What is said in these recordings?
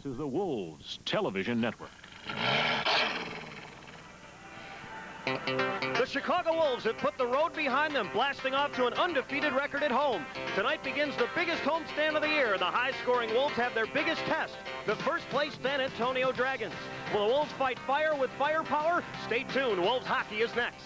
This is the Wolves Television Network. The Chicago Wolves have put the road behind them, blasting off to an undefeated record at home. Tonight begins the biggest homestand of the year, and the high-scoring Wolves have their biggest test, the first-place San Antonio Dragons. Will the Wolves fight fire with firepower? Stay tuned. Wolves hockey is next.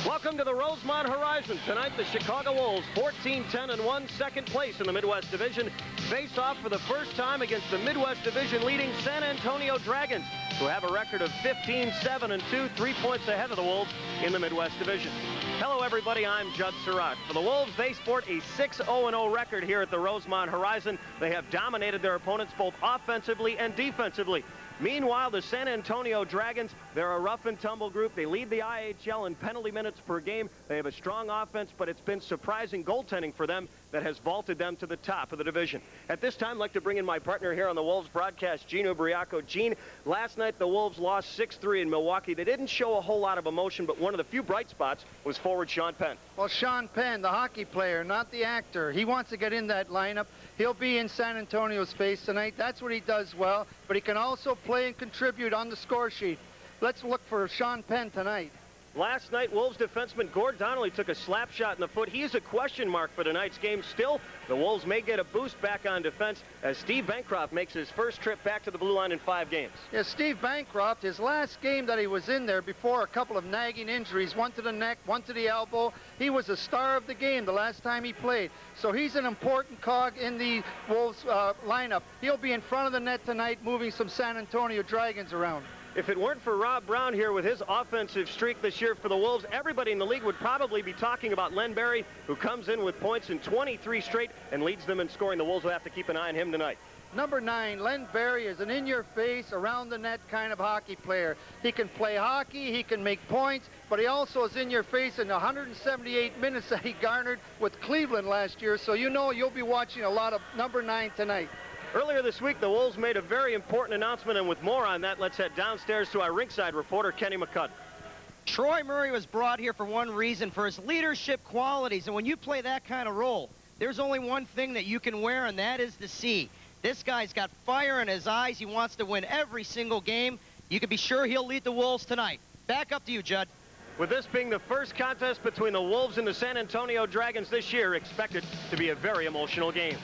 Welcome to the Rosemont Horizon. Tonight, the Chicago Wolves, 14-10-1, second place in the Midwest Division, face off for the first time against the Midwest Division leading San Antonio Dragons, who have a record of 15-7-2, 3 points ahead of the Wolves in the Midwest Division. Hello, everybody. I'm Judd Surratt. For the Wolves, they sport a 6-0-0 record here at the Rosemont Horizon. They have dominated their opponents both offensively and defensively. Meanwhile, the San Antonio Dragons, they're a rough-and-tumble group. They lead the IHL in penalty minutes per game. They have a strong offense, but it's been surprising goaltending for them that has vaulted them to the top of the division. At this time, I'd like to bring in my partner here on the Wolves broadcast, Gene Ubriaco. Gene, last night the Wolves lost 6-3 in Milwaukee. They didn't show a whole lot of emotion, but one of the few bright spots was forward Sean Penn. Well, Sean Penn, the hockey player, not the actor. He wants to get in that lineup. He'll be in San Antonio's face tonight. That's what he does well, but he can also play and contribute on the score sheet. Let's look for Sean Penn tonight. Last night, Wolves defenseman Gord Donnelly took a slap shot in the foot. He is a question mark for tonight's game. Still, the Wolves may get a boost back on defense as Steve Bancroft makes his first trip back to the blue line in 5 games. Yeah, Steve Bancroft, his last game that he was in there before a couple of nagging injuries, one to the neck, one to the elbow, he was a star of the game the last time he played. So he's an important cog in the Wolves lineup. He'll be in front of the net tonight, moving some San Antonio Dragons around. If it weren't for Rob Brown here with his offensive streak this year for the Wolves, everybody in the league would probably be talking about Len Berry, who comes in with points in 23 straight and leads them in scoring. The Wolves will have to keep an eye on him tonight. Number 9, Len Berry is an in-your-face, around-the-net kind of hockey player. He can play hockey, he can make points, but he also is in your face in the 178 minutes that he garnered with Cleveland last year, so you know you'll be watching a lot of number 9 tonight. Earlier this week, the Wolves made a very important announcement, and with more on that, let's head downstairs to our ringside reporter, Kenny McCudden. Troy Murray was brought here for one reason, for his leadership qualities, and when you play that kind of role, there's only one thing that you can wear, and that is the C. This guy's got fire in his eyes. He wants to win every single game. You can be sure he'll lead the Wolves tonight. Back up to you, Judd. With this being the first contest between the Wolves and the San Antonio Dragons this year, expect it to be a very emotional game.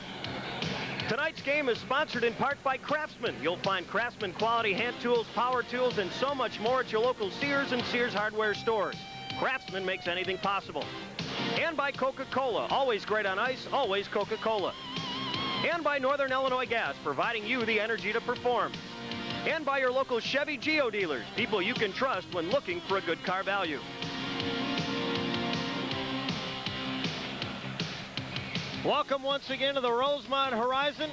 Tonight's game is sponsored in part by Craftsman. You'll find Craftsman quality hand tools, power tools, and so much more at your local Sears and Sears hardware stores. Craftsman makes anything possible. And by Coca-Cola. Always great on ice, always Coca-Cola. And by Northern Illinois Gas, providing you the energy to perform. And by your local Chevy Geo dealers, people you can trust when looking for a good car value. Welcome once again to the Rosemont Horizon,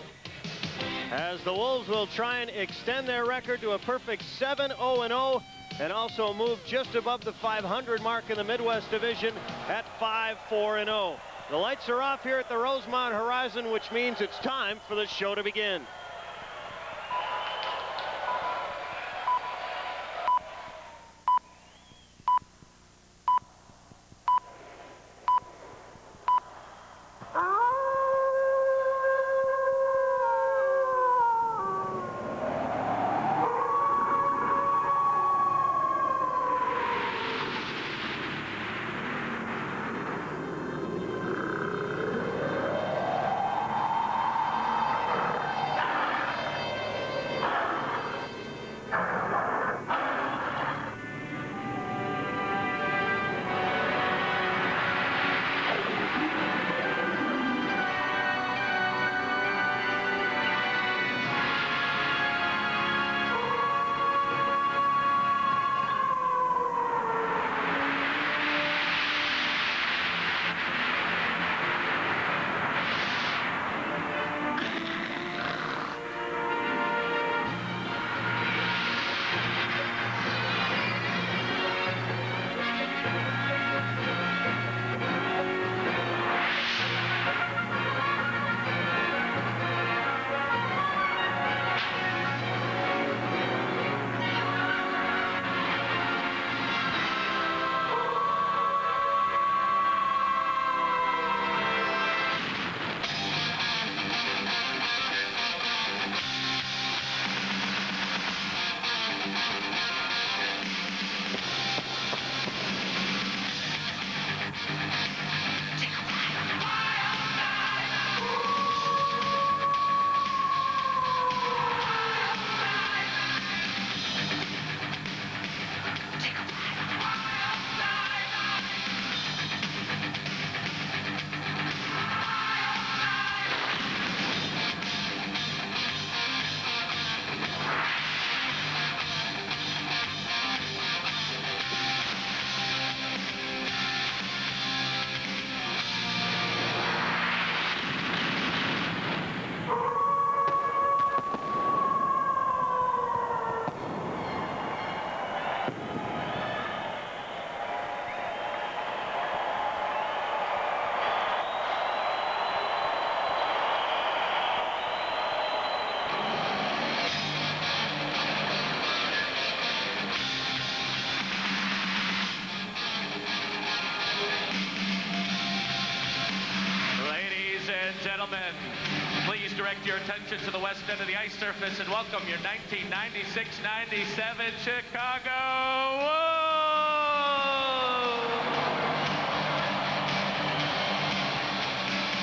as the Wolves will try and extend their record to a perfect 7-0-0 and also move just above the 500 mark in the Midwest Division at 5-4-0. The lights are off here at the Rosemont Horizon, which means it's time for the show to begin. and gentlemen, please direct your attention to the west end of the ice surface and welcome your 1996-97 Chicago Wolves.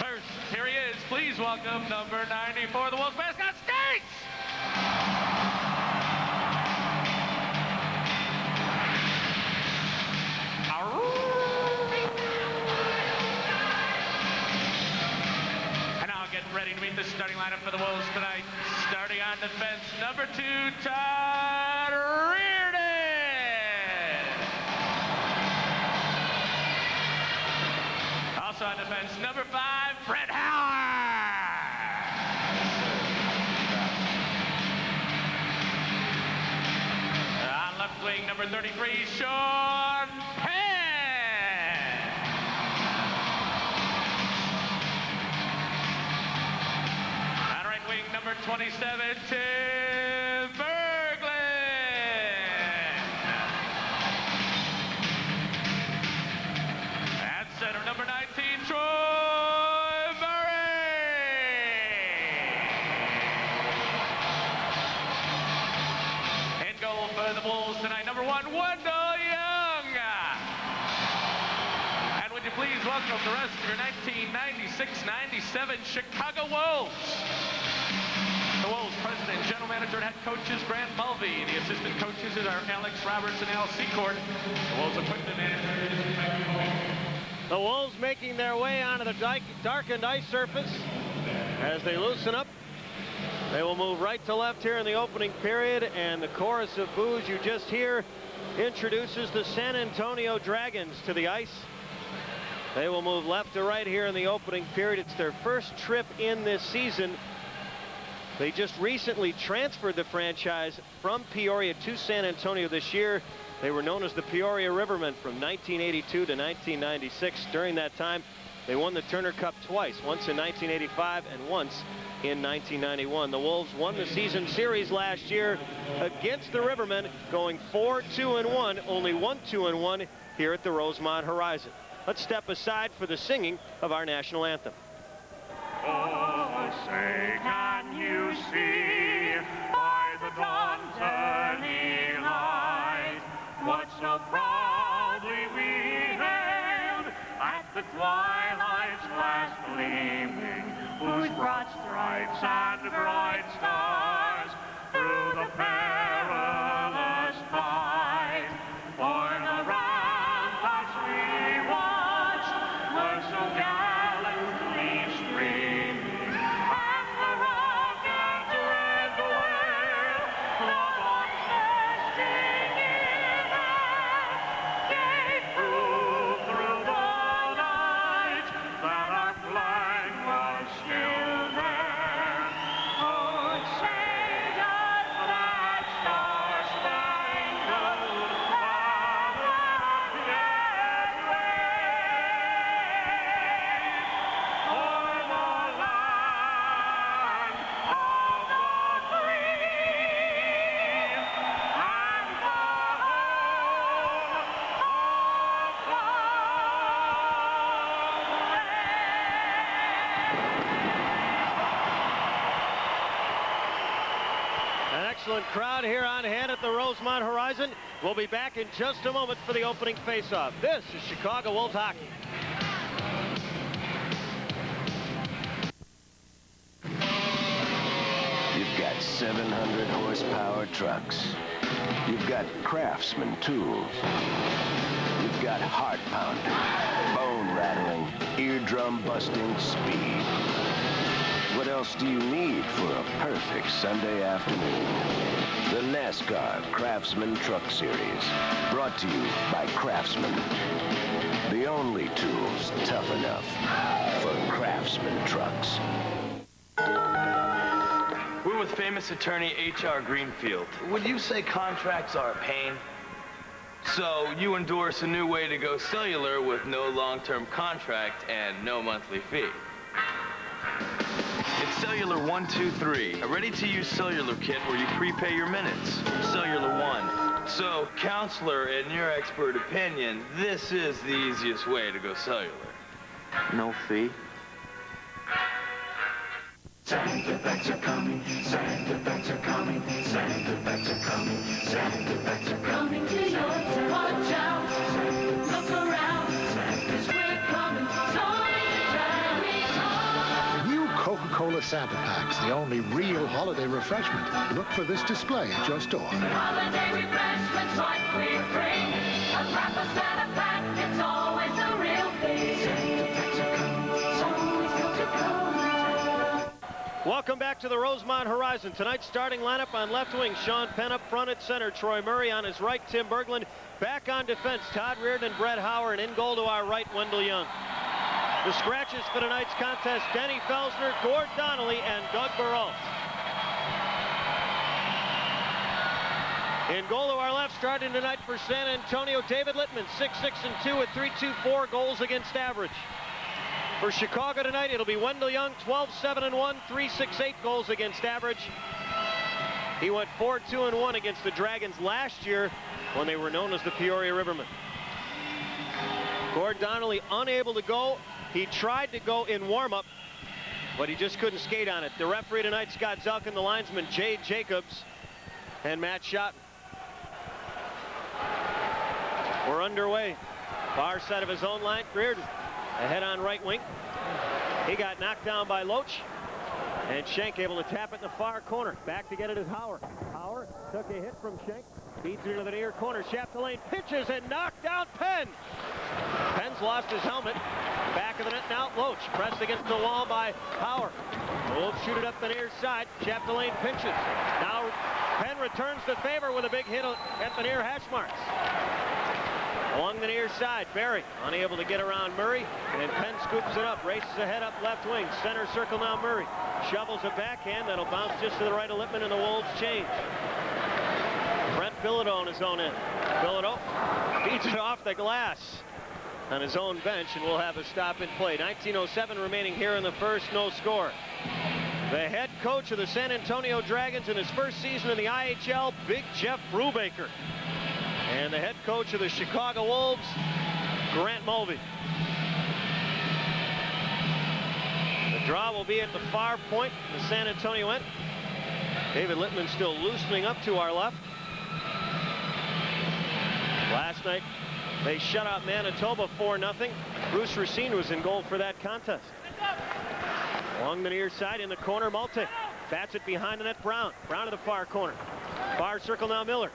First, here he is. Please welcome number 94, the Wolves mascot, States! Ready to meet the starting lineup for the Wolves tonight. Starting on defense, number 2, Todd Reardon. Also on defense, number 5, Fred Howard. On left wing, number 33, Sean Penn. Number 27, Tim Berglund. At center, number 19, Troy Murray. In goal for the Wolves tonight, number 1, Wendell Young. And would you please welcome the rest of your 1996-97 Chicago Wolves. The Wolves president, general manager, and head coaches Grant Mulvey. The assistant coaches are Alex Roberts and Al Secord. The Wolves equipment manager. The Wolves making their way onto the darkened ice surface. As they loosen up, they will move right to left here in the opening period, and the chorus of boos you just hear introduces the San Antonio Dragons to the ice. They will move left to right here in the opening period. It's their first trip in this season. They just recently transferred the franchise from Peoria to San Antonio this year. They were known as the Peoria Rivermen from 1982 to 1996. During that time, they won the Turner Cup twice, once in 1985 and once in 1991. The Wolves won the season series last year against the Rivermen, going 4-2-1, only 1-2-1 here at the Rosemont Horizon. Let's step aside for the singing of our national anthem. Oh, say, can you see by the dawn's early light what so proudly we hailed at the twilight's last gleaming, whose broad stripes and bright stars through the perilous fight o'er the ramparts we watched were so gallantly streaming, and the rockets red away, the bombs bursting in air, gave proof through the night that our flag was still there. Oh, say does that star-spangled banner yet wave o'er the land of the free and the home of the An excellent crowd here on hand at the Rosemont Horizon. We'll be back in just a moment for the opening face-off. This is Chicago Wolves hockey. You've got 700 horsepower trucks. You've got Craftsman tools. You've got heart-pounding, bone-rattling, eardrum-busting speed. What else do you need for a perfect Sunday afternoon? The NASCAR Craftsman Truck Series, brought to you by Craftsman. The only tools tough enough for Craftsman trucks. We're with famous attorney H.R. Greenfield. Would you say contracts are a pain? So you endorse a new way to go cellular with no long-term contract and no monthly fee. It's Cellular 123, a ready-to-use cellular kit where you prepay your minutes. Cellular One. So, counselor, in your expert opinion, this is the easiest way to go cellular. No fee? Santa Pets are coming, Santa Pets are coming, Santa Pets are coming, Santa Pets are coming to your town. Watch out, look around, Santa's we're coming, starting to carry on. New Coca-Cola Santa Packs, the only real holiday refreshment. Look for this display at your store. Holiday refreshments like we bring, a proper Santa pack, it's always the real thing. Santa Pets are coming, always Coca-Cola. Welcome back to the Rosemont Horizon. Tonight's starting lineup on left wing, Sean Penn up front at center, Troy Murray on his right, Tim Berglund back on defense, Todd Reardon and Brett Howard, and in goal to our right, Wendell Young. The scratches for tonight's contest, Denny Felsner, Gord Donnelly, and Doug Baralt. In goal to our left, starting tonight for San Antonio, David Littman, 6-6-2 with .324 goals against average. For Chicago tonight, it'll be Wendell Young, 12-7-1, .368 goals against average. He went 4-2-1 against the Dragons last year when they were known as the Peoria Rivermen. Gord Donnelly unable to go. He tried to go in warm-up, but he just couldn't skate on it. The referee tonight, Scott Zelkin, the linesman, Jay Jacobs, and Matt Schotten. We're underway. Far side of his own line, Reardon ahead on right wing. He got knocked down by Loach, and Schenk able to tap it in the far corner. Back to get it is Howard. Howard took a hit from Schenk, feeds it into the near corner. Chapdelaine pitches and knocked down Penn. Penn's lost his helmet. Back of the net now, Loach pressed against the wall by Howard. Wolves shoot it up the near side. Chapdelaine pinches. Now Penn returns the favor with a big hit at the near hash marks. Along the near side, Barry unable to get around Murray, and Penn scoops it up, races ahead up left wing. Center circle now, Murray shovels a backhand that'll bounce just to the right of Lippman, and the Wolves change. Brent Bilodeau on his own end. Bilodeau feeds it off the glass on his own bench, and we'll have a stop in play. 19:07 remaining here in the first, no score. The head coach of the San Antonio Dragons in his first season in the IHL, Big Jeff Brubaker. And the head coach of the Chicago Wolves, Grant Mulvey. The draw will be at the far point, the San Antonio end. David Littman still loosening up to our left. Last night, they shut out Manitoba 4-0. Bruce Racine was in goal for that contest. Along the near side, in the corner, Malte bats it behind the net, Brown. Brown to the far corner. Far circle now, Miller.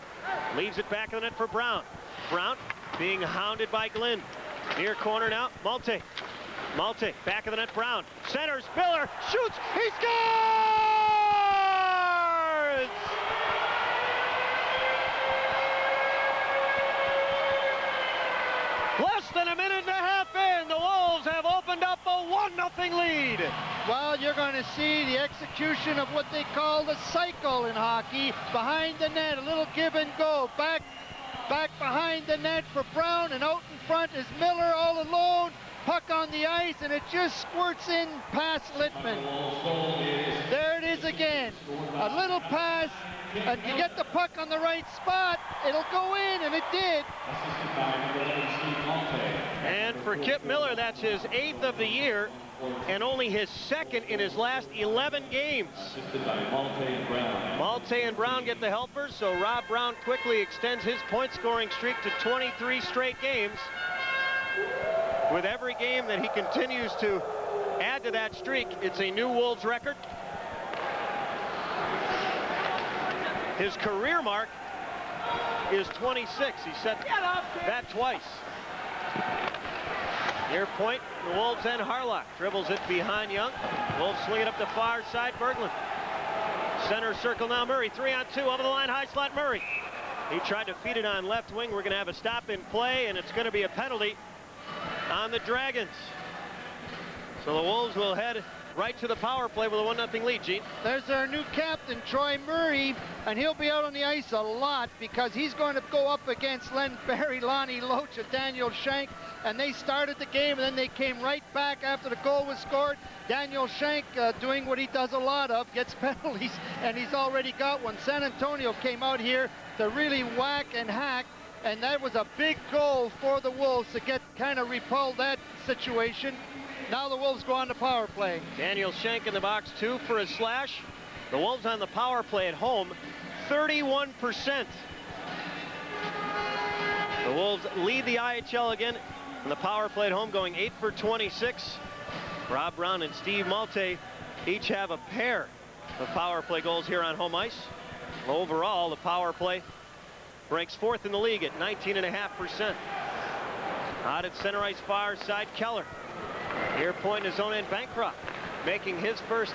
Leaves it back in the net for Brown. Brown being hounded by Glynn. Near corner now, Malte. Malte, back of the net, Brown. Centers, Miller, shoots, he scores! Less than a minute and a half in, the Wolves have opened up a 1-0 lead. Well, you're going to see the execution of what they call the cycle in hockey. Behind the net, a little give and go. Back behind the net for Brown, and out in front is Miller all alone. Puck on the ice, and it just squirts in past Littman. There it is again. A little pass, and you get the puck on the right spot, it'll go in, and it did. And for Kip Miller, that's his 8th of the year, and only his 2nd in his last 11 games. Malte and Brown get the helpers, so Rob Brown quickly extends his point-scoring streak to 23 straight games. With every game that he continues to add to that streak, it's a new Wolves record. His career mark is 26. He set that twice. Near point, the Wolves and Harlock dribbles it behind Young. Wolves swing it up the far side, Berglund. Center circle now, Murray, 3-on-2, over the line, high slot, Murray. He tried to feed it on left wing. We're going to have a stop in play, and it's going to be a penalty on the Dragons. So the Wolves will head right to the power play with a 1-0 lead, Gene. There's our new captain, Troy Murray, and he'll be out on the ice a lot because he's going to go up against Len Barry, Lonnie Loach, and Daniel Schenk, and they started the game, and then they came right back after the goal was scored. Daniel Schenk doing what he does a lot of, gets penalties, and he's already got one. San Antonio came out here to really whack and hack, and that was a big goal for the Wolves to get kind of repel that situation. Now the Wolves go on the power play. Daniel Schenk in the box, 2 for a slash. The Wolves on the power play at home, 31%. The Wolves lead the IHL again in the power play at home, going 8 for 26. Rob Brown and Steve Malte each have a pair of power play goals here on home ice. Overall, the power play ranks 4th in the league at 19.5%. Out at center ice far side, Keller. Near point in his own end, Bancroft making his first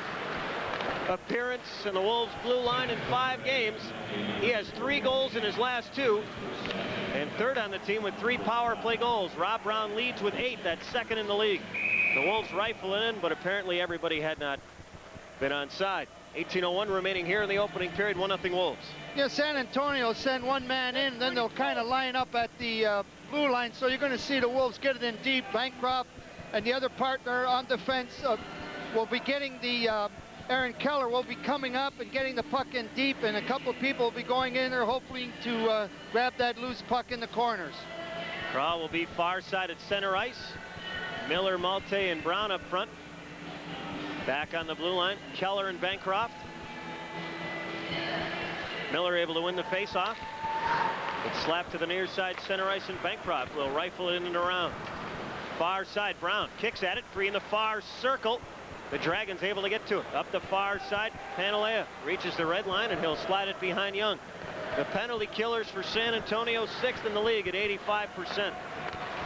appearance in the Wolves blue line in 5 games. He has 3 goals in his last 2, and 3rd on the team with 3 power play goals. Rob Brown leads with 8. That's 2nd in the league. The Wolves rifle in, but apparently everybody had not been on side. 18:01 remaining here in the opening period. 1-0 Wolves. Yeah, San Antonio send one man in, then they'll kind of line up at the blue line. So you're going to see the Wolves get it in deep. Bancroft and the other partner on defense will be getting the Aaron Keller will be coming up and getting the puck in deep, and a couple of people will be going in there hoping to grab that loose puck in the corners. Draw will be far side at center ice. Miller, Malte, and Brown up front. Back on the blue line, Keller and Bancroft. Miller able to win the faceoff. It's slapped to the near side center ice, and Bancroft will rifle it in and around. Far side, Brown kicks at it, free in the far circle. The Dragons able to get to it. Up the far side, Panalea reaches the red line, and he'll slide it behind Young. The penalty killers for San Antonio, 6th in the league at 85%.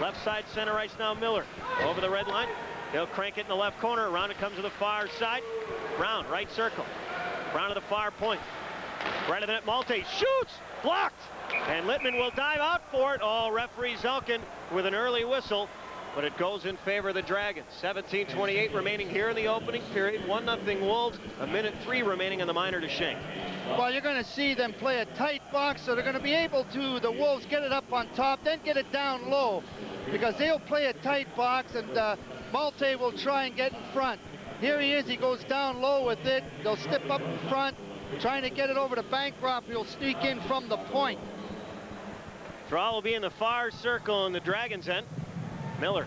Left side center ice now, Miller over the red line. He'll crank it in the left corner. Around it comes to the far side. Brown, right circle. Brown to the far point. Right of the net, Malte shoots, blocked, and Littman will dive out for it. Oh, referee Zelkin with an early whistle, but it goes in favor of the Dragons. 17:28 remaining here in the opening period. 1-0 Wolves. 1:03 remaining in the minor to Schenk. Well, you're going to see them play a tight box, so they're going to be able to, the Wolves, get it up on top, then get it down low, because they'll play a tight box, and Malte will try and get in front. Here he is. He goes down low with it. They'll step up in front, trying to get it over to Bancroft. He'll sneak in from the point. Draw will be in the far circle in the Dragons' end. Miller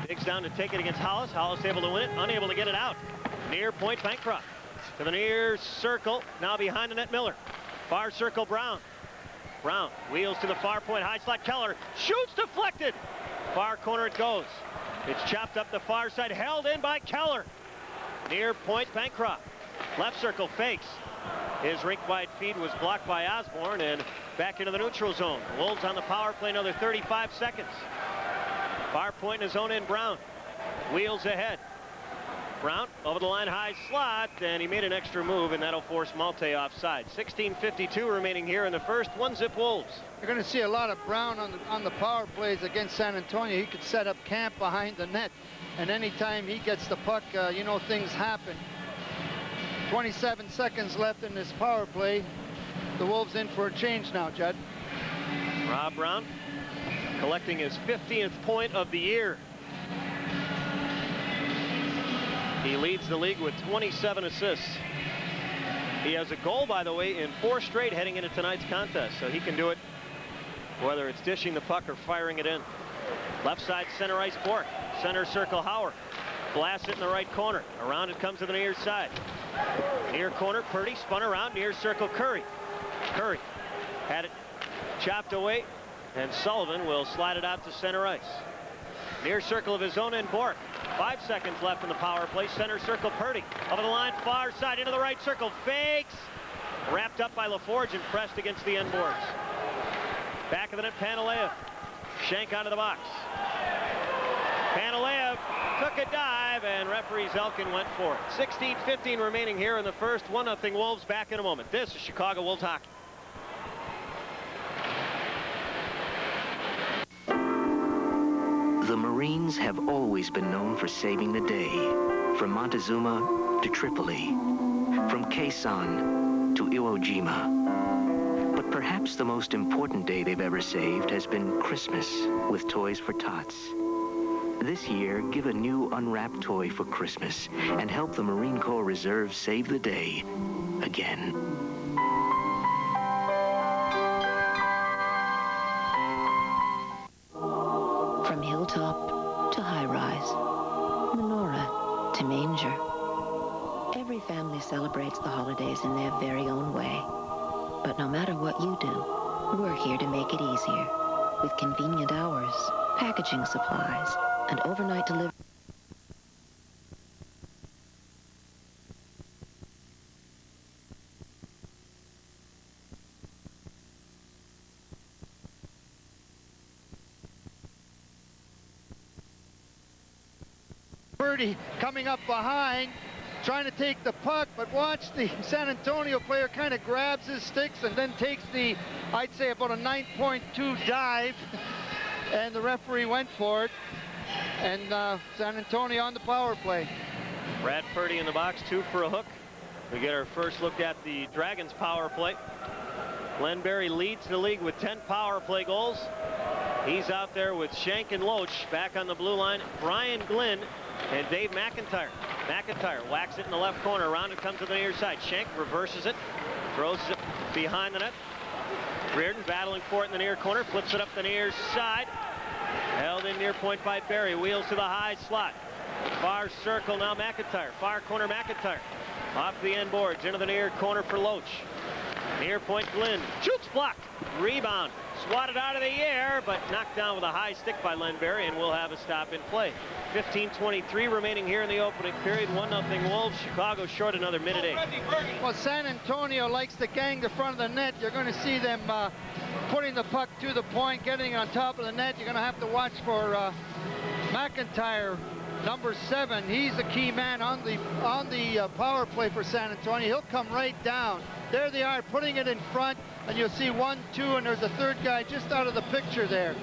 digs down to take it against Hollis. Hollis able to win it, unable to get it out. Near point, Bancroft. To the near circle, now behind the net, Miller. Far circle, Brown. Brown wheels to the far point, high slot, Keller. Shoots, deflected. Far corner it goes. It's chopped up the far side, held in by Keller. Near point, Bancroft. Left circle, fakes. His rink-wide feed was blocked by Osborne, and back into the neutral zone. The Wolves on the power play, another 35 seconds. Far point in his own end, Brown. Wheels ahead. Brown over the line, high slot, and he made an extra move, and that'll force Malte offside. 16:52 remaining here in the first. 1-0 Wolves. You're going to see a lot of Brown on the power plays against San Antonio. He could set up camp behind the net, and anytime he gets the puck, you know, things happen. 27 seconds left in this power play. The Wolves in for a change now, Judd. Rob Brown collecting his 50th point of the year. He leads the league with 27 assists. He has a goal, by the way, in 4 straight heading into tonight's contest, so he can do it whether it's dishing the puck or firing it in. Left side center ice, Bork. Center circle, Howard. Blasts it in the right corner. Around it comes to the near side. Near corner, Purdy spun around. Near circle, Curry. Curry had it chopped away, and Sullivan will slide it out to center ice. Near circle of his own end, Bork. 5 seconds left in the power play. Center circle, Purdy. Over the line, far side, into the right circle. Fakes. Wrapped up by LaForge and pressed against the end boards. Back of the net, Panalea. Schenk out of the box. Panalea took a dive, and referee Zelkin went for it. 16:15 remaining here in the first. 1-0 Wolves. Back in a moment. This is Chicago Wolves hockey. The Marines have always been known for saving the day, from Montezuma to Tripoli, from Quezon to Iwo Jima. But perhaps the most important day they've ever saved has been Christmas with Toys for Tots. This year, give a new unwrapped toy for Christmas and help the Marine Corps Reserve save the day again. From hilltop to high-rise, menorah to manger. Every family celebrates the holidays in their very own way. But no matter what you do, we're here to make it easier. With convenient hours, packaging supplies, and overnight delivery. Purdy coming up behind, trying to take the puck, but watch the San Antonio player kind of grabs his sticks and then takes the, I'd say about a 9.2 dive, and the referee went for it, and San Antonio on the power play. Brad Purdy in the box, 2 for a hook. We get our first look at the Dragons power play. Len Barry leads the league with 10 power play goals. He's out there with Schenk and Loach. Back on the blue line, Brian Glynn and Dave McIntyre. McIntyre whacks it in the left corner. Around it comes to the near side. Schenk reverses it, throws it behind the net. Reardon battling for it in the near corner, flips it up the near side. Held in near point by Barry. Wheels to the high slot. Far circle now McIntyre. Far corner McIntyre. Off the end boards into the near corner for Loach. Near point Glynn. Shoots blocked. Rebound. Swatted out of the air, but knocked down with a high stick by Len Barry, and we'll have a stop in play. 15:23 remaining here in the opening period. 1-0 Wolves. Chicago short another minute 8. Well, San Antonio likes to gang the front of the net. You're going to see them putting the puck to the point, getting on top of the net. You're going to have to watch for McIntyre, number 7. He's the key man on the power play for San Antonio. He'll come right down. There they are, putting it in front, and you'll see 1, 2, and there's a third guy just out of the picture there.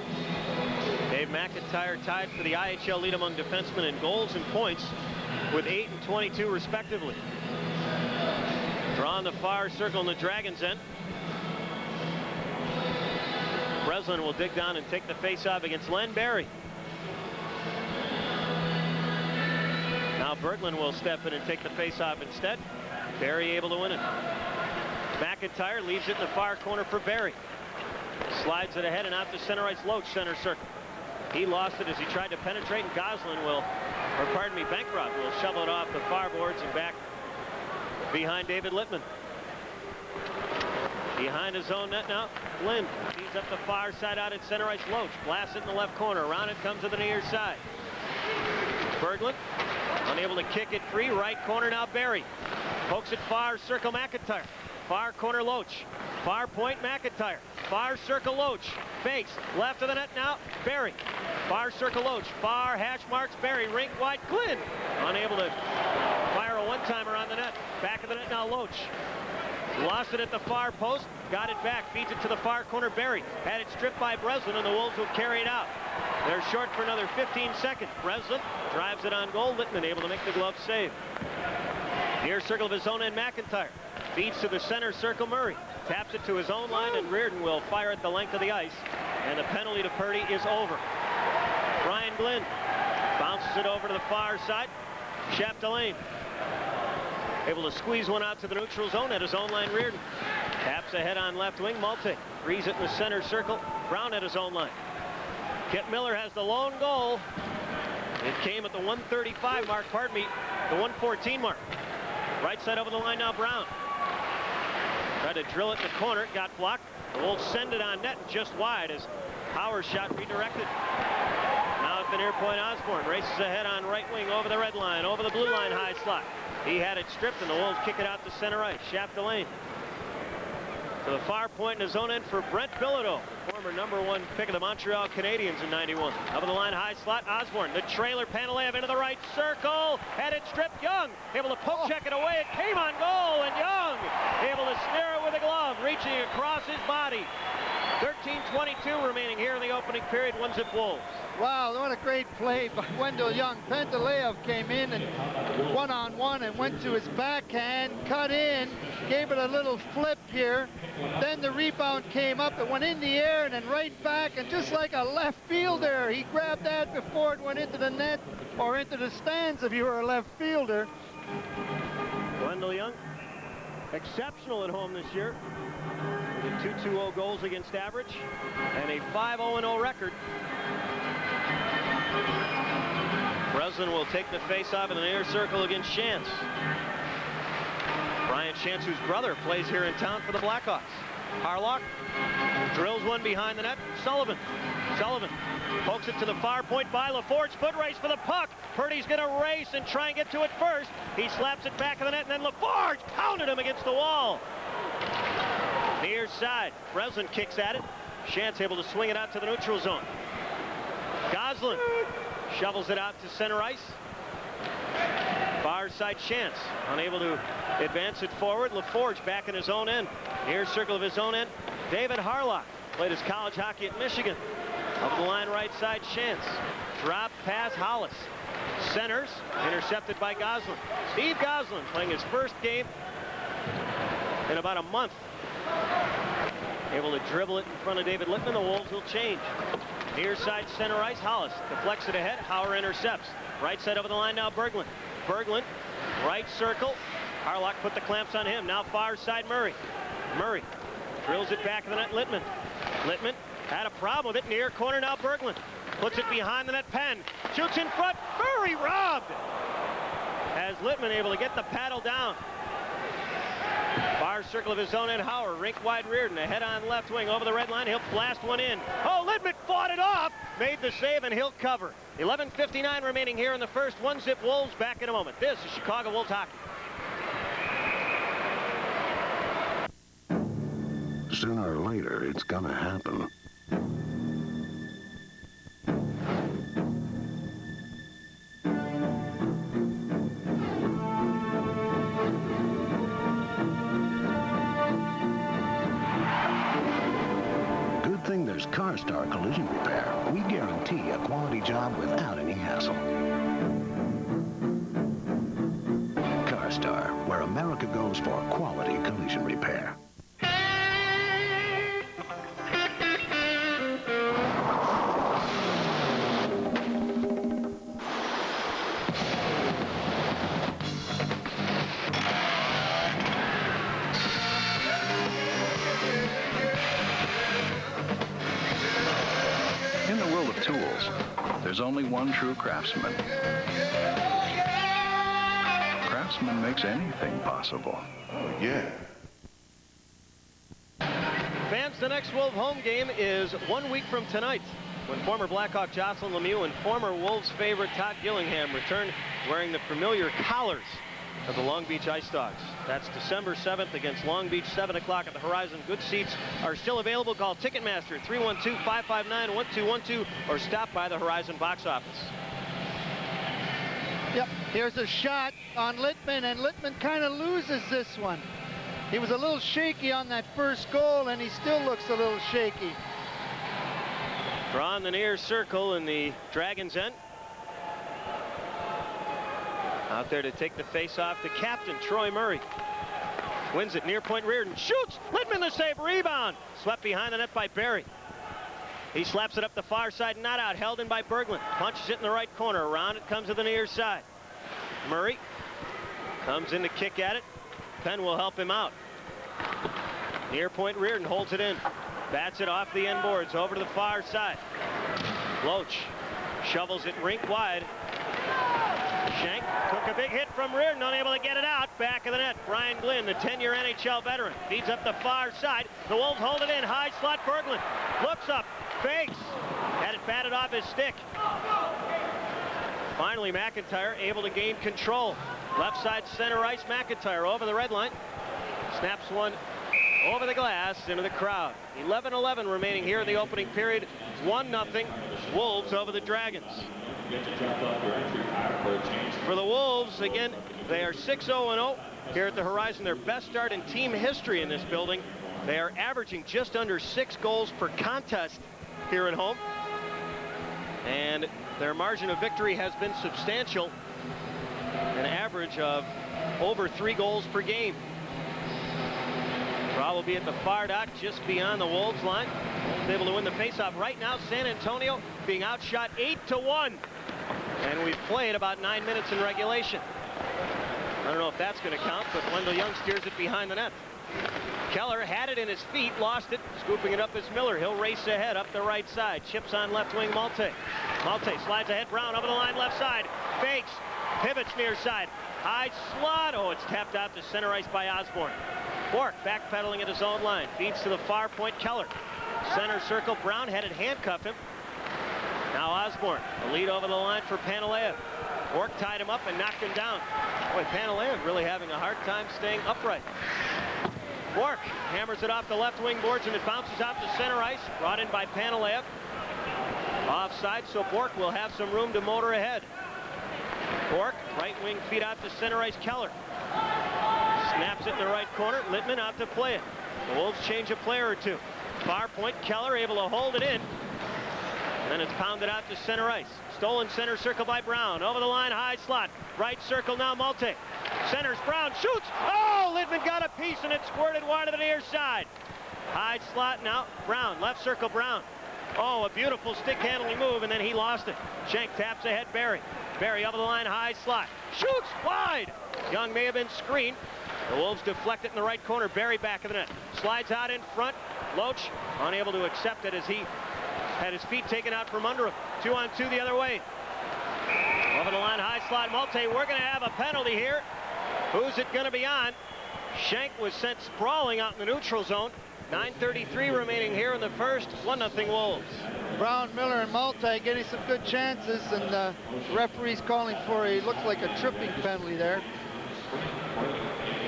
Dave McIntyre tied for the IHL lead among defensemen in goals and points with 8 and 22 respectively. Draw on the far circle in the Dragons' end. Breslin will dig down and take the face-off against Len Barry. Now Berglund will step in and take the face-off instead. Barry able to win it. McIntyre leaves it in the far corner for Barry. Slides it ahead and out to center ice. Loach, center circle. He lost it as he tried to penetrate, and Bankroft will shovel it off the far boards and back behind David Littman. Behind his own net now, Glynn. He's up the far side out at center ice. Loach blasts it in the left corner. Around it comes to the near side. Berglund unable to kick it free. Right corner now, Barry. Pokes it far circle, McIntyre. Far corner, Loach. Far point, McIntyre. Far circle, Loach. Fakes. Left of the net now, Barry. Far circle, Loach. Far hash marks, Barry. Rink wide, Glynn. Unable to fire a one-timer on the net. Back of the net now, Loach. Lost it at the far post. Got it back. Feeds it to the far corner, Barry. Had it stripped by Breslin, and the Wolves will carry it out. They're short for another 15 seconds. Breslin drives it on goal. Littman able to make the glove save. Near circle of his own end, McIntyre. Feeds to the center circle, Murray. Taps it to his own line, and Reardon will fire at the length of the ice. And the penalty to Purdy is over. Brian Glynn bounces it over to the far side. Chapdelaine able to squeeze one out to the neutral zone at his own line. Reardon taps ahead on left wing. Malte frees it in the center circle. Brown at his own line. Kent Miller has the lone goal. It came at the 135 mark, pardon me, the 114 mark. Right side over the line now, Brown. Tried to drill it in the corner, it got blocked. The Wolves send it on net just wide as Power shot redirected. Now at the near point, Osborne races ahead on right wing over the red line, over the blue line high slot. He had it stripped, and the Wolves kick it out to center ice. Chapdelaine to the far point in his own end for Brent Bilodeau, former #1 pick of the Montreal Canadiens in '91. Over the line high slot, Osborne. The trailer, Panalev into the right circle. Had it stripped, Young able to poke check it away. It came on goal, and Young able to snare it with a glove, reaching across his body. 13:22 remaining here in the opening period. 1-0 Wolves. Wow, what a great play by Wendell Young. Pantaleev came in and one-on-one and went to his backhand, cut in, gave it a little flip here. Then the rebound came up, it went in the air and then right back, and just like a left fielder, he grabbed that before it went into the net or into the stands if you were a left fielder. Wendell Young, exceptional at home this year. With a 2.20 goals against average and a 5-0-0 record. Breslin will take the face-off in the near circle against Shantz. Brian Shantz, whose brother plays here in town for the Blackhawks. Harlock drills one behind the net. Sullivan pokes it to the far point by LaForge. Foot race for the puck. Purdy's going to race and try and get to it first. He slaps it back in the net, and then LaForge pounded him against the wall. Near side. Breslin kicks at it. Shantz able to swing it out to the neutral zone. Goslin shovels it out to center ice. Far side Shantz unable to advance it forward. LaForge back in his own end. Near circle of his own end. David Harlock played his college hockey at Michigan. Up the line right side Shantz. Drop pass Hollis. Centers intercepted by Goslin. Steve Goslin playing his first game in about a month. Able to dribble it in front of David Littman. The Wolves will change. Near side center ice. Hollis deflects it ahead. Hauer intercepts. Right side over the line now Berglund. Berglund right circle. Harlock put the clamps on him. Now far side Murray. Murray drills it back in the net. Littman had a problem with it. Near corner now Berglund. Puts it behind the net. Penn shoots in front. Murray robbed. As Littman able to get the paddle down. Far circle of his own end. Hauer, rink wide Reardon, ahead on left wing over the red line. He'll blast one in. Oh, Littman fought it off. Made the save, and he'll cover. 11:59 remaining here in the first. 1-zip Wolves. Back in a moment. This is Chicago Wolves hockey. Sooner or later, it's gonna happen. Good thing there's CarStar Collision Repair. We guarantee a quality job without any hassle. CarStar, where America goes for quality collision repair. There's only one true craftsman. Craftsman makes anything possible. Oh, yeah. Fans, the next Wolf home game is 1 week from tonight, when former Blackhawk Jocelyn Lemieux and former Wolves favorite Todd Gillingham return wearing the familiar collars of the Long Beach Ice Dogs. That's December 7th against Long Beach, 7 o'clock at the Horizon. Good seats are still available. Call Ticketmaster 312-559-1212 or stop by the Horizon box office. Yep, here's a shot on Littman, and Littman kind of loses this one. He was a little shaky on that first goal, and he still looks a little shaky. Draw in the near circle in the Dragons' end. Out there to take the face-off, the captain, Troy Murray. Wins it, near point Reardon. Shoots! Littman the save, rebound! Swept behind the net by Barry. He slaps it up the far side, not out. Held in by Berglund. Punches it in the right corner. Around it comes to the near side. Murray comes in to kick at it. Penn will help him out. Near point Reardon holds it in. Bats it off the end boards over to the far side. Loach shovels it rink wide. Shank took a big hit from Reardon, unable to get it out. Back of the net, Brian Glynn, the 10-year NHL veteran, feeds up the far side. The Wolves hold it in, high slot Berglund. Looks up, fakes, had it batted off his stick. Finally, McIntyre able to gain control. Left side center ice, McIntyre over the red line. Snaps one over the glass into the crowd. 11:11 remaining here in the opening period. 1-0, Wolves over the Dragons. For the Wolves, again, they are 6-0-0 here at the Horizon. Their best start in team history in this building. They are averaging just under 6 goals per contest here at home. And their margin of victory has been substantial, an average of over 3 goals per game. Draw will be at the far dot just beyond the Wolves line. Wolves able to win the faceoff. Right now, San Antonio being outshot 8-1. And we've played about 9 minutes in regulation. I don't know if that's going to count, but Wendell Young steers it behind the net. Keller had it in his feet, lost it. Scooping it up is Miller. He'll race ahead up the right side. Chips on left wing Mulvey. Mulvey slides ahead. Brown over the line left side. Fakes. Pivots near side. High slot. Oh, it's tapped out to center ice by Osborne. Bork backpedaling at his own line. Feeds to the far point. Keller. Center circle. Brown had it handcuffed him. Now Osborne. The lead over the line for Panalev. Bork tied him up and knocked him down. Boy, Panalev really having a hard time staying upright. Bork hammers it off the left wing boards and it bounces out to center ice. Brought in by Panalev. Offside, so Bork will have some room to motor ahead. Bork, right wing feed out to center ice. Keller snaps it in the right corner. Littman out to play it. The Wolves change a player or two. Far point, Keller able to hold it in. And then it's pounded out to center ice. Stolen center circle by Brown. Over the line, high slot. Right circle now, Mulvey. Centers, Brown shoots. Oh, Littman got a piece and it squirted wide to the near side. High slot now, Brown. Left circle, Brown. Oh, a beautiful stick handling move, and then he lost it. Schenk taps ahead, Barry. Barry over the line, high slot. Shoots wide. Young may have been screened. The Wolves deflect it in the right corner. Barry back of the net. Slides out in front. Loach unable to accept it as he had his feet taken out from under him. 2-on-2 the other way. Over the line, high slot, Mulvey. We're going to have a penalty here. Who's it going to be on? Schenk was sent sprawling out in the neutral zone. 9:33 remaining here in the first. 1-0 Wolves. Brown, Miller, and Mulvey getting some good chances, and the referee's calling for a, looks like a tripping penalty there.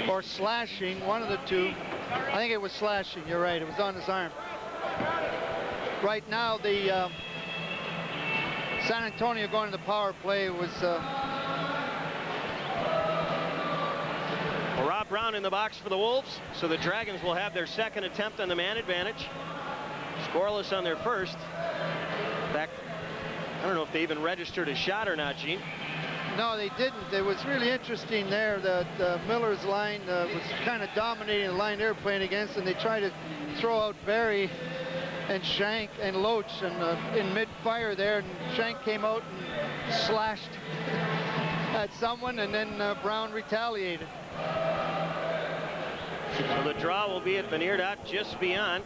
Or slashing, one of the two. I think it was slashing, you're right, it was on his arm. Right now, the San Antonio going to the power play was... Well, Rob Brown in the box for the Wolves, so the Dragons will have their second attempt on the man advantage. Scoreless on their first. In fact, I don't know if they even registered a shot or not, Gene. No, they didn't. It was really interesting there that Miller's line was kind of dominating the line they were playing against, and they tried to throw out Barry and Schenk and Loach and in mid-fire there, and Schenk came out and slashed at someone, and then Brown retaliated. So the draw will be at the near dot just beyond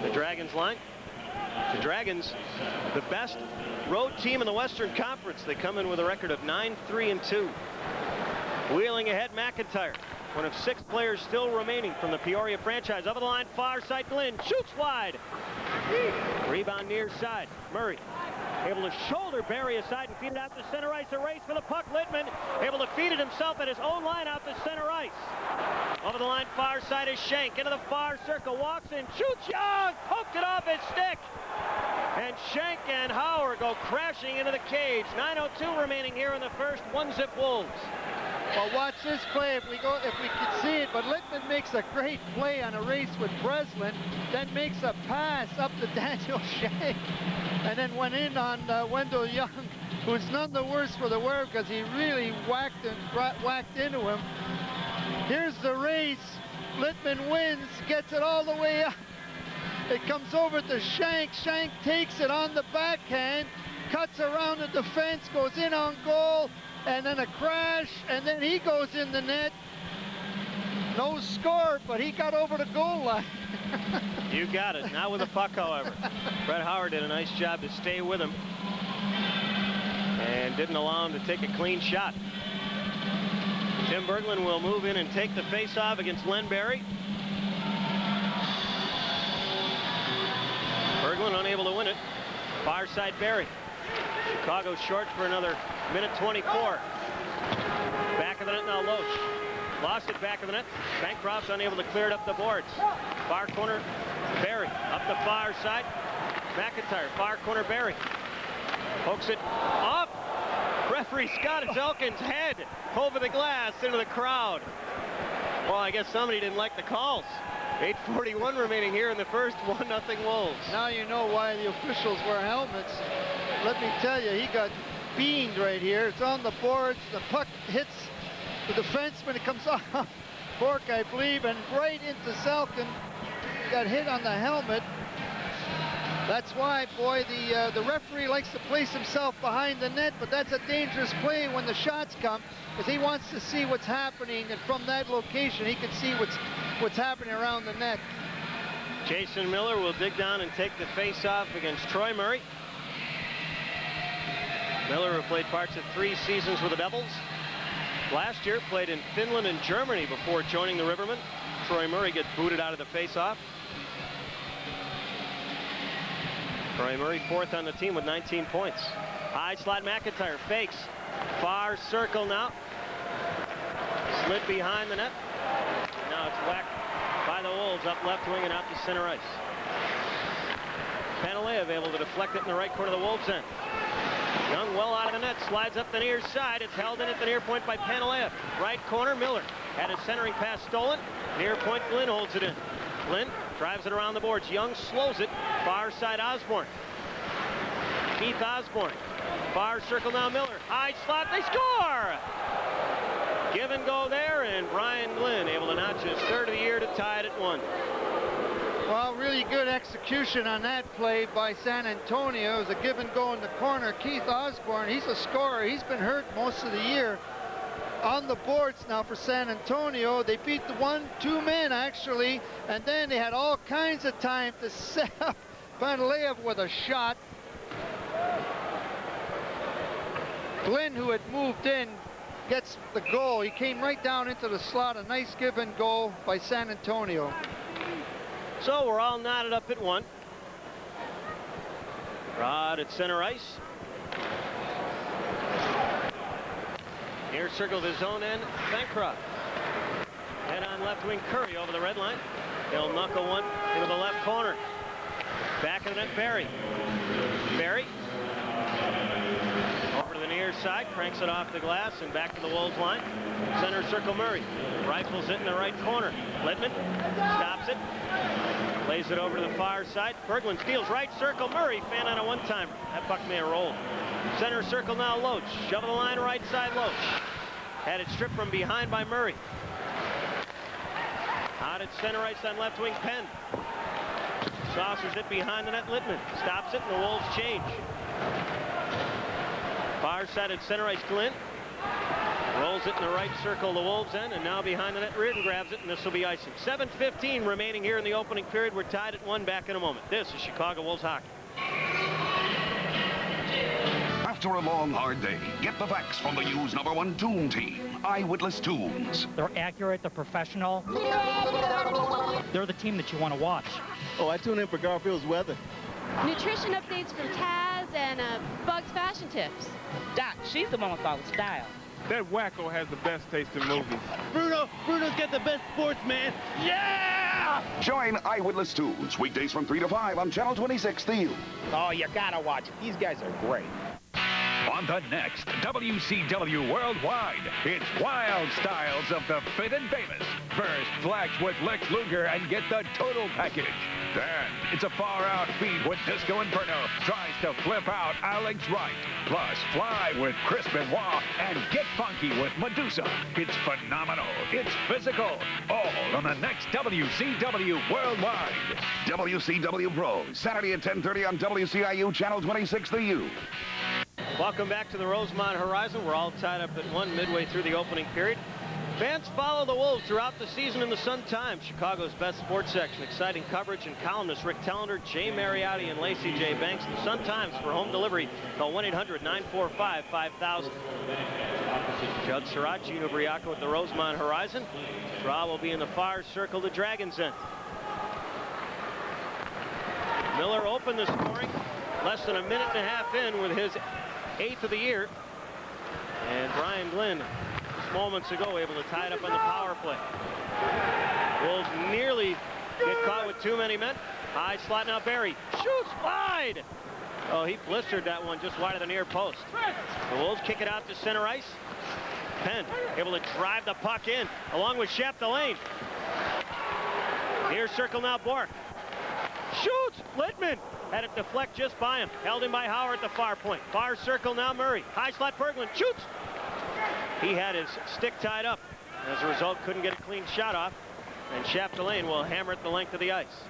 the Dragons line. The Dragons, the best road team in the Western Conference. They come in with a record of 9-3-2. Wheeling ahead, McIntyre. One of 6 players still remaining from the Peoria franchise. Over the line, far side, Glenn shoots wide. Rebound near side. Murray able to shoulder Barry aside and feed it out to center ice. A race for the puck. Littman able to feed it himself at his own line out to center ice. Over the line, far side is Schenk. Into the far circle, walks in, shoots Young, poked it off his stick. And Schenk and Hauer go crashing into the cage. 9:02 remaining here in the first. 1-0 Wolves. Well, watch this play if we could see it, but Littman makes a great play on a race with Breslin, then makes a pass up to Daniel Schenk, and then went in on Wendell Young, who's none the worse for the wear because he really whacked into him. Here's the race. Littman wins, gets it all the way up. It comes over to Schenk. Schenk takes it on the backhand, cuts around the defense, goes in on goal, and then a crash, and then he goes in the net. No score, but he got over the goal line. You got it. Not with the puck, however. Brett Howard did a nice job to stay with him and didn't allow him to take a clean shot. Tim Berglund will move in and take the face-off against Len Barry. Berglund unable to win it. Far side Barry. Chicago short for another minute 24. Back of the net now, Loach. Lost it back of the net. Bancroft's unable to clear it up the boards. Far corner, Barry. Up the far side, McIntyre. Far corner, Barry. Pokes it off. Referee Scott Elkins' head over the glass into the crowd. Well, I guess somebody didn't like the calls. 8:41 remaining here in the first. 1-0 Wolves. Now you know why the officials wear helmets. Let me tell you, he got beamed right here. It's on the boards. The puck hits the defenseman. It comes off Bork, I believe, and right into Selkin. Got hit on the helmet. That's why, boy, the referee likes to place himself behind the net, but that's a dangerous play when the shots come, because he wants to see what's happening, and from that location, he can see what's what's happening around the net. Jason Miller will dig down and take the face-off against Troy Murray. Miller, who played parts of 3 seasons with the Devils. Last year, played in Finland and Germany before joining the Rivermen. Troy Murray gets booted out of the face-off. Troy Murray 4th on the team with 19 points. High slot McIntyre fakes. Far circle now. Slid behind the net. Now it's whacked by the Wolves up left wing and out to center ice. Panaleev able to deflect it in the right corner of the Wolves' end. Young well out of the net, slides up the near side. It's held in at the near point by Panaleev. Right corner, Miller had his centering pass stolen. Near point, Glynn holds it in. Glynn drives it around the boards. Young slows it. Far side, Osborne. Keith Osborne. Far circle now, Miller. High slot, they score! Give and go there, and Brian Glynn able to notch his 3rd of the year to tie it at 1. Well, really good execution on that play by San Antonio. It was a give and go in the corner. Keith Osborne, he's a scorer. He's been hurt most of the year. On the boards now for San Antonio. They beat the 1-2 men, actually, and then they had all kinds of time to set up Panaleev with a shot. Glynn, who had moved in, gets the goal. He came right down into the slot. A nice give and go by San Antonio. So we're all knotted up at 1. Rod at center ice. Near circle of his own end, Bancroft. Head on left wing, Curry over the red line. He'll knuckle one into the left corner. Back of the net, Barry. Barry. Over to the near side, cranks it off the glass and back to the Wolves line. Center circle, Murray. Rifles it in the right corner. Littman stops it. Plays it over to the far side. Berglund steals right circle. Murray fan on a one-timer. That puck may have rolled. Center circle now, Loach. Shove the line right side, Loach. Had it stripped from behind by Murray. Out at center ice on left wing, Penn. Saucers it behind the net, Littman. Stops it, and the Wolves change. Far side at center ice, Glynn. Rolls it in the right circle, the Wolves end, and now behind the net, Reardon grabs it, and this will be icing. 7:15 remaining here in the opening period. We're tied at 1. Back in a moment. This is Chicago Wolves hockey. After a long, hard day, get the facts from the U's #1 Toon team, Eyewitness Toons. They're accurate, they're professional. They're the team that you want to watch. Oh, I tune in for Garfield's weather. Nutrition updates from Taz and Bugs fashion tips. Doc, she's the one with all the style. That wacko has the best taste in movies. Bruno's got the best sports, man. Yeah! Join Eyewitness Toons weekdays from 3 to 5 on Channel 26, The U. Oh, you gotta watch it. These guys are great. On the next WCW Worldwide, it's Wild Styles of the Fit and Famous. First, flex with Lex Luger and get the total package. Then, it's a far-out feed with Disco Inferno. Tries to flip out Alex Wright. Plus, fly with Chris Benoit and get funky with Medusa. It's phenomenal. It's physical. All on the next WCW Worldwide. WCW Pros, Saturday at 10:30 on WCIU Channel 26, The U. Welcome back to the Rosemont Horizon. We're all tied up at 1 midway through the opening period. Fans follow the Wolves throughout the season in the Sun-Times, Chicago's best sports section. Exciting coverage and columnists Rick Tellender, Jay Mariotti, and Lacey J. Banks. The Sun-Times for home delivery. Call 1-800-945-5000. Judd Surratt, Gene Ubriaco at the Rosemont Horizon. Draw will be in the far circle to Dragons' end. Miller opened the scoring less than a minute and a half in with his 8th of the year. And Brian Glynn, just moments ago, able to tie it up on the power play. Wolves nearly get caught with too many men. High slot now, Barry. Shoots wide. Oh, he blistered that one just wide of the near post. The Wolves kick it out to center ice. Penn able to drive the puck in along with Chapdelaine. Near circle now, Bork. Shoots! Littman had it deflect just by him. Held him by Howard at the far point. Far circle now, Murray. High slot, Berglund. Shoots! He had his stick tied up. As a result, couldn't get a clean shot off. And Chapdelaine will hammer it the length of the ice.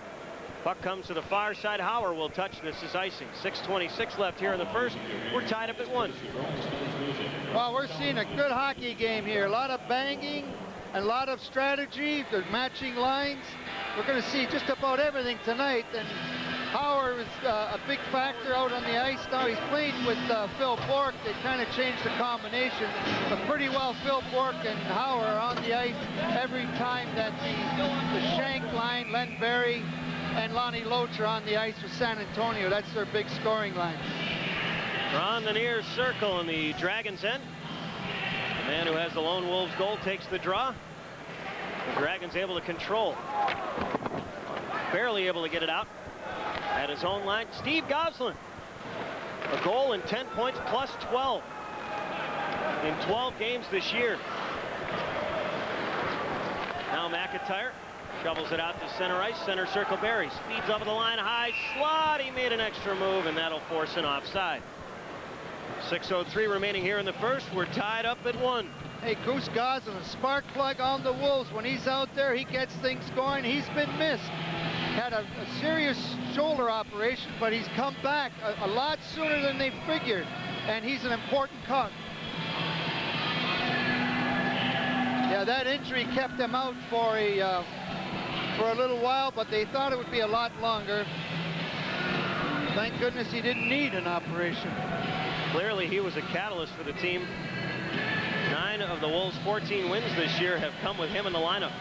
Puck comes to the far side. Howard will touch. This is icing. 6:26 left here in the first. We're tied up at 1. Well, we're seeing a good hockey game here. A lot of banging a lot of strategy. They're matching lines. We're going to see just about everything tonight. And Hauer is a big factor out on the ice now. He's played with Phil Bourque. They kind of changed the combination. But pretty well, Phil Bourque and Hauer are on the ice every time that the Shank line, Len Berry, and Lonnie Loach are on the ice for San Antonio. That's their big scoring line. On the near circle in the Dragons' end. The man who has the lone Wolves goal takes the draw. The Dragons able to control. Barely able to get it out. At his own line, Steve Goslin. A goal and 10 points plus 12 in 12 games this year. Now McIntyre shovels it out to center ice. Center circle Barry. Speeds over the line, high slot. He made an extra move, and that'll force an offside. 6:03 remaining here in the first. We're tied up at 1. Hey, Goose Goslin, a spark plug on the Wolves. When he's out there, he gets things going. He's been missed. Had a serious shoulder operation, but he's come back a lot sooner than they figured, and he's an important cog. Yeah, that injury kept him out for a little while, but they thought it would be a lot longer. Thank goodness he didn't need an operation. Clearly, he was a catalyst for the team. 9 of the Wolves' 14 wins this year have come with him in the lineup.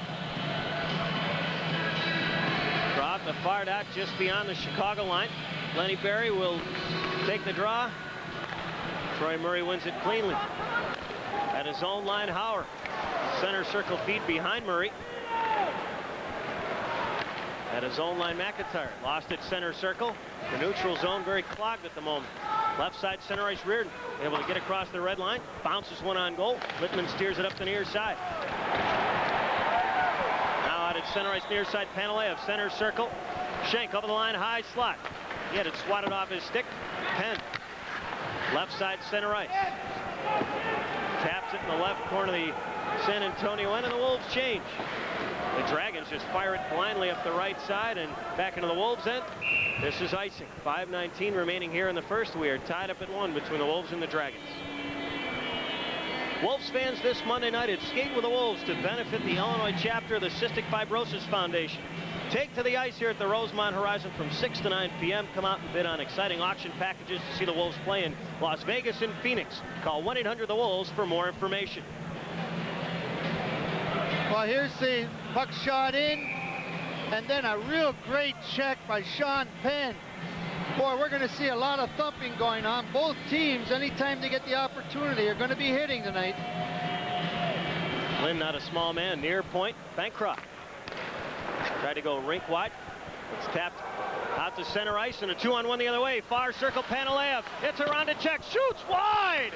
Croft fired out just beyond the Chicago line. Lenny Berry will take the draw. Troy Murray wins it cleanly. At his own line, Hauer. Center circle feed behind Murray. At his own line, McIntyre. Lost at center circle. The neutral zone very clogged at the moment. Left side center ice, Reardon able to get across the red line. Bounces one on goal. Littman steers it up the near side. Now out at center ice, near side, Panalev, center circle. Shank over the line, high slot. He had it swatted off his stick. Penn. Left side, center ice. Taps it in the left corner of the San Antonio end, and the Wolves change. The Dragons just fire it blindly up the right side and back into the Wolves' end. This is icing. 5:19 remaining here in the first. We are tied up at 1 between the Wolves and the Dragons. Wolves fans, this Monday night at Skate with the Wolves to benefit the Illinois chapter of the Cystic Fibrosis Foundation. Take to the ice here at the Rosemont Horizon from 6 to 9 p.m. Come out and bid on exciting auction packages to see the Wolves play in Las Vegas and Phoenix. Call 1-800-THE-WOLVES for more information. Well, here's the puck shot in, and then a real great check by Sean Penn. Boy, we're going to see a lot of thumping going on. Both teams, anytime they get the opportunity, are going to be hitting tonight. Lynn, not a small man, near point. Bancroft tried to go rink wide. It's tapped out to center ice, and a 2-on-1 the other way. Far circle, Panalev. It's around to check, shoots wide.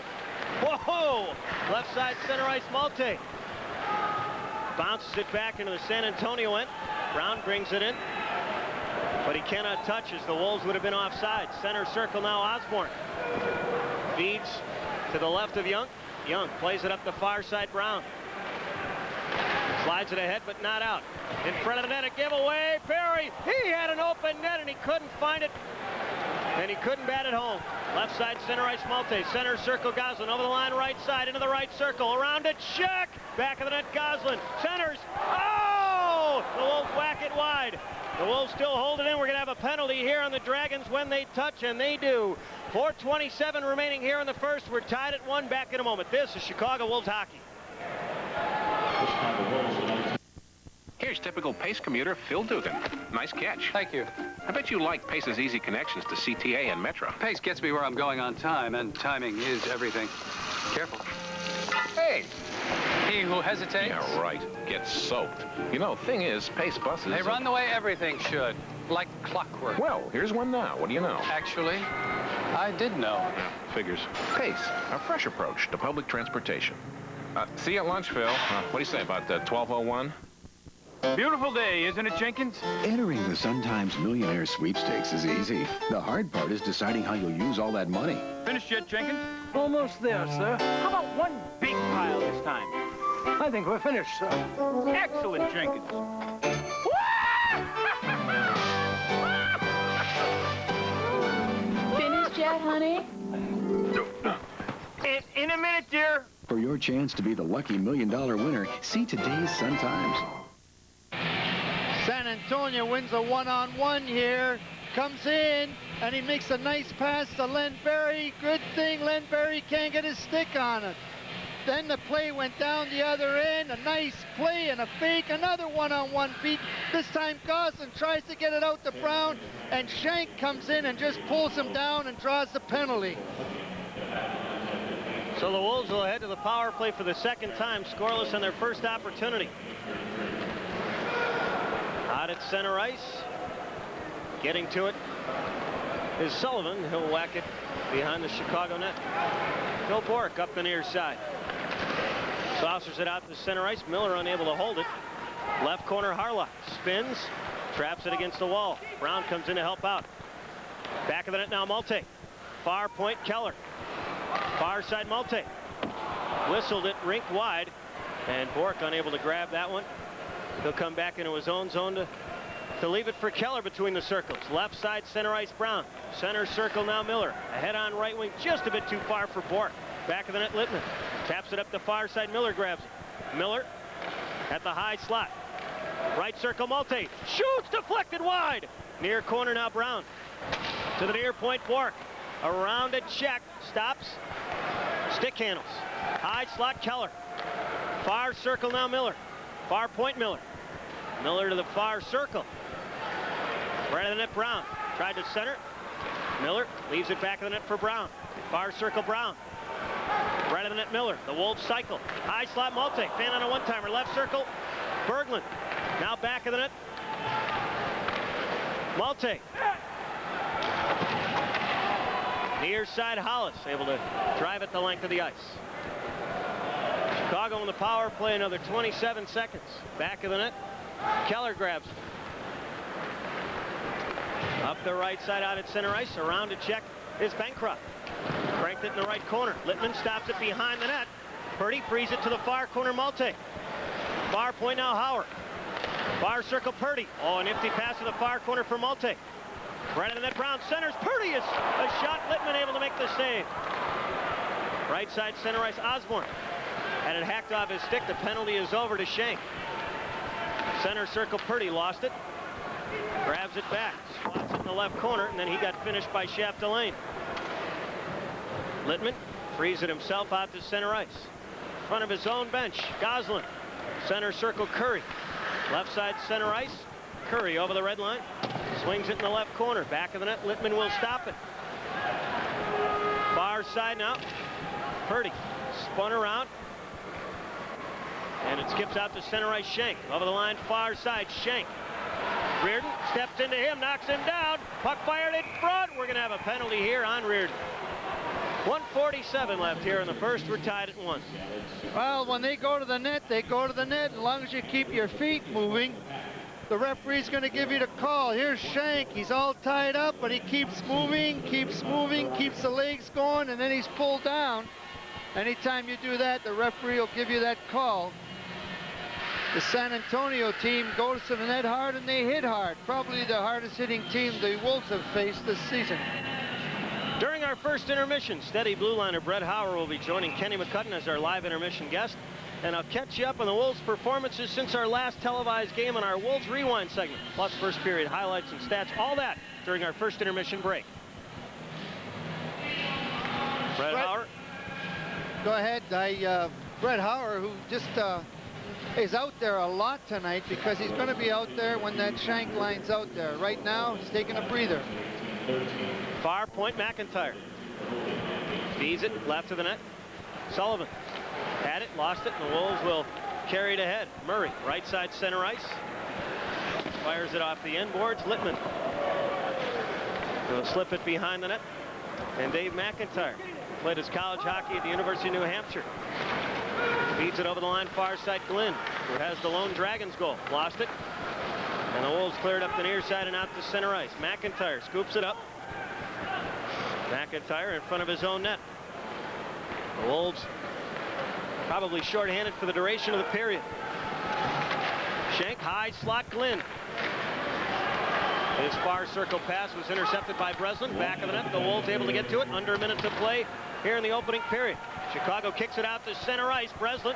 Whoa! Left side center ice, Malte. Bounces it back into the San Antonio end. Brown brings it in, but he cannot touch as the Wolves would have been offside. Center circle now, Osborne. Feeds to the left of Young. Young plays it up the far side, Brown. Slides it ahead, but not out. In front of the net, a giveaway. Perry, he had an open net, and he couldn't find it, and he couldn't bat it home. Left side, center ice, Malte. Center circle, Goslin. Over the line, right side, into the right circle. Around to check. Back of the net, Goslin. Centers. Oh! The Wolves whack it wide. The Wolves still hold it in. We're going to have a penalty here on the Dragons when they touch, and they do. 4:27 remaining here in the first. We're tied at 1. Back in a moment. This is Chicago Wolves hockey. Here's typical Pace commuter Phil Dugan. Nice catch. Thank you. I bet you like Pace's easy connections to CTA and Metro. Pace gets me where I'm going on time, and timing is everything. Careful. Hey! He who hesitates... Yeah, right. Gets soaked. You know, thing is, Pace buses... They run the way everything should. Like clockwork. Well, here's one now. What do you know? Actually, I did know. Yeah, figures. Pace, a fresh approach to public transportation. See you at lunch, Phil. What do you say about 12:01? Beautiful day, isn't it, Jenkins? Entering the Sun Times Millionaire Sweepstakes is easy. The hard part is deciding how you'll use all that money. Finished yet, Jenkins? Almost there, sir. How about one big pile this time? I think we're finished, sir. Excellent, Jenkins. Finished yet, honey? In a minute, dear. For your chance to be the lucky $1 million winner, see today's Sun Times. San Antonio wins a one-on-one here. Comes in, and he makes a nice pass to Len Berry. Good thing Len Berry can't get his stick on it. Then the play went down the other end. A nice play and a fake. Another one-on-one beat. This time Goslin tries to get it out to Brown, and Shank comes in and just pulls him down and draws the penalty. So the Wolves will head to the power play for the second time, scoreless on their first opportunity. Out at center ice. Getting to it is Sullivan. He'll whack it behind the Chicago net. Bill Bork up the near side. Saucers it out to center ice. Miller unable to hold it. Left corner Harlock spins, traps it against the wall. Brown comes in to help out. Back of the net now Malte. Far point Keller. Far side Malte. Whistled it rink wide, and Bork unable to grab that one. He'll come back into his own zone to leave it for Keller between the circles. Left side center ice Brown. Center circle now Miller. Ahead on right wing, just a bit too far for Bork. Back of the net Littman. Taps it up the far side. Miller grabs it. Miller at the high slot. Right circle Malte. Shoots, deflected wide. Near corner now Brown. To the near point Bork. Around it check. Stops. Stick handles. High slot Keller. Far circle now Miller. Far point Miller. Miller to the far circle. Right of the net Brown. Tried to center. Miller leaves it back of the net for Brown. Far circle Brown. Right of the net Miller. The Wolves cycle. High slot Malte. Fan on a one-timer. Left circle. Berglund. Now back of the net. Malte. Near side Hollis. Able to drive it the length of the ice. Chicago in the power play another 27 seconds. Back of the net. Keller grabs it. Up the right side out at center ice. Around to check is Bancroft. Cranked it in the right corner. Littman stops it behind the net. Purdy frees it to the far corner Malte. Far point now Howard. Far circle Purdy. Oh, a nifty pass to the far corner for Malte. Right of the net Brown centers. Purdy is a shot. Littman able to make the save. Right side center ice Osborne. Had it hacked off his stick. The penalty is over to Shank. Center circle Purdy lost it. Grabs it back. Swats it in the left corner, and then he got finished by Chapdelaine. Littman frees it himself out to center ice. In front of his own bench, Goslin. Center circle Curry. Left side center ice. Curry over the red line. Swings it in the left corner. Back of the net. Littman will stop it. Far side now. Purdy spun around. And it skips out to center ice Shank. Over the line, far side, Shank. Reardon steps into him, knocks him down. Puck fired in front. We're going to have a penalty here on Reardon. 1:47 left here in the first. We're tied at 1. Well, when they go to the net, they go to the net. As long as you keep your feet moving, the referee's going to give you the call. Here's Shank. He's all tied up, but he keeps moving, keeps the legs going, and then he's pulled down. Anytime you do that, the referee will give you that call. The San Antonio team goes to the net hard, and they hit hard. Probably the hardest hitting team the Wolves have faced this season. During our first intermission, steady blue liner Brett Hauer will be joining Kenny McCudden as our live intermission guest. And I'll catch you up on the Wolves' performances since our last televised game on our Wolves Rewind segment, plus first period highlights and stats, all that during our first intermission break. Brett Hauer. Go ahead. Brett Hauer, who just is out there a lot tonight because he's going to be out there when that Shank line's out there. Right now, he's taking a breather. Far point McIntyre. Feeds it left of the net. Sullivan had it, lost it, and the Wolves will carry it ahead. Murray, right side center ice. Fires it off the end boards. Littman will slip it behind the net. And Dave McIntyre played his college hockey at the University of New Hampshire. Feeds it over the line, far side Glenn, who has the lone Dragons goal. Lost it. And the Wolves cleared up the near side and out to center ice. McIntyre scoops it up. McIntyre in front of his own net. The Wolves probably shorthanded for the duration of the period. Shank, high slot Glenn. His far circle pass was intercepted by Breslin. Back of the net, the Wolves able to get to it. Under a minute to play. here in the opening period. Chicago kicks it out to center ice. Breslin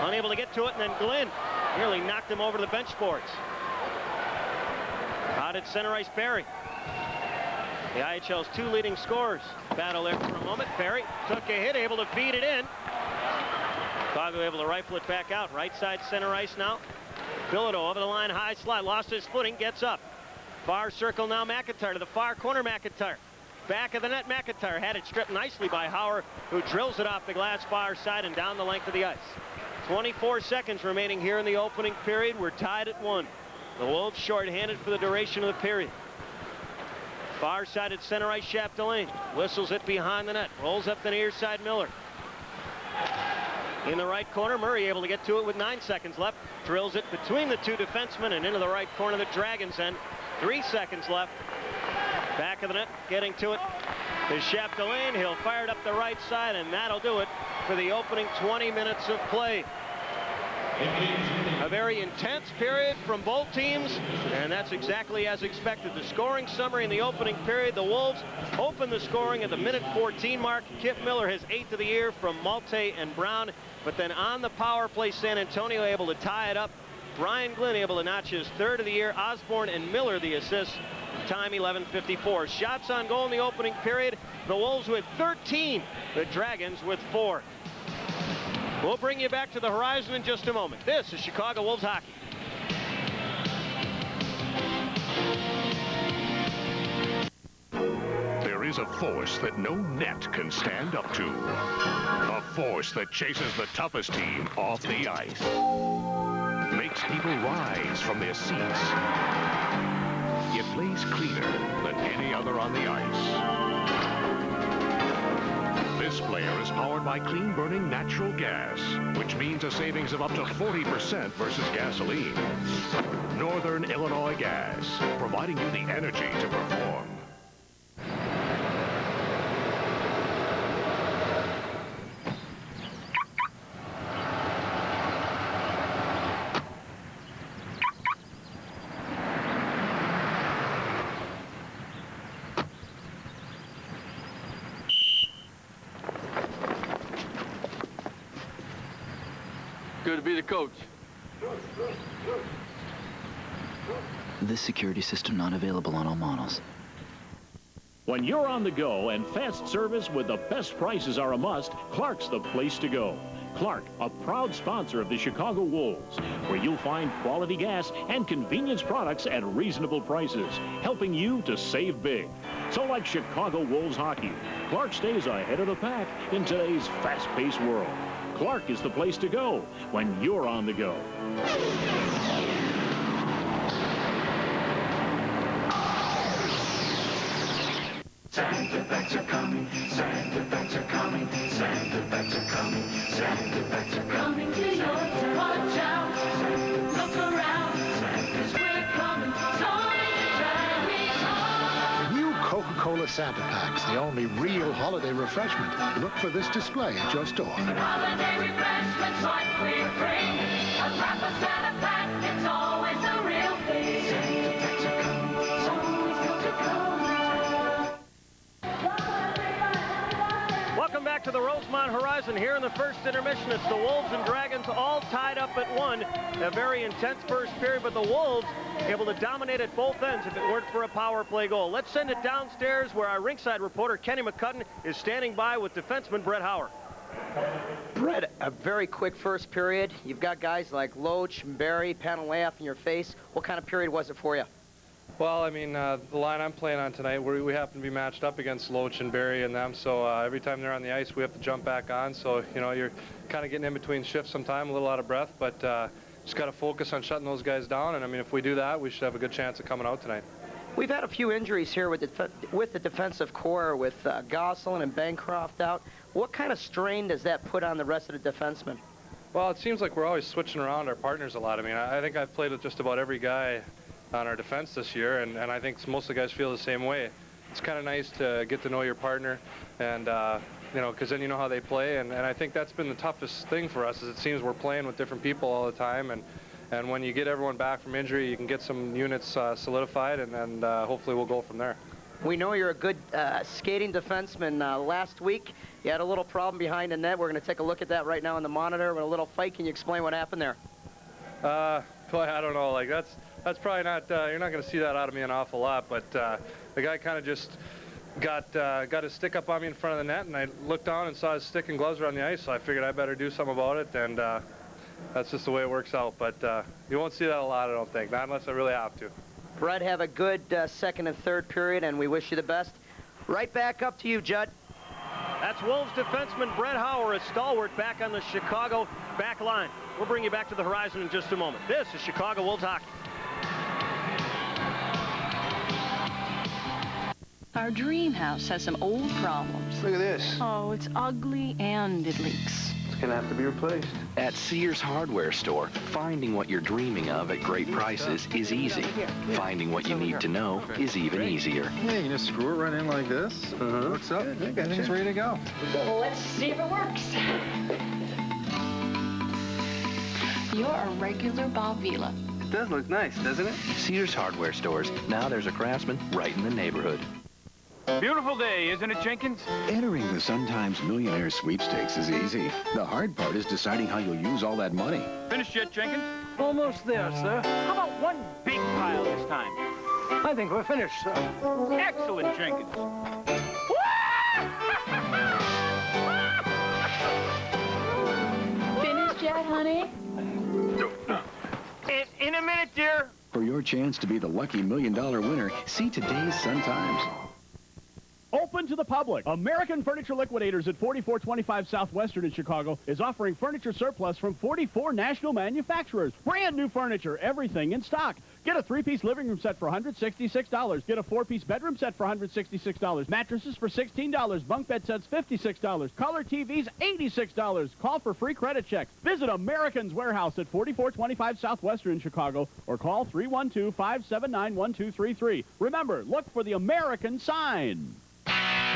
unable to get to it, and then Glenn nearly knocked him over to the bench boards. Out at center ice, Barry. The IHL's 2 leading scorers battle there for a moment. Barry took a hit, able to feed it in. Chicago able to rifle it back out. Right side center ice now. Bilodeau over the line, high slide, lost his footing, gets up. Far circle now, McIntyre to the far corner, McIntyre. Back of the net, McIntyre had it stripped nicely by Hauer, who drills it off the glass far side and down the length of the ice. 24 seconds remaining here in the opening period. We're tied at 1. The Wolves shorthanded for the duration of the period. Far side at center ice, Chapdelaine whistles it behind the net, rolls up the near side, Miller. In the right corner, Murray able to get to it with 9 seconds left. Drills it between the 2 defensemen and into the right corner, the Dragons end. 3 seconds left. Back of the net, getting to it is Chapdelaine. He'll fire it up the right side, and that'll do it for the opening 20 minutes of play. A very intense period from both teams, and that's exactly as expected. The scoring summary in the opening period, the Wolves open the scoring at the minute 14 mark. Kip Miller, his 8th of the year from Malte and Brown, but then on the power play, San Antonio able to tie it up. Brian Glynn able to notch his 3rd of the year. Osborne and Miller the assists. Time 11:54. Shots on goal in the opening period. The Wolves with 13. The Dragons with 4. We'll bring you back to the horizon in just a moment. This is Chicago Wolves hockey. There is a force that no net can stand up to. A force that chases the toughest team off the ice. Makes people rise from their seats. It plays cleaner than any other on the ice. This player is powered by clean-burning natural gas, which means a savings of up to 40% versus gasoline. Northern Illinois Gas, providing you the energy to perform. Good to be the coach. This security system not available on all models. When you're on the go and fast service with the best prices are a must, Clark's the place to go. Clark, a proud sponsor of the Chicago Wolves, where you'll find quality gas and convenience products at reasonable prices, helping you to save big. So like Chicago Wolves hockey, Clark stays ahead of the pack in today's fast-paced world. Clark is the place to go when you're on the go. Santa Bags are coming, Santa Bags are coming, Santa Bags are coming, Santa Bags are coming to your town. Watch out, look around, Santa's we're coming, starting to drive me home. New Coca-Cola Santa Packs, the only real holiday refreshment. Look for this display at your store. Holiday refreshments like we bring, a wrap of Santa Pack, it's always the real thing. Santa Bags are coming, always Coca-Cola. Welcome back to the Rosemont Horizon. Here in the first intermission, it's the Wolves and Dragons all tied up at 1. A very intense first period, but the Wolves able to dominate at both ends if it weren't for a power play goal. Let's send it downstairs where our ringside reporter, Kenny McCudden, is standing by with defenseman Brett Hauer. Brett, a very quick first period. You've got guys like Loach and Barry, Panaleaf in your face. What kind of period was it for you? Well, I mean, the line I'm playing on tonight, we happen to be matched up against Loach and Barry and them, so every time they're on the ice, we have to jump back on. So, you know, you're kind of getting in between shifts sometime, a little out of breath, but just got to focus on shutting those guys down. And, I mean, if we do that, we should have a good chance of coming out tonight. We've had a few injuries here with the defensive core, with Gosselin and Bancroft out. What kind of strain does that put on the rest of the defensemen? Well, it seems like we're always switching around our partners a lot. I mean, I think I've played with just about every guy on our defense this year, and I think most of the guys feel the same way. It's kind of nice to get to know your partner, and you know, because then you know how they play, and I think that's been the toughest thing for us, is it seems we're playing with different people all the time, and when you get everyone back from injury, you can get some units solidified, and hopefully we'll go from there. We know you're a good skating defenseman. Last week, you had a little problem behind the net. We're going to take a look at that right now on the monitor with a little fight. Can you explain what happened there? Boy, I don't know. Like, that's probably not, you're not going to see that out of me an awful lot, but the guy kind of just got his stick up on me in front of the net, and I looked down and saw his stick and gloves were on the ice, so I figured I better do something about it, and that's just the way it works out. But you won't see that a lot, I don't think, not unless I really have to. Brett, have a good second and third period, and we wish you the best. Right back up to you, Judd. That's Wolves defenseman Brett Hauer, a stalwart back on the Chicago back line. We'll bring you back to the horizon in just a moment. This is Chicago Wolves hockey. Our dream house has some old problems. Look at this. Oh, it's ugly and it leaks. It's gonna have to be replaced. At Sears Hardware Store, finding what you're dreaming of at great prices is easy. Finding what you need to know is even easier. Yeah, you just screw it right in like this. Hooks up. Everything's ready to go. Well, let's see if it works. You're a regular Bob Vila. It does look nice, doesn't it? Sears Hardware Stores. Now there's a craftsman right in the neighborhood. Beautiful day, isn't it, Jenkins? Entering the Sun-Times Millionaire Sweepstakes is easy. The hard part is deciding how you'll use all that money. Finished yet, Jenkins? Almost there, sir. How about one big pile this time? I think we're finished, sir. Excellent, Jenkins. Finished yet, honey? In a minute, dear. For your chance to be the lucky $1 million winner, see today's Sun-Times. Open to the public. American Furniture Liquidators at 4425 Southwestern in Chicago is offering furniture surplus from 44 national manufacturers. Brand new furniture, everything in stock. Get a 3-piece living room set for $166. Get a 4-piece bedroom set for $166. Mattresses for $16. Bunk bed sets $56. Color TVs $86. Call for free credit checks. Visit American's Warehouse at 4425 Southwestern in Chicago or call 312-579-1233. Remember, look for the American sign.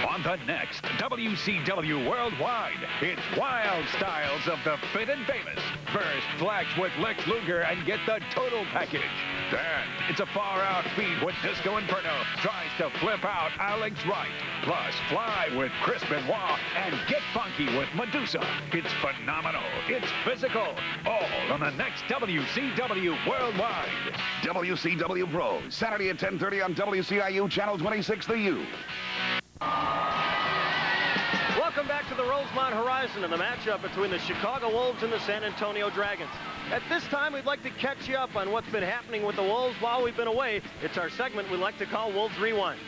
On the next WCW Worldwide, it's Wild Styles of the Fit and Famous. First, flex with Lex Luger and get the total package. Then, it's a far-out feed with Disco Inferno. Tries to flip out Alex Wright. Plus, fly with Chris Benoit and get funky with Medusa. It's phenomenal. It's physical. All on the next WCW Worldwide. WCW Pros, Saturday at 10:30 on WCIU Channel 26, The U. Welcome back to the Rosemont Horizon and the matchup between the Chicago Wolves and the San Antonio Dragons. At this time, we'd like to catch you up on what's been happening with the Wolves while we've been away. It's our segment we like to call Wolves Rewind.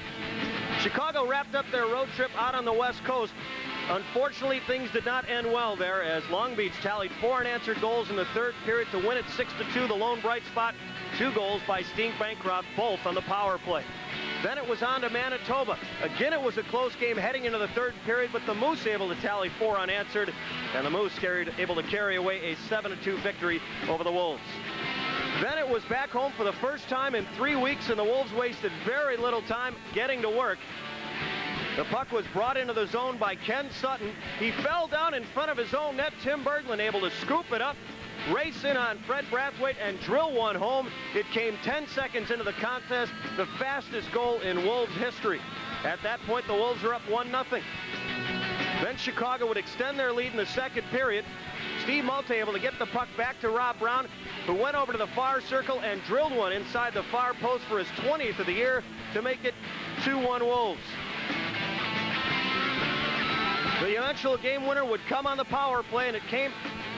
Chicago wrapped up their road trip out on the West Coast. Unfortunately, things did not end well there as Long Beach tallied 4 unanswered goals in the third period to win it 6-2. The lone bright spot, 2 goals by Steve Bancroft, both on the power play. Then it was on to Manitoba. Again, it was a close game heading into the third period, but the Moose able to tally 4 unanswered, and the Moose able to carry away a 7-2 victory over the Wolves. Then it was back home for the first time in 3 weeks, and the Wolves wasted very little time getting to work. The puck was brought into the zone by Ken Sutton. He fell down in front of his own net. Tim Berglund able to scoop it up, race in on Fred Brathwaite, and drill one home. It came 10 seconds into the contest, the fastest goal in Wolves history. At that point, the Wolves are up 1-0. Then Chicago would extend their lead in the second period. Steve Mulvey able to get the puck back to Rob Brown, who went over to the far circle and drilled one inside the far post for his 20th of the year to make it 2-1 Wolves. The eventual game winner would come on the power play, and it came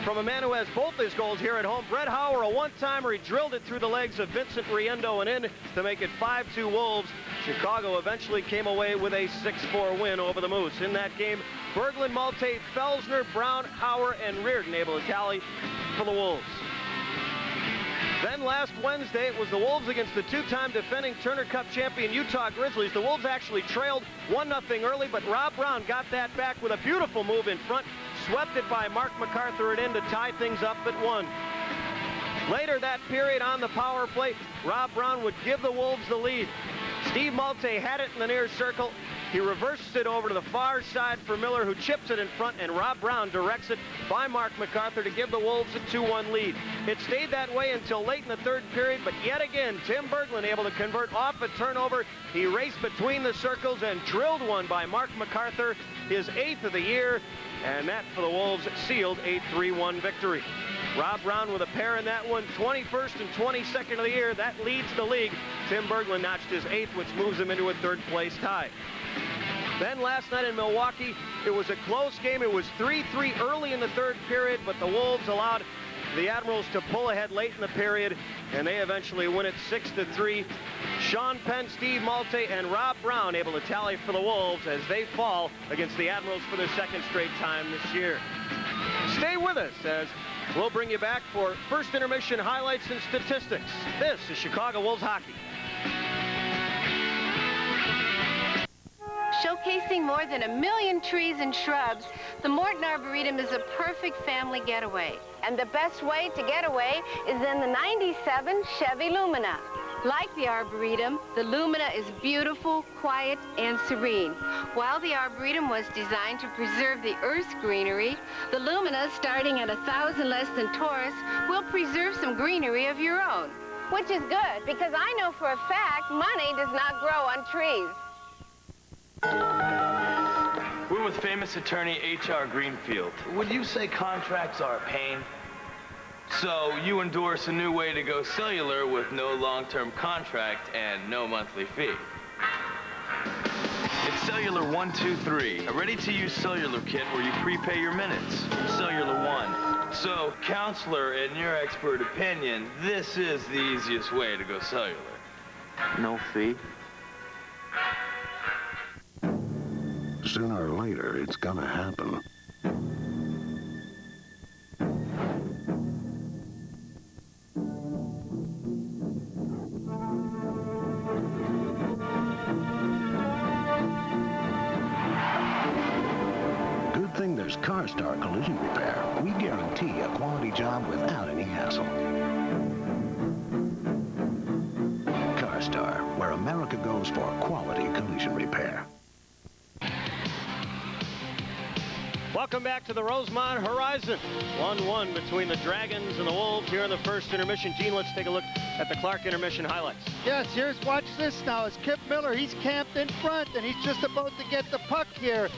from a man who has both his goals here at home. Brett Hauer, a one-timer. He drilled it through the legs of Vincent Riendo and in to make it 5-2 Wolves. Chicago eventually came away with a 6-4 win over the Moose. In that game, Berglund, Malte, Felsner, Brown, Hauer, and Reardon able to tally for the Wolves. Then last Wednesday, it was the Wolves against the 2-time defending Turner Cup champion Utah Grizzlies. The Wolves actually trailed 1-0 early, but Rob Brown got that back with a beautiful move in front, swept it by Mark MacArthur and in to tie things up at 1. Later that period on the power play, Rob Brown would give the Wolves the lead. Steve Malte had it in the near circle, He reverses it over to the far side for Miller, who chips it in front, and Rob Brown directs it by Mark MacArthur to give the Wolves a 2-1 lead. It stayed that way until late in the third period, but yet again, Tim Berglund able to convert off a turnover. He raced between the circles and drilled one by Mark MacArthur, his 8th of the year, and that for the Wolves sealed a 3-1 victory. Rob Brown with a pair in that one, 21st and 22nd of the year. That leads the league. Tim Berglund notched his 8th, which moves him into a third-place tie. Then last night in Milwaukee, it was a close game. It was 3-3 early in the third period, but the Wolves allowed the Admirals to pull ahead late in the period, and they eventually win it 6-3. Sean Penn, Steve Malte, and Rob Brown able to tally for the Wolves as they fall against the Admirals for their second straight time this year. Stay with us as we'll bring you back for first intermission highlights and statistics. This is Chicago Wolves hockey. Showcasing more than 1 million trees and shrubs, the Morton Arboretum is a perfect family getaway. And the best way to get away is in the 97 Chevy Lumina. Like the Arboretum, the Lumina is beautiful, quiet, and serene. While the Arboretum was designed to preserve the Earth's greenery, the Lumina, starting at 1,000 less than Taurus, will preserve some greenery of your own. Which is good, because I know for a fact money does not grow on trees. We're with famous attorney H.R. Greenfield. Would you say contracts are a pain? So you endorse a new way to go cellular with no long-term contract and no monthly fee. It's Cellular 123, a ready-to-use cellular kit where you prepay your minutes. Cellular One. So, counselor, in your expert opinion, this is the easiest way to go cellular. No fee? Sooner or later, it's gonna happen. Good thing there's CarStar Collision Repair. We guarantee a quality job without any hassle. CarStar, where America goes for quality collision repair. Welcome back to the Rosemont Horizon. 1-1 between the Dragons and the Wolves here in the first intermission. Gene, let's take a look at the Clark intermission highlights. Yes, watch this now. It's Kip Miller. He's camped in front, and he's just about to get the puck here.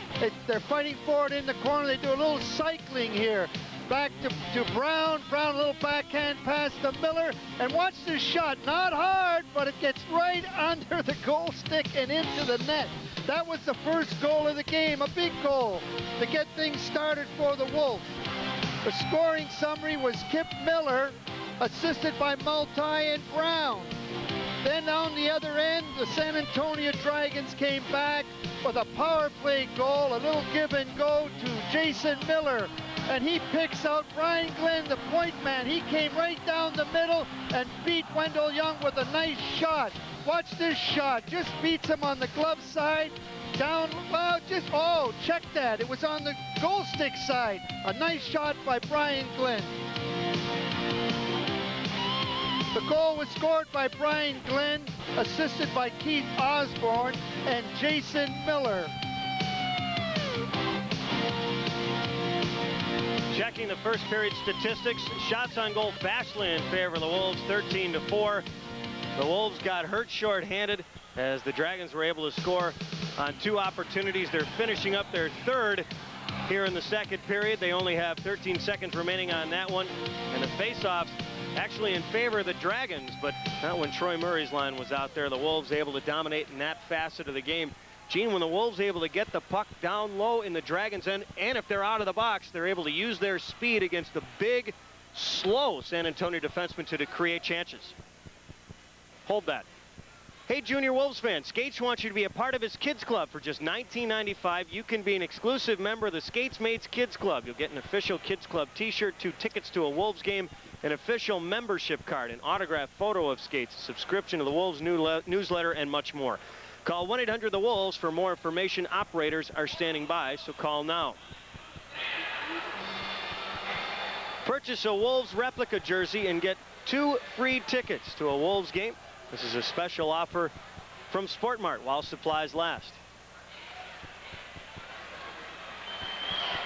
They're fighting for it in the corner. They do a little cycling here. Back to Brown. Brown, a little backhand pass to Miller. And watch this shot. Not hard, but it gets right under the goal stick and into the net. That was the first goal of the game, a big goal to get things started for the Wolves. The scoring summary was Kip Miller, assisted by Multy and Brown. Then on the other end, the San Antonio Dragons came back with a power play goal, a little give and go to Jason Miller. And he picks out Brian Glenn, the point man. He came right down the middle and beat Wendell Young with a nice shot. Watch this shot. Just beats him on the glove side. Down, well, check that. It was on the goal stick side. A nice shot by Brian Glenn. The goal was scored by Brian Glenn, assisted by Keith Osborne and Jason Miller. Checking the first period statistics, shots on goal vastly in favor of the Wolves, 13-4. The Wolves got hurt short-handed as the Dragons were able to score on 2 opportunities. They're finishing up their third here in the second period. They only have 13 seconds remaining on that one. And the face-offs actually in favor of the Dragons, but not when Troy Murray's line was out there. The Wolves able to dominate in that facet of the game. Gene, when the Wolves able to get the puck down low in the Dragons' end, and if they're out of the box, they're able to use their speed against the big, slow San Antonio defensemen to create chances. Hold that. Hey, Junior Wolves fans, Skates wants you to be a part of his Kids Club for just $19.95. You can be an exclusive member of the Skates Mates Kids Club. You'll get an official Kids Club t-shirt, 2 tickets to a Wolves game, an official membership card, an autographed photo of Skates, a subscription to the Wolves newsletter, and much more. Call 1-800-THE-WOLVES for more information. Operators are standing by, so call now. Purchase a Wolves replica jersey and get 2 free tickets to a Wolves game. This is a special offer from Sportmart while supplies last.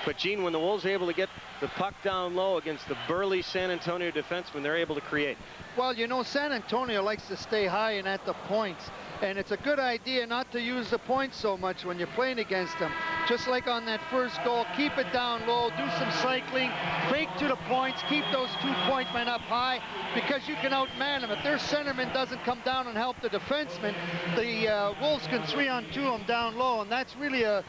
But, Gene, when the Wolves are able to get the puck down low against the burly San Antonio defensemen, they're able to create. Well, you know, San Antonio likes to stay high and at the points. And it's a good idea not to use the points so much when you're playing against them. Just like on that first goal, keep it down low, do some cycling, fake to the points, keep those 2-point men up high, because you can outman them. If their centerman doesn't come down and help the defenseman, the Wolves can 3-on-2 them down low, and that's really a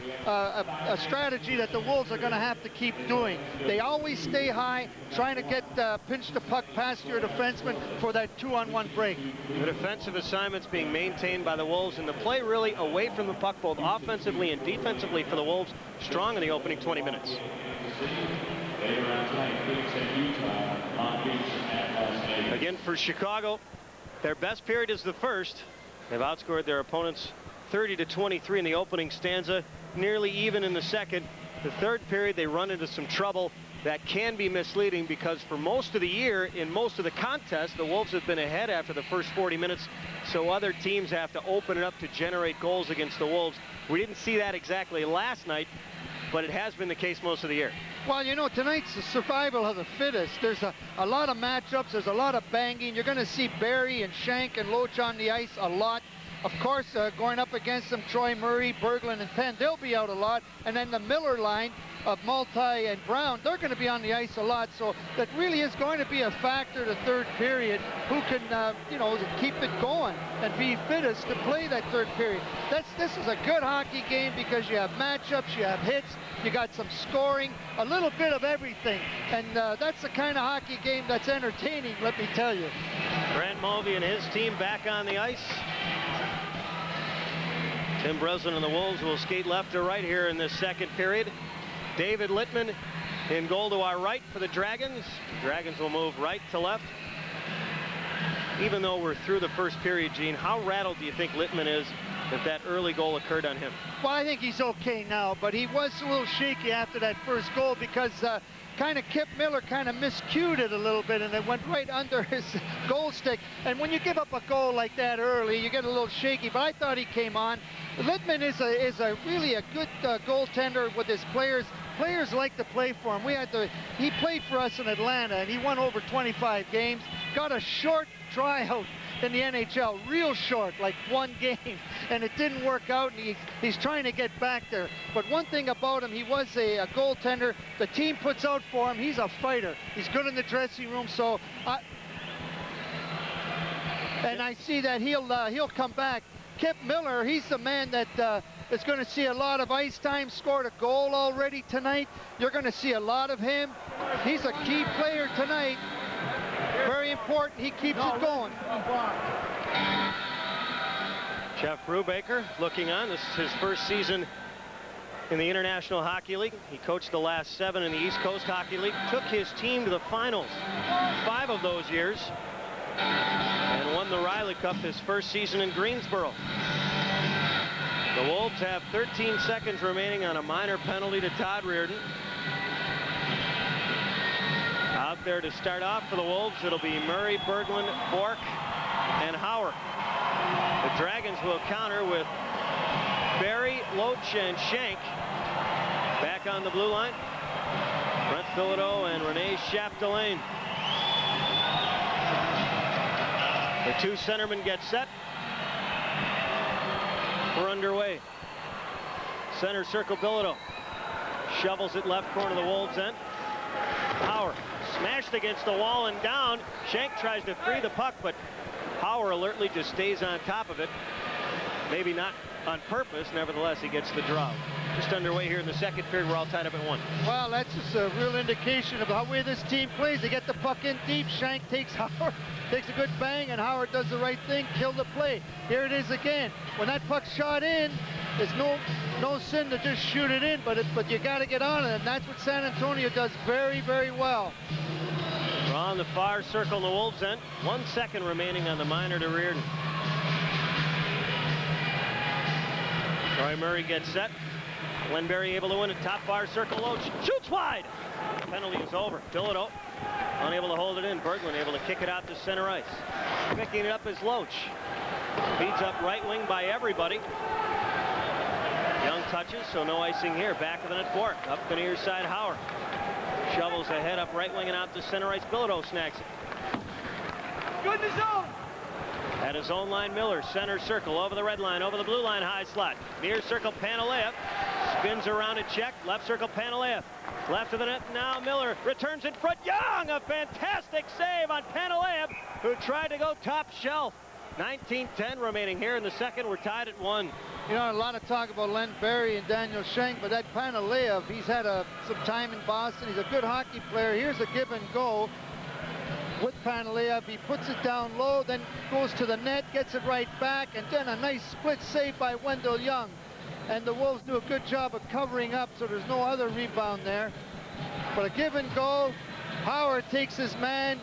strategy that the Wolves are going to have to keep doing. They always stay high, trying to get pinch the puck past your defenseman for that 2-on-1 break. The defensive assignments being maintained by the Wolves, and the play really away from the puck, both offensively and defensively for the Wolves, strong in the opening 20 minutes. Again, for Chicago, their best period is the first. They've outscored their opponents 30-23 in the opening stanza, nearly even in the second. The third period, they run into some trouble that can be misleading, because for most of the year, in most of the contests, the Wolves have been ahead after the first 40 minutes, so other teams have to open it up to generate goals against the Wolves. We didn't see that exactly last night, but it has been the case most of the year. Well, you know, tonight's the survival of the fittest. There's a lot of matchups. There's a lot of banging. You're going to see Barry and Shank and Loach on the ice a lot. Of course, going up against them, Troy Murray, Berglund, and Penn, they'll be out a lot. And then the Miller line of Mulvey and Brown, they're going to be on the ice a lot. So that really is going to be a factor the third period, who can, you know, keep it going and be fittest to play that third period. This is a good hockey game because you have matchups, you have hits, you got some scoring, a little bit of everything. And that's the kind of hockey game that's entertaining, let me tell you. Brent Mulvey and his team back on the ice. Tim Breslin and the Wolves will skate left to right here in this second period. David Littman in goal to our right for the Dragons. Dragons will move right to left. Even though we're through the first period, Gene, how rattled do you think Littman is that early goal occurred on him? Well, I think he's okay now, but he was a little shaky after that first goal because kind of Kip Miller kind of miscued it a little bit, and it went right under his goal stick. And when you give up a goal like that early, you get a little shaky, but I thought he came on. Littman is really a good goaltender with his players. Players like to play for him. He played for us in Atlanta, and he won over 25 games. Got a short tryout in the NHL, real short, like one game, and it didn't work out, and he's trying to get back there. But one thing about him, he was a goaltender. The team puts out for him. He's a fighter. He's good in the dressing room, so and I see that he'll come back. Kip Miller, he's the man that is going to see a lot of ice time. Scored a goal already tonight. You're going to see a lot of him. He's a key player tonight. Very important. He keeps it going. Jeff Brubaker looking on. This is his first season in the International Hockey League. He coached the last 7 in the East Coast Hockey League. Took his team to the finals 5 of those years, and won the Riley Cup his first season in Greensboro. The Wolves have 13 seconds remaining on a minor penalty to Todd Reardon. Out there to start off for the Wolves, it'll be Murray, Berglund, Bork, and Howard. The Dragons will counter with Barry, Loach, and Shank back on the blue line. Brent Bilodeau and Rene Chapdelaine. The 2 centermen get set. We're underway. Center circle, Bilodeau shovels it left corner of the Wolves' end. Howard smashed against the wall and down. Shank tries to free the puck, but Howard alertly just stays on top of it. Maybe not on purpose. Nevertheless, he gets the draw. Just underway here in the second period. We're all tied up at 1. Well, that's just a real indication of how way this team plays. They get the puck in deep. Shank takes Howard, takes a good bang, and Howard does the right thing, kill the play. Here it is again. When that puck's shot in, it's no sin to just shoot it in, but you got to get on it, and that's what San Antonio does very, very well. We're on the far circle in the Wolves' end. 1 second remaining on the minor to Reardon. Troy Murray gets set. Glenn Barry able to win it. Top far circle. Loach shoots wide. Penalty is over. Bilodeau unable to hold it in. Berglund able to kick it out to center ice. Picking it up is Loach. Feeds up right wing by everybody. Young touches, so no icing here. Back of the net for it. Up the near side, Howard. Shovels ahead up right wing and out to center ice. Bilodeau snags it. Good in the zone. At his own line, Miller, center circle, over the red line, over the blue line, high slot. Near circle, Panaleev. Spins around a check. Left circle, Panaleev. Left of the net, now Miller returns in front. Young, a fantastic save on Panaleev, who tried to go top shelf. 19:10 remaining here in the second. We're tied at 1. You know, a lot of talk about Len Barry and Daniel Schenk, but that Panaleev, he's had some time in Boston. He's a good hockey player. Here's a give and go with Panaleev. He puts it down low, then goes to the net, gets it right back, and then a nice split save by Wendell Young. And the Wolves do a good job of covering up, so there's no other rebound there. But a give and go. Howard takes his man,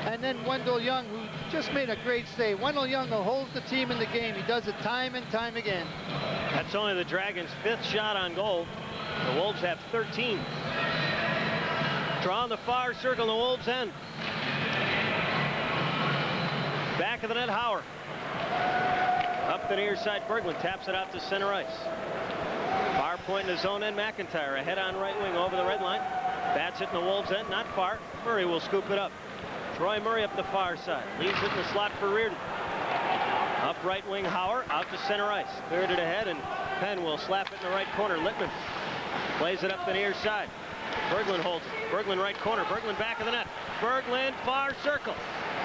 and then Wendell Young, who just made a great save. Wendell Young will hold the team in the game. He does it time and time again. That's only the Dragons' 5th shot on goal. The Wolves have 13. Draw on the far circle, the Wolves end. Back of the net, Howard. Up the near side, Berglund taps it out to center ice. Far point in the zone end, McIntyre ahead on right wing over the red line. Bats it in the Wolves end, not far. Murray will scoop it up. Troy Murray up the far side. Leaves it in the slot for Reardon. Up right wing, Hauer out to center ice. Cleared it ahead, and Penn will slap it in the right corner. Littman plays it up the near side. Berglund holds it. Berglund right corner. Berglund back of the net. Berglund far circle.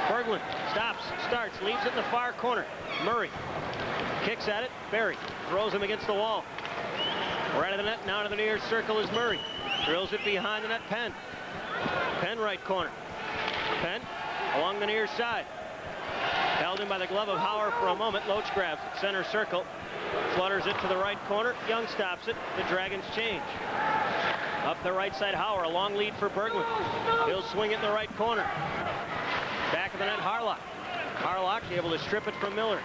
Berglund stops, starts, leaves it in the far corner. Murray kicks at it. Barry throws him against the wall. Right of the net, now to the near circle is Murray. Drills it behind the net, Penn. Penn right corner. Penn along the near side. Held in by the glove of Hauer for a moment. Loach grabs it, center circle. Flutters it to the right corner. Young stops it. The Dragons change. Up the right side, Hauer, a long lead for Berglund. He'll swing it in the right corner. Back of the net, Harlock. Harlock able to strip it from Miller.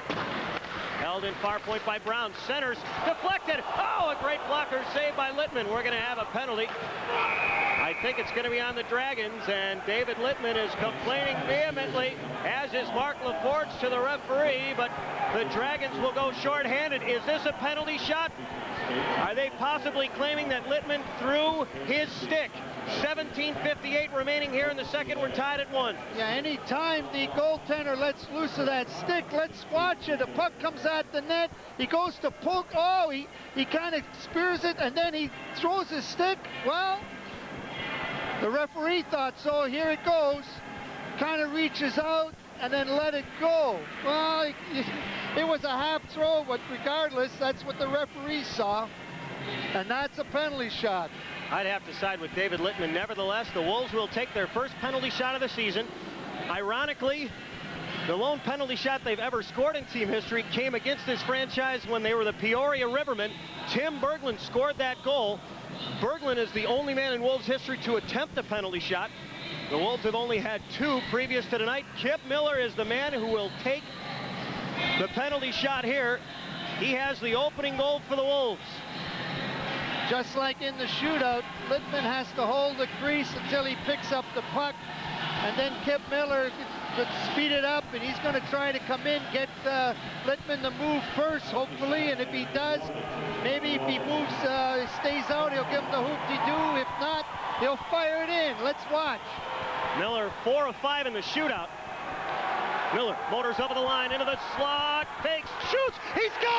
Held in far point by Brown. Centers, deflected. Oh, a great blocker save by Littman. We're going to have a penalty. I think it's going to be on the Dragons, and David Littman is complaining vehemently, as is Mark LaForge to the referee, but the Dragons will go shorthanded. Is this a penalty shot? Are they possibly claiming that Littman threw his stick? 17:58 remaining here in the second. We're tied at 1. Yeah, any time the goaltender lets loose of that stick, let's watch it. The puck comes at the net. He goes to poke. Oh, he kind of spears it, and then he throws his stick. Well, the referee thought so. Here it goes. Kind of reaches out and then let it go. Well, it was a half throw, but regardless, that's what the referee saw. And that's a penalty shot. I'd have to side with David Littman. Nevertheless, the Wolves will take their first penalty shot of the season. Ironically, the lone penalty shot they've ever scored in team history came against this franchise when they were the Peoria Rivermen. Tim Berglund scored that goal. Berglund is the only man in Wolves history to attempt a penalty shot. The Wolves have only had 2 previous to tonight. Kip Miller is the man who will take the penalty shot here. He has the opening goal for the Wolves. Just like in the shootout, Littman has to hold the crease until he picks up the puck, and then Kip Miller could speed it up, and he's going to try to come in, get Littman to move first, hopefully, and if he does, maybe if he moves, stays out, he'll give him the hoop-de-doo. If not, he'll fire it in. Let's watch. Miller 4 of 5 in the shootout. Miller motors over the line, into the slot, fakes, shoots, he scores!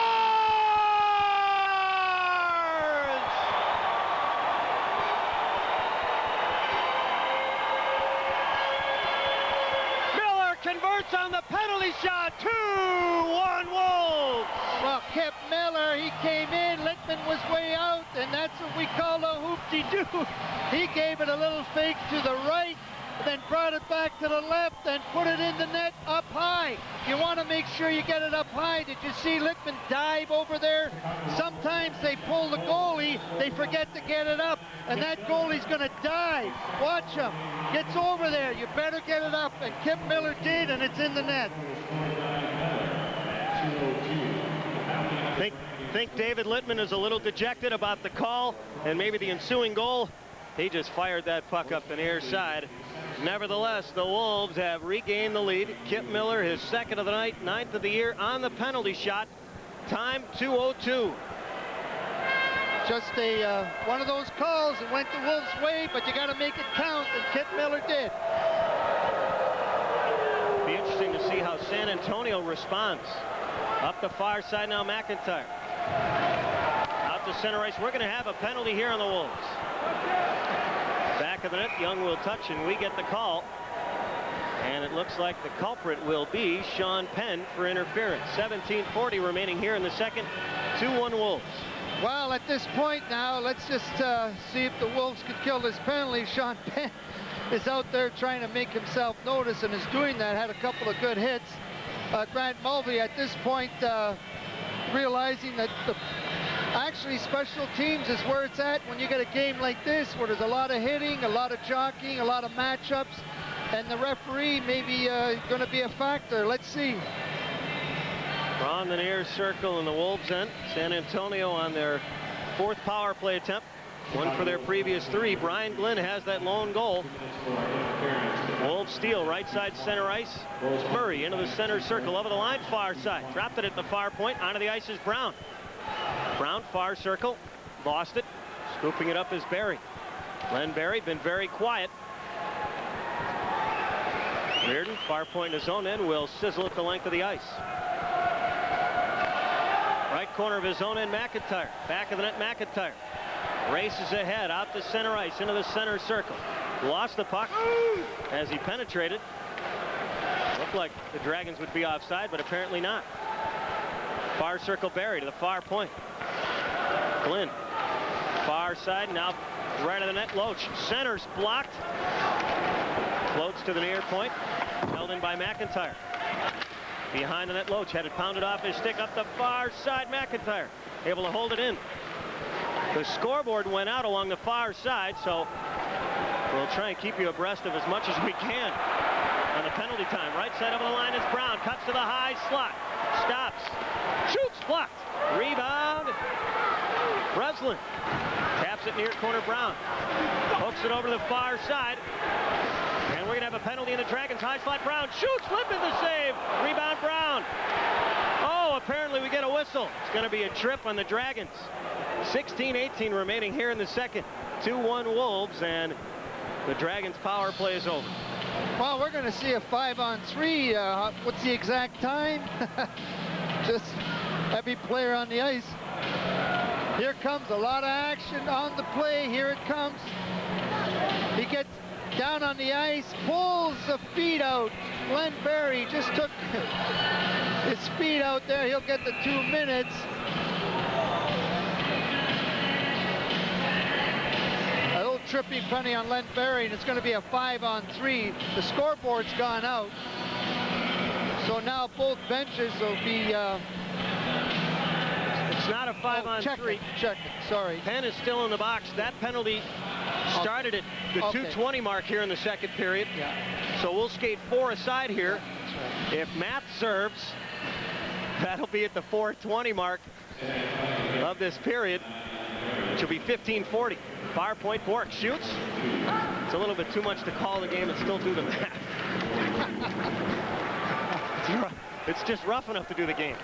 Miller converts on the penalty shot. 2-1 Wolves. Well, Kip Miller, he came in, Littman was way out, and that's what we call a hoop-de-doo. He gave it a little fake to the right, then brought it back to the left and put it in the net up high. You want to make sure you get it up high. Did you see Littman dive over there? Sometimes they pull the goalie, they forget to get it up, and that goalie's going to dive. Watch him. Gets over there. You better get it up. And Kip Miller did, and it's in the net. Think David Littman is a little dejected about the call and maybe the ensuing goal. He just fired that puck up the near side. Nevertheless, the Wolves have regained the lead. Kip Miller, his 2nd of the night, 9th of the year on the penalty shot. Time 2:02. Just a one of those calls that went the Wolves' way, but you got to make it count, and Kit Miller did. Be interesting to see how San Antonio responds. Up the far side now, McIntyre. Out to center ice. We're going to have a penalty here on the Wolves. Back of the net, Young will touch, and we get the call. And it looks like the culprit will be Sean Penn for interference. 17:40 remaining here in the second. 2-1 Wolves. Well, at this point now, let's just see if the Wolves could kill this penalty. Sean Penn is out there trying to make himself notice and is doing that. Had a couple of good hits. Grant Mulvey at this point realizing that actually special teams is where it's at when you get a game like this where there's a lot of hitting, a lot of jockeying, a lot of matchups, and the referee may be going to be a factor. Let's see. On the near circle in the Wolves' end. San Antonio on their 4th power play attempt. One for their previous 3. Brian Glynn has that lone goal. Wolves steal right side center ice. Murray into the center circle over the line, far side. Dropped it at the far point. Onto the ice is Brown. Brown, far circle. Lost it. Scooping it up is Barry. Glenn Barry been very quiet. Reardon, far point in his own end, will sizzle at the length of the ice. Right corner of his own end, McIntyre. Back of the net, McIntyre. Races ahead, out to center ice, into the center circle. Lost the puck as he penetrated. Looked like the Dragons would be offside, but apparently not. Far circle, Barry to the far point. Glynn, far side, now right of the net, Loach. Center's blocked. Floats to the near point, held in by McIntyre. Behind the net, Loach had it pounded off his stick up the far side. McIntyre able to hold it in. The scoreboard went out along the far side, so we'll try and keep you abreast of as much as we can on the penalty time. Right side over the line is Brown. Cuts to the high slot. Stops. Shoots. Blocked. Rebound. Breslin taps it near corner. Brown hooks it over to the far side. And we're going to have a penalty in the Dragons. High slot, Brown shoots, Lippin the save. Rebound, Brown. Oh, apparently we get a whistle. It's going to be a trip on the Dragons. 16:18 remaining here in the second. 2-1 Wolves, and the Dragons' power play is over. Well, we're going to see a 5-on-3. What's the exact time? Just every player on the ice. Here comes a lot of action on the play. Here it comes. He gets down on the ice, pulls the feet out. Glenn Barry just took his feet out there. He'll get the 2 minutes. A little tripping penalty on Len Barry, and it's going to be a 5-on-3. The scoreboard's gone out. So now both benches will be... It's not a 5-on-3. Check it, sorry. Penn is still in the box. That penalty started at the 2:20 mark here in the second period. Yeah. So we'll skate 4 aside here. Right. If Matt serves, that'll be at the 4:20 mark of this period, which will be 15:40. Far point, Bork shoots. It's a little bit too much to call the game and still do the math. It's just rough enough to do the game.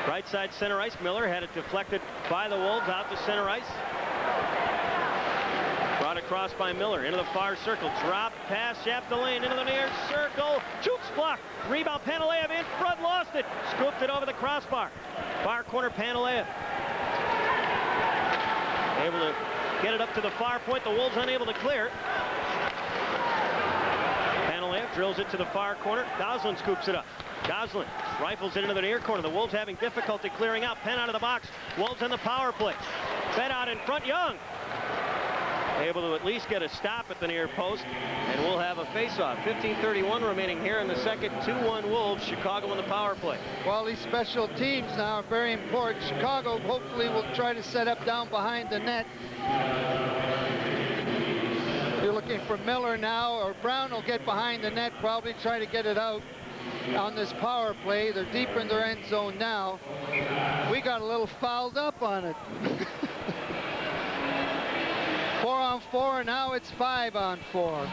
Right side center ice, Miller had it deflected by the Wolves out to center ice. Brought across by Miller into the far circle. Drop pass, Chapdelaine into the near circle. Shoots, blocked. Rebound, Panaleev in front, lost it. Scooped it over the crossbar. Far corner, Panaleev. Able to get it up to the far point. The Wolves unable to clear it. Panaleev drills it to the far corner. Goslin scoops it up. Goslin rifles it into the near corner. The Wolves having difficulty clearing out. Penn out of the box. Wolves on the power play. Fed out in front. Young able to at least get a stop at the near post, and we'll have a face-off. 15:31 remaining here in the second. 2-1 Wolves. Chicago on the power play. Well, these special teams now are very important. Chicago hopefully will try to set up down behind the net. You're looking for Miller now, or Brown will get behind the net, probably try to get it out on this power play. They're deep in their end zone now. We got a little fouled up on it. 4-on-4, and now it's 5-on-4.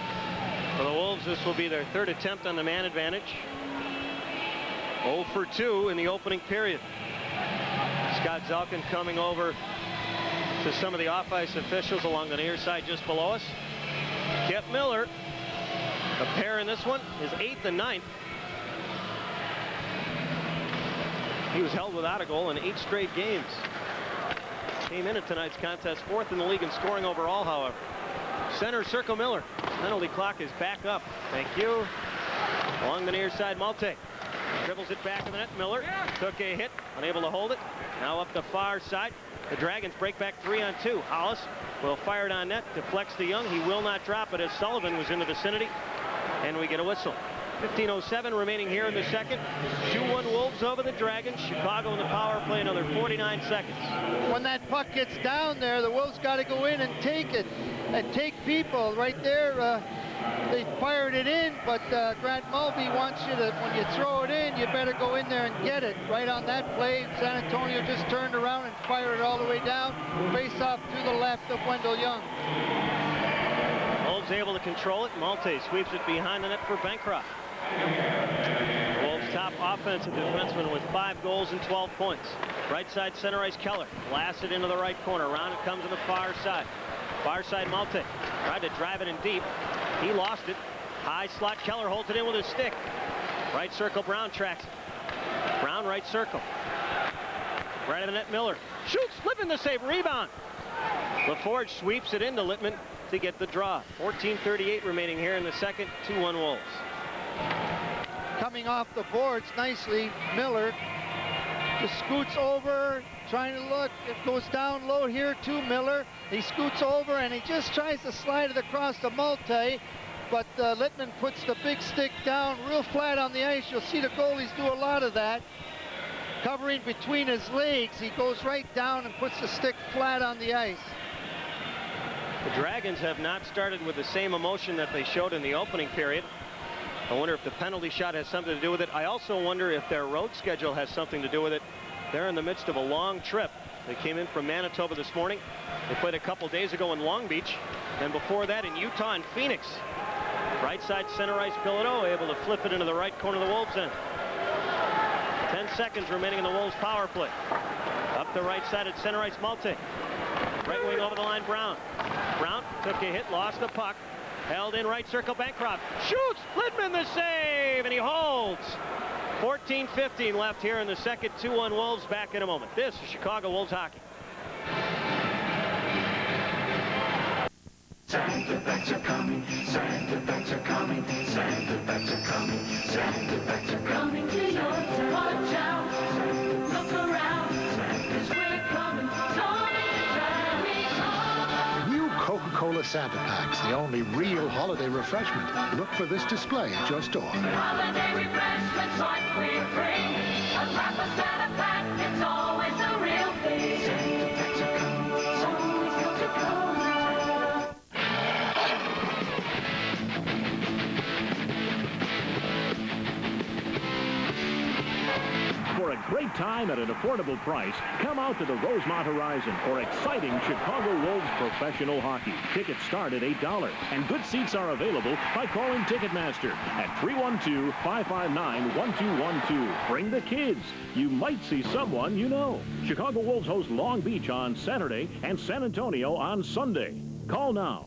For the Wolves, this will be their third attempt on the man advantage. 0 for 2 in the opening period. Scott Zelkin coming over to some of the off-ice officials along the near side just below us. Kip Miller, a pair in this one, his 8th and 9th. He was held without a goal in 8 straight games. Came in at tonight's contest 4th in the league in scoring overall, however. Center circle Miller. Penalty clock is back up. Thank you. Along the near side, Malte. Dribbles it back in the net. Miller took a hit, unable to hold it. Now up the far side. The Dragons break back 3-on-2. Hollis will fire it on net, deflects to Young. He will not drop it as Sullivan was in the vicinity. And we get a whistle. 15:07 remaining here in the second. 2-1 Wolves over the Dragons. Chicago in the power play another 49 seconds. When that puck gets down there, the Wolves got to go in and take it. And take people right there. They fired it in, but Grant Mulvey wants you to, when you throw it in, you better go in there and get it. Right on that play, San Antonio just turned around and fired it all the way down. Face off to the left of Wendell Young. Wolves able to control it. Malte sweeps it behind the net for Bancroft. The Wolves' top offensive defenseman with 5 goals and 12 points. Right side center ice Keller. Blasts it into the right corner. Around it comes on the far side. Far side Malte. Tried to drive it in deep. He lost it. High slot. Keller holds it in with his stick. Right circle. Brown tracks it. Brown right circle. Right of the net Miller. Shoots. Lippman the save. Rebound. LaForge sweeps it into Lippman to get the draw. 14:38 remaining here in the second. 2-1 Wolves. Coming off the boards nicely, Miller just scoots over, trying to look. It goes down low here to Miller. He scoots over and he just tries to slide it across to Malte, but Littman puts the big stick down real flat on the ice. You'll see the goalies do a lot of that. Covering between his legs, he goes right down and puts the stick flat on the ice. The Dragons have not started with the same emotion that they showed in the opening period. I wonder if the penalty shot has something to do with it. I also wonder if their road schedule has something to do with it. They're in the midst of a long trip. They came in from Manitoba this morning. They played a couple days ago in Long Beach, and before that in Utah and Phoenix. Right side center ice Bilodeau able to flip it into the right corner of the Wolves end. 10 seconds remaining in the Wolves power play. Up the right side at center ice Malte. Right wing over the line Brown. Brown took a hit, lost the puck. Held in right circle Bancroft. Shoots! Littman the save, and he holds. 14:15 left here in the second. 2-1 Wolves. Back in a moment. This is Chicago Wolves hockey. Santa Bats are coming, Santa Bats are coming, Santa Bats are coming, Santa Bats are coming to your town. Watch out, look around, Santa's we're coming, New Coca-Cola Santa Packs, the only real holiday refreshment. Look for this display at your store. holiday refreshments like we bring. A wrap of Santa Pack, it's always the real thing. Santa Bats are coming, it's always Coca-Cola. For a great time at an affordable price, come out to the Rosemont Horizon for exciting Chicago Wolves professional hockey. Tickets start at $8, and good seats are available by calling Ticketmaster at 312-559-1212. Bring the kids. You might see someone you know. Chicago Wolves host Long Beach on Saturday and San Antonio on Sunday. Call now.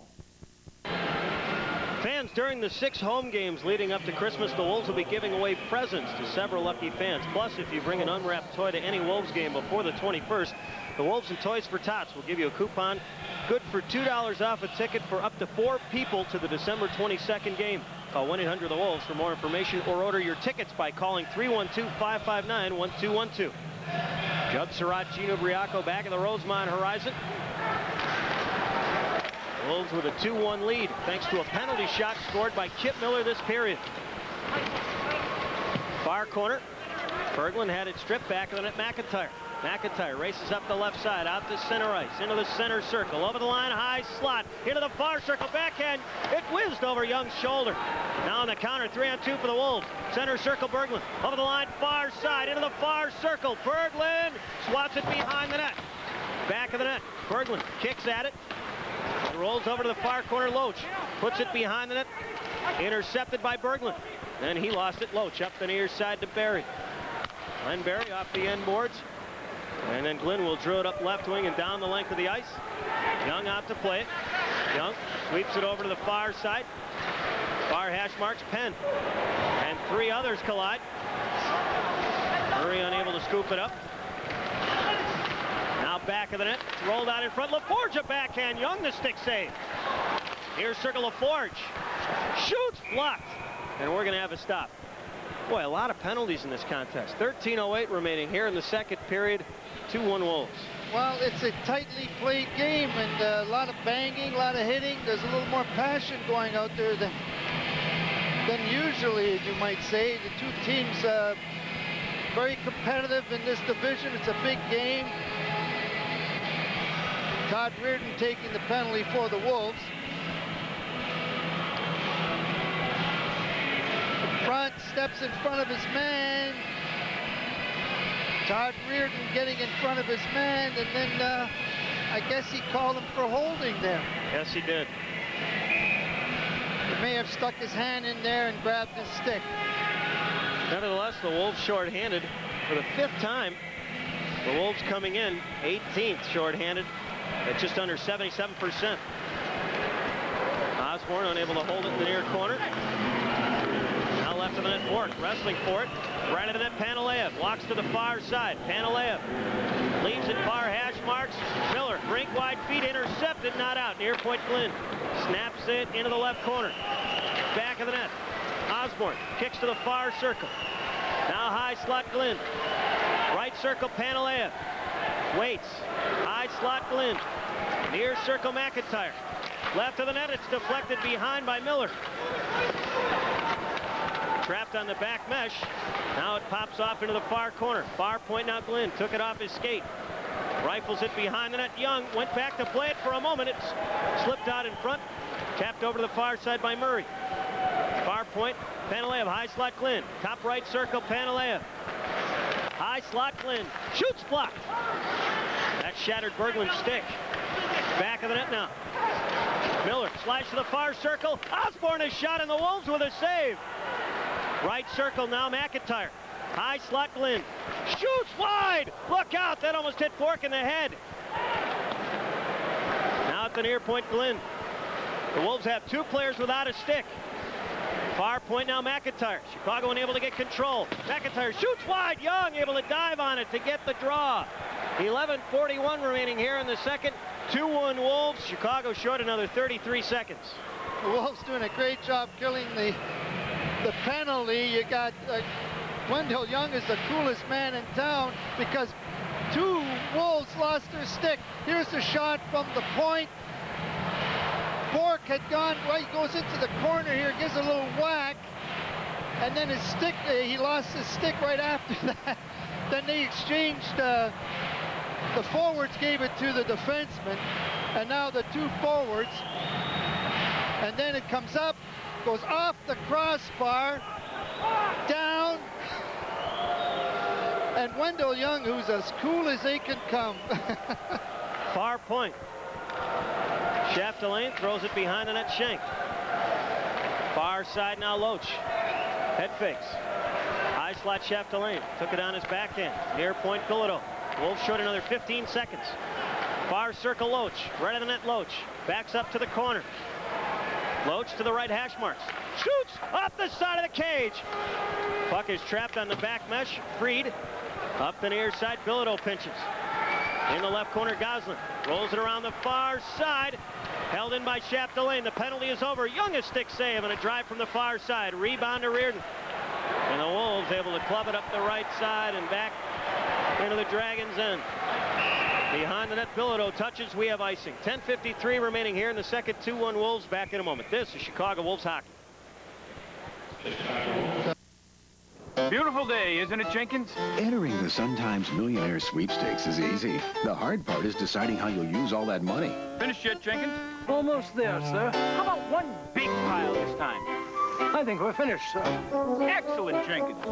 Fans, during the 6 home games leading up to Christmas, the Wolves will be giving away presents to several lucky fans. Plus, if you bring an unwrapped toy to any Wolves game before the 21st, the Wolves and Toys for Tots will give you a coupon good for $2 off a ticket for up to 4 people to the December 22nd game. Call 1-800-THE-WOLVES for more information or order your tickets by calling 312-559-1212. Judd Surratt, Gene Ubriaco back in the Rosemont Horizon. Wolves with a 2-1 lead thanks to a penalty shot scored by Kip Miller this period. Far corner. Berglund had it stripped back of the net. McIntyre. McIntyre races up the left side, out to center ice, into the center circle, over the line, high slot, into the far circle, backhand. It whizzed over Young's shoulder. Now on the counter, 3-on-2 for the Wolves. Center circle, Berglund, over the line, far side, into the far circle. Berglund swats it behind the net. Back of the net. Berglund kicks at it. It rolls over to the far corner. Loach puts it behind the net. Intercepted by Berglund. Then he lost it. Loach up the near side to Barry. Len Barry off the end boards. And then Glynn will drill it up left wing and down the length of the ice. Young out to play it. Young sweeps it over to the far side. Far hash marks Penn. And three others collide. Murray unable to scoop it up. Now back of the net. It's rolled out in front. LaForge a backhand. Young the stick save. Here's Circle LaForge. Shoots, blocked. And we're going to have a stop. Boy, a lot of penalties in this contest. 13:08 remaining here in the second period. 2-1 Wolves. Well, it's a tightly played game, and a lot of banging, a lot of hitting. There's a little more passion going out there than usually, as you might say. The two teams very competitive in this division. It's a big game. Todd Reardon taking the penalty for the Wolves. Front, steps in front of his man. Todd Reardon getting in front of his man, and then I guess he called him for holding there. Yes, he did. He may have stuck his hand in there and grabbed his stick. Nevertheless, the Wolves shorthanded for the 5th time. The Wolves coming in 18th shorthanded at just under 77%. Osborne unable to hold it in the near corner. Now left of the net, Bork wrestling for it. Right of the net, Panaleev walks to the far side. Panaleev leaves it far hash marks. Miller, rink wide feet, intercepted, not out. Near point Glynn snaps it into the left corner. Back of the net. Osborne kicks to the far circle. Now high slot Glynn. Right circle Panaleev. Waits. High slot Glynn. Near circle McIntyre. Left of the net, it's deflected behind by Miller. Trapped on the back mesh. Now it pops off into the far corner. Far point now Glynn. Took it off his skate. Rifles it behind the net. Young went back to play it for a moment. It's slipped out in front. Tapped over to the far side by Murray. Far point, Panaleev, high slot Glynn. Top right circle, Panaleev. High slot Glynn. Shoots, blocked. That shattered Berglund's stick. Back of the net now. Miller slides to the far circle. Osborne is shot, and the Wolves with a save. Right circle now, McIntyre. High slot Glynn. Shoots wide. Look out, that almost hit Bork in the head. Now at the near point, Glynn. The Wolves have 2 players without a stick. Far point now, McIntyre. Chicago unable to get control. McIntyre shoots wide. Young able to dive on it to get the draw. 11:41 remaining here in the second. 2-1 Wolves. Chicago short another 33 seconds. The Wolves doing a great job killing the penalty. You got Wendell Young is the coolest man in town because 2 Wolves lost their stick. Here's the shot from the point. Bork had gone right, goes into the corner here, gives a little whack, and then his stick, he lost his stick right after that. Then they exchanged, the forwards gave it to the defenseman, and now the 2 forwards, and then it comes up, goes off the crossbar, down, and Wendell Young, who's as cool as they can come. Far point. Chapdelaine throws it behind the net, Schenk. Far side now, Loach. Head fakes. High slot Chapdelaine. Took it on his backhand. Near point, Bilodeau. Wolves short another 15 seconds. Far circle, Loach. Right of the net, Loach. Backs up to the corner. Loach to the right hash marks. Shoots off the side of the cage. Puck is trapped on the back mesh. Freed. Up the near side, Bilodeau pinches. In the left corner, Goslin rolls it around the far side. Held in by Chapdelaine. The penalty is over. Young a stick save and a drive from the far side. Rebound to Reardon. And the Wolves able to club it up the right side and back into the Dragons' end. Behind the net, Bilodeau touches. We have icing. 10:53 remaining here in the second. 2-1 Wolves. Back in a moment. This is Chicago Wolves hockey. Beautiful day, isn't it, Jenkins? Entering the Sun-Times Millionaire Sweepstakes is easy. The hard part is deciding how you'll use all that money. Finished yet, Jenkins? Almost there, sir. How about one big pile this time? I think we're finished, sir. Excellent, Jenkins.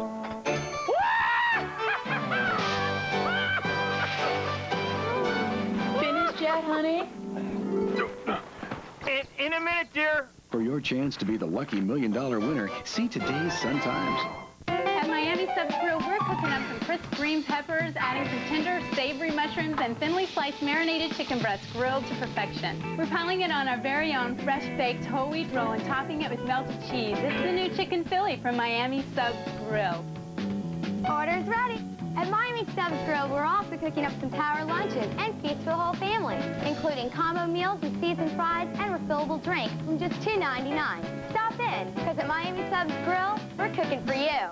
Finished yet, honey? In a minute, dear. For your chance to be the lucky $1 million winner, see today's Sun-Times. At Miami Subs Grill, we're cooking up some crisp green peppers, adding some tender, savory mushrooms, and thinly sliced marinated chicken breasts grilled to perfection. We're piling it on our very own fresh-baked whole wheat roll and topping it with melted cheese. It's the new chicken Philly from Miami Subs Grill. Order's ready. At Miami Subs Grill, we're also cooking up some tower lunches and feasts for the whole family, including combo meals with seasoned fries and refillable drinks from just $2.99. Stop in, because at Miami Subs Grill, we're cooking for you.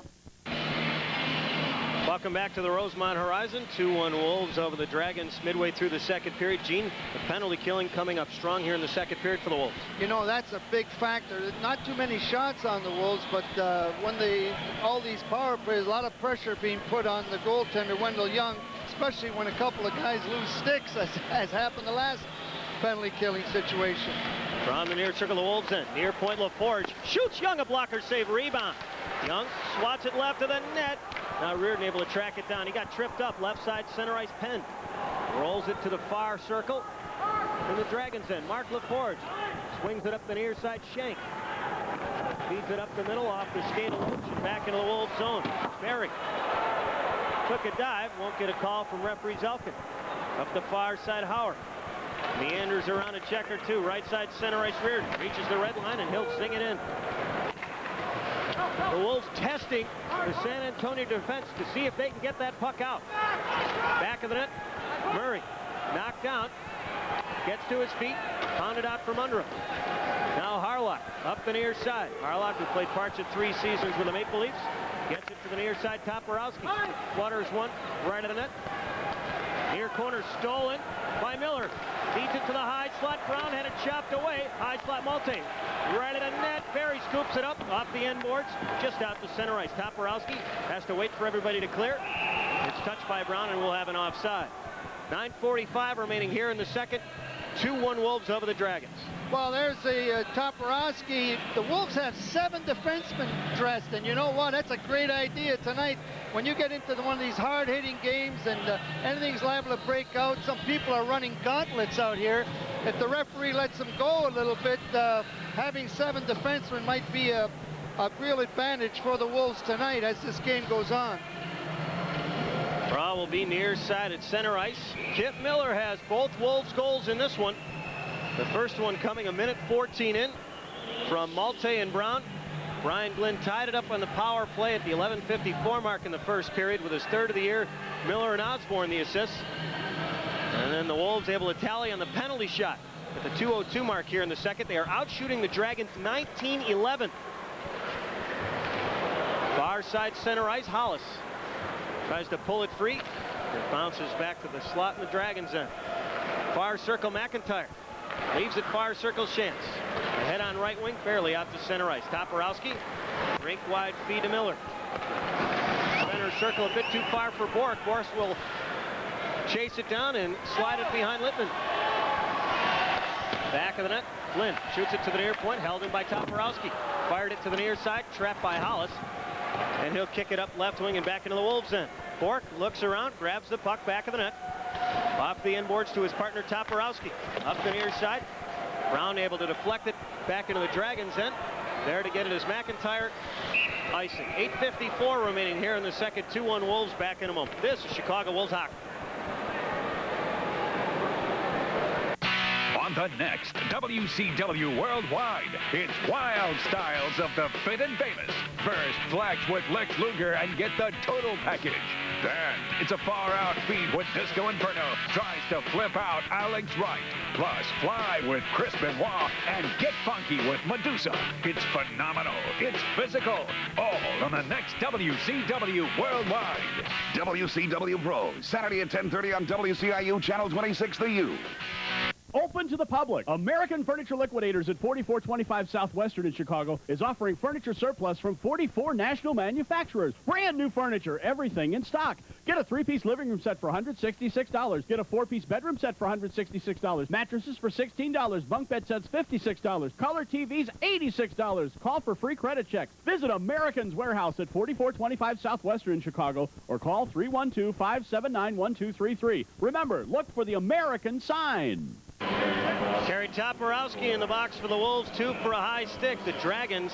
Welcome back to the Rosemont Horizon. 2-1 Wolves over the Dragons midway through the second period. Gene, the penalty killing coming up strong here in the second period for the Wolves. You know, that's a big factor. There's not too many shots on the Wolves, but when all these power plays, a lot of pressure being put on the goaltender, Wendell Young, especially when a couple of guys lose sticks, as happened the last penalty killing situation. From the near circle, the Wolves in. Near point, LaForge shoots Young, a blocker save, rebound. Young swats it left of the net. Now Reardon able to track it down. He got tripped up, left side center ice pen. Rolls it to the far circle. And the Dragons in. Mark LaForge swings it up the near side shank. Feeds it up the middle off the skate of Luch and back into the Wolves zone. Berry took a dive, won't get a call from referee Zelkin. Up the far side, Howard. Meanders around a check or two. Right side center ice, Reardon reaches the red line and he'll sing it in. The Wolves testing the San Antonio defense to see if they can get that puck out. Back of the net, Murray knocked down, gets to his feet, pounded out from under him. Now Harlock up the near side. Harlock, who played parts of 3 seasons with the Maple Leafs, gets it to the near side, Toporowski. Flutters one right of the net. Near corner stolen by Miller. Feeds it to the high slot. Brown had it chopped away. High slot Malte. Right at the net. Barry scoops it up off the end boards. Just out to center ice. Toporowski has to wait for everybody to clear. It's touched by Brown and we'll have an offside. 9:45 remaining here in the second. 2-1 Wolves over the Dragons. Well, there's the Toporowski. The Wolves have 7 defensemen dressed, and you know what? That's a great idea tonight. When you get into one of these hard-hitting games and anything's liable to break out, some people are running gauntlets out here. If the referee lets them go a little bit, having 7 defensemen might be a real advantage for the Wolves tonight as this game goes on. Draw will be near side at center ice. Kip Miller has both Wolves goals in this one. The first one coming a minute 14 in from Malte and Brown. Brian Glynn tied it up on the power play at the 11:54 mark in the first period with his 3rd of the year. Miller and Osborne the assists. And then the Wolves able to tally on the penalty shot at the 2:02 mark here in the second. They are out shooting the Dragons 19-11. Far side center ice, Hollis tries to pull it free. It bounces back to the slot in the Dragons end. Far circle, McIntyre. Leaves it far circle, Chance. Ahead on right wing, barely out to center ice. Toporowski, rink wide feed to Miller. Center circle a bit too far for Bork. Bork will chase it down and slide it behind Littman. Back of the net, Flynn shoots it to the near point, held in by Toporowski. Fired it to the near side, trapped by Hollis. And he'll kick it up left wing and back into the Wolves end. Bork looks around, grabs the puck back of the net. Off the inboards to his partner Toporowski. Up the near side. Brown able to deflect it back into the Dragons end. There to get it is McIntyre. Icing. 8:54 remaining here in the second. 2-1 Wolves back in a moment. This is Chicago Wolves hockey. On the next WCW Worldwide, it's Wild Styles of the Fit and Famous. First, flex with Lex Luger and get the total package. Then, it's a far-out feed with Disco Inferno. Tries to flip out Alex Wright. Plus, fly with Chris Benoit and get funky with Medusa. It's phenomenal. It's physical. All on the next WCW Worldwide. WCW Pros, Saturday at 10:30 on WCIU Channel 26, the U. Open to the public. American Furniture Liquidators at 4425 Southwestern in Chicago is offering furniture surplus from 44 national manufacturers. Brand new furniture, everything in stock. Get a 3-piece living room set for $166. Get a 4-piece bedroom set for $166. Mattresses for $16. Bunk bed sets $56. Color TVs $86. Call for free credit checks. Visit American's Warehouse at 4425 Southwestern in Chicago or call 312-579-1233. Remember, look for the American sign. Kerry Toporowski in the box for the Wolves, 2 for a high stick. The Dragons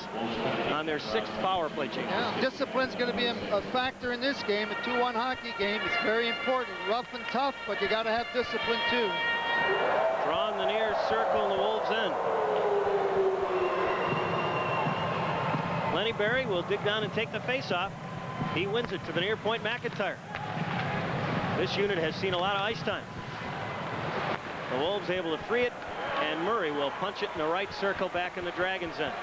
on their 6th power play change. Yeah, discipline's going to be a factor in this game, a 2-1 hockey game. It's very important, rough and tough, but you got to have discipline too. Drawn the near circle in the Wolves' end. Lenny Berry will dig down and take the face-off. He wins it to the near point, McIntyre. This unit has seen a lot of ice time. The Wolves able to free it, and Murray will punch it in the right circle back in the Dragons' end.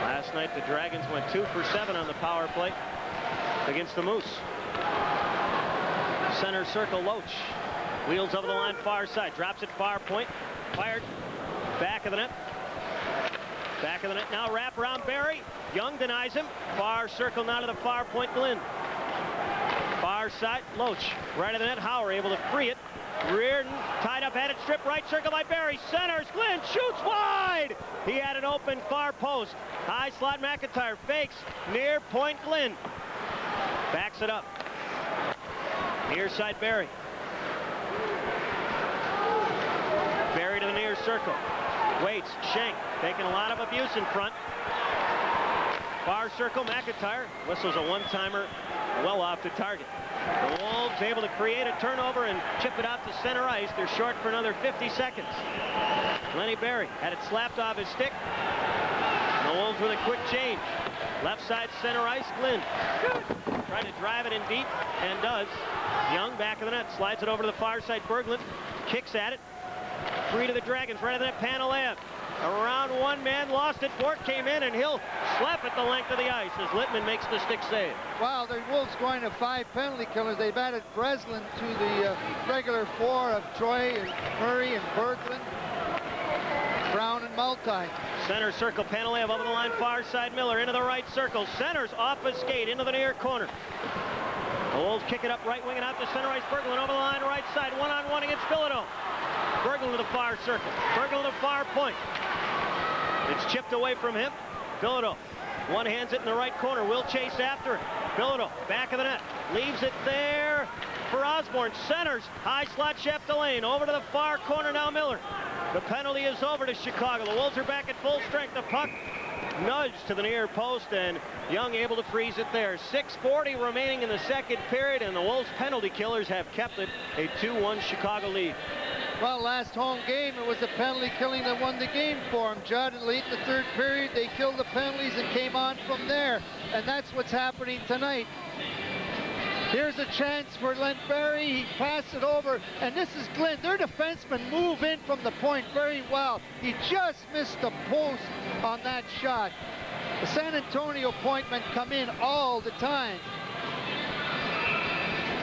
Last night, the Dragons went 2 for 7 on the power play against the Moose. Center circle, Loach. Wheels over the line, far side, drops it far point, fired, back of the net. Back of the net now, wrap around Barry. Young denies him. Far circle now to the far point, Glynn. Far side, Loach. Right of the net, Hauer able to free it. Reardon tied up, had it stripped, right circle by Barry. Centers, Glynn shoots wide. He had it open, far post. High slot, McIntyre fakes. Near point, Glynn. Backs it up. Near side, Barry. Barry to the near circle. Waits, Schenk, taking a lot of abuse in front. Far circle, McIntyre. Whistles a one-timer well off the target. The Wolves able to create a turnover and chip it out to center ice. They're short for another 50 seconds. Lenny Berry had it slapped off his stick. And the Wolves with a quick change. Left side center ice, Glynn. Trying to drive it in deep, and does. Young back of the net, slides it over to the far side, Berglund. Kicks at it. Free to the Dragons, right of the net, Panalev. Around one man, lost it. Fort came in, and he'll slap at the length of the ice as Littman makes the stick save. Wow, the Wolves going to 5 penalty killers. They've added Breslin to the regular 4 of Troy and Murray and Berglund, Brown and Multi. Center circle, Panalev over the line, far side, Miller into the right circle. Centers off a skate into the near corner. The Wolves kick it up right wing and out to center ice. Berglund over the line, right side, one-on-one against Bilodeau. Berglund to the far circle. Berglund to the far point. It's chipped away from him. Bilodeau one hands it in the right corner. Will chase after it. Bilodeau back of the net. Leaves it there for Osborne. Centers. High slot, Chapdelaine. Over to the far corner now, Miller. The penalty is over to Chicago. The Wolves are back at full strength. The puck nudged to the near post, and Young able to freeze it there. 6:40 remaining in the second period, and the Wolves penalty killers have kept it a 2-1 Chicago lead. Well, last home game, it was the penalty killing that won the game for them, Judd. And late in the third period, they killed the penalties and came on from there. And that's what's happening tonight. Here's a chance for Len Berry. He passed it over, and this is Glynn. Their defensemen move in from the point very well. He just missed the post on that shot. The San Antonio point men come in all the time.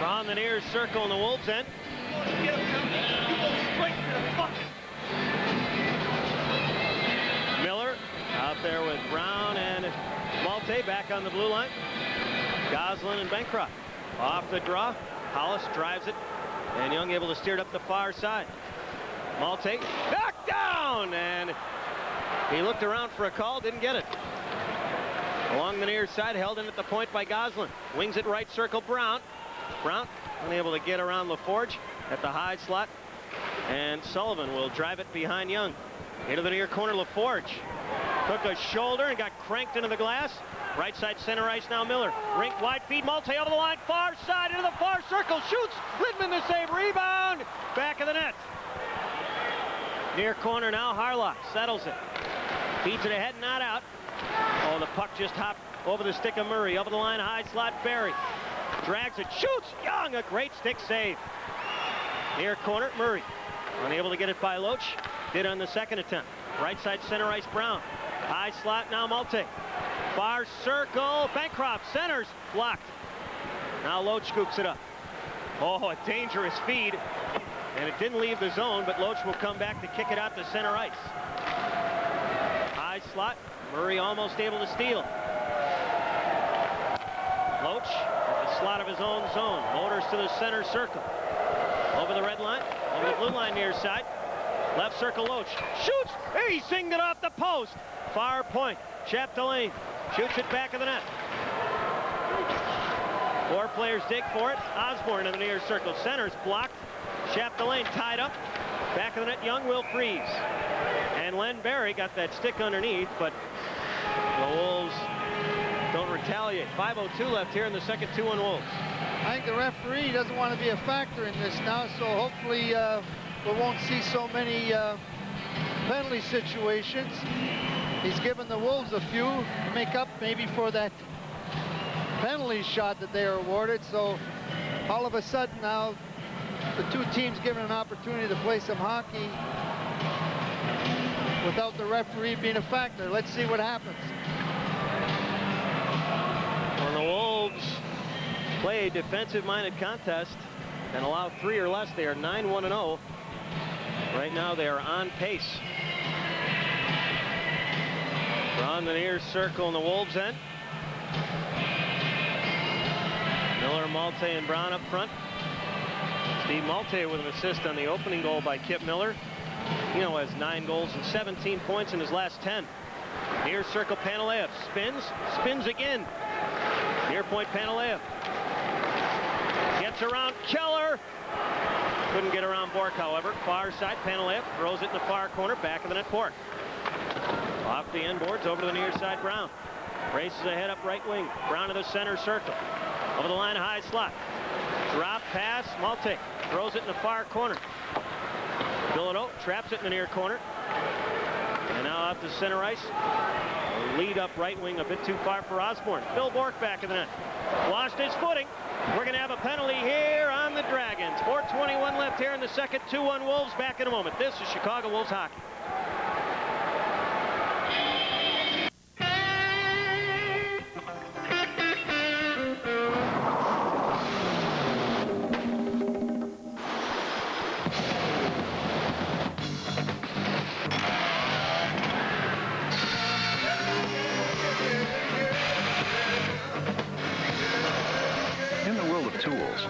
On the near circle in the Wolves' end. Miller out there with Brown and Malte back on the blue line. Goslin and Bancroft off the draw. Hollis drives it, and Young able to steer it up the far side. Malte knocked down, and he looked around for a call, didn't get it. Along the near side, held in at the point by Goslin. Wings it right circle, Brown. Brown unable to get around LaForge at the high slot, and Sullivan will drive it behind Young. Into the near corner, LaForge took a shoulder and got cranked into the glass. Right side center ice now, Miller. Rink wide feed, Malte over the line, far side into the far circle, shoots, Littman the save, rebound, back of the net. Near corner now, Harlock settles it. Feeds it ahead, not out. Oh, the puck just hopped over the stick of Murray. Over the line, high slot, Barry. Drags it, shoots, Young, a great stick save. Near corner, Murray. Unable to get it by Loach. Did on the second attempt. Right side center ice, Brown. High slot now, Malte. Far circle, Bancroft centers, blocked. Now Loach scoops it up. Oh, a dangerous feed. And it didn't leave the zone, but Loach will come back to kick it out to center ice. High slot, Murray almost able to steal. Loach at the slot of his own zone. Motors to the center circle. Over the red line, over the blue line near side. Left circle, Loach shoots. He singed it off the post. Far point, Chapdelaine shoots it back of the net. 4 players dig for it. Osborne in the near circle. Centers blocked. Chapdelaine tied up. Back of the net, Young will freeze. And Len Berry got that stick underneath, but the Wolves don't retaliate. 5:02 left here in the second, 2-1 Wolves. I think the referee doesn't want to be a factor in this now, so hopefully we won't see so many penalty situations. He's given the Wolves a few to make up maybe for that penalty shot that they are awarded. So all of a sudden now the two teams given an opportunity to play some hockey without the referee being a factor. Let's see what happens. When the Wolves play a defensive-minded contest and allow 3 or less, they are 9-1-0. Right now they are on pace. We're on the near circle in the Wolves' end. Miller, Malte, and Brown up front. Steve Malte with an assist on the opening goal by Kip Miller. He now has 9 goals and 17 points in his last 10. Near circle, Panalev spins again. Near point, Panalev gets around Keller. Couldn't get around Bork, however. Far side, Panalev throws it in the far corner, back of the net, Bork. Off the end boards, over to the near side, Brown. Races ahead up right wing. Brown to the center circle. Over the line, high slot. Drop pass, Malte throws it in the far corner. Bilodeau traps it in the near corner. And now out to center ice. Lead up right wing, a bit too far for Osborne. Bill Bork back in the net. Lost his footing. We're going to have a penalty here on the Dragons. 4:21 left here in the second. 2-1 Wolves. Back in a moment. This is Chicago Wolves hockey. Tools.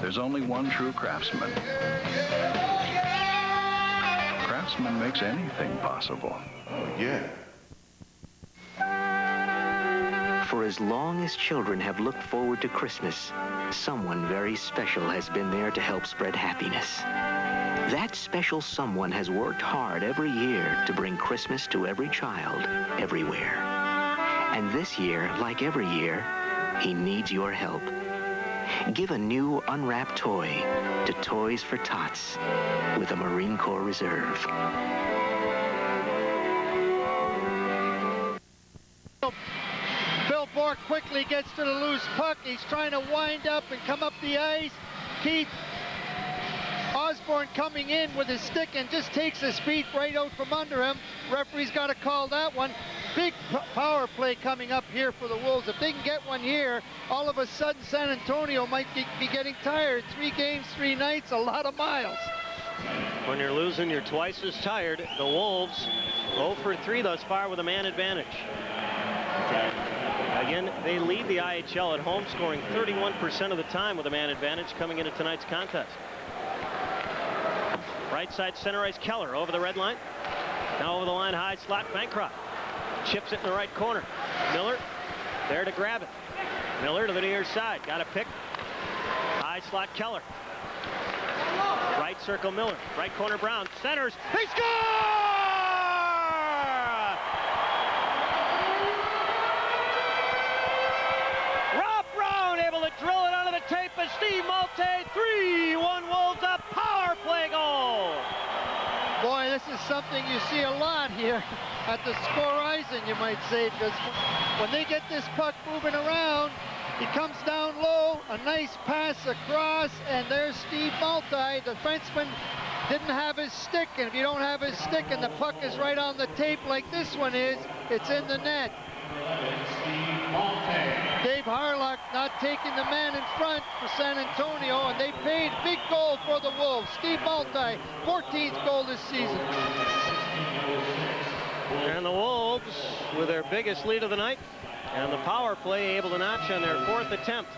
There's only one true craftsman. Craftsman makes anything possible. Oh, yeah. For as long as children have looked forward to Christmas, someone very special has been there to help spread happiness. That special someone has worked hard every year to bring Christmas to every child, everywhere. And this year, like every year, he needs your help. Give a new unwrapped toy to Toys for Tots with a Marine Corps Reserve. Bill Bork quickly gets to the loose puck. He's trying to wind up and come up the ice. Keith Osborne coming in with his stick and just takes his feet right out from under him. Referee's got to call that one. Big power play coming up here for the Wolves. If they can get one here, all of a sudden San Antonio might be getting tired. 3 games, 3 nights, a lot of miles. When you're losing, you're twice as tired. The Wolves 0 for 3 thus far with a man advantage. Again, they lead the IHL at home, scoring 31% of the time with a man advantage coming into tonight's contest. Right side center ice, Keller over the red line. Now over the line, high slot, Bancroft. Chips it in the right corner. Miller there to grab it. Miller to the near side. Got a pick. High slot, Keller. Right circle, Miller. Right corner, Brown. Centers. He scores! Rob Brown able to drill it onto the tape of Steve Malte. 3-1 Wolves, a power play goal. Boy, this is something you see a lot here at the Score-Eisen, you might say, because when they get this puck moving around, he comes down low, a nice pass across, and there's Steve Malte. The Frenchman didn't have his stick, and if you don't have his stick and the puck is right on the tape like this one is, it's in the net. Dave Harlock not taking the man in front for San Antonio, and they paid big goal for the Wolves. Steve Malte, 14th goal this season. And the Wolves with their biggest lead of the night, and the power play able to notch on their 4th attempt.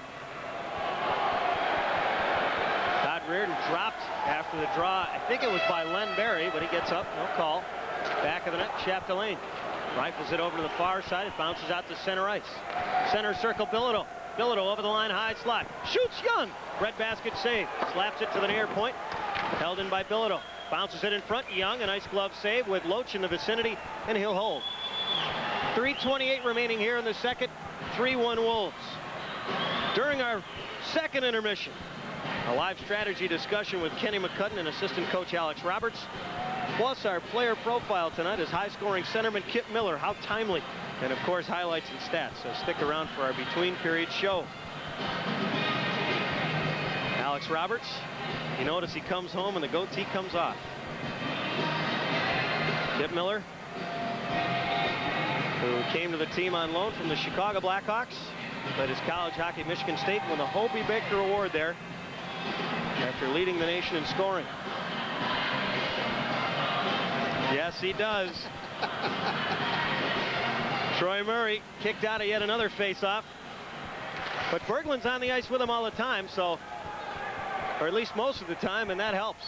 Todd Reardon dropped after the draw. I think it was by Len Berry, but he gets up, no call. Back of the net, Chapdelaine. Rifles it over to the far side. It bounces out to center ice. Center circle, Bilodeau. Bilodeau over the line, high slot. Shoots Young. Red basket save. Slaps it to the near point. Held in by Bilodeau. Bounces it in front. Young, a nice glove save with Loach in the vicinity, and he'll hold. 3:28 remaining here in the second. 3-1 Wolves. During our second intermission, a live strategy discussion with Kenny McCudden and assistant coach Alex Roberts. Plus our player profile tonight is high-scoring centerman Kip Miller. How timely. And of course, highlights and stats. So stick around for our between period show. Alex Roberts, you notice he comes home and the goatee comes off. Kip Miller, who came to the team on loan from the Chicago Blackhawks, played his college hockey at Michigan State, won the Hobie Baker Award there after leading the nation in scoring. Yes, he does. Troy Murray kicked out of yet another face-off. But Berglund's on the ice with him all the time, so, or at least most of the time, and that helps.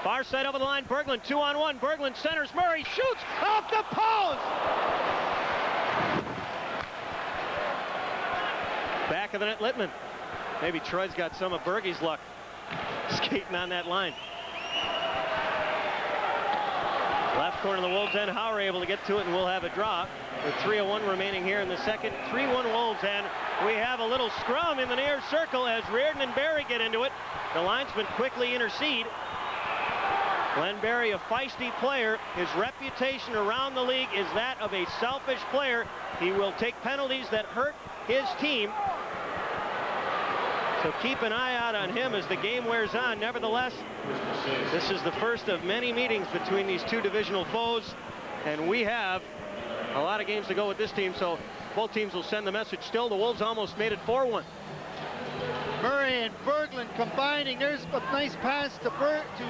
Far side over the line, Berglund, 2-on-1. Berglund centers, Murray shoots off the post! Back of the net, Littman. Maybe Troy's got some of Bergey's luck skating on that line. Left corner of the Wolves end, Hauer able to get to it, and we'll have a draw with 3:01 remaining here in the second. 3-1 Wolves, and we have a little scrum in the near circle as Reardon and Barry get into it. The linesmen quickly intercede. Glenn Barry, a feisty player. His reputation around the league is that of a selfish player. He will take penalties that hurt his team. So keep an eye out on him as the game wears on. Nevertheless, this is the first of many meetings between these two divisional foes, and we have a lot of games to go with this team, so both teams will send the message. Still, the Wolves almost made it 4-1. Murray and Berglund combining. There's a nice pass to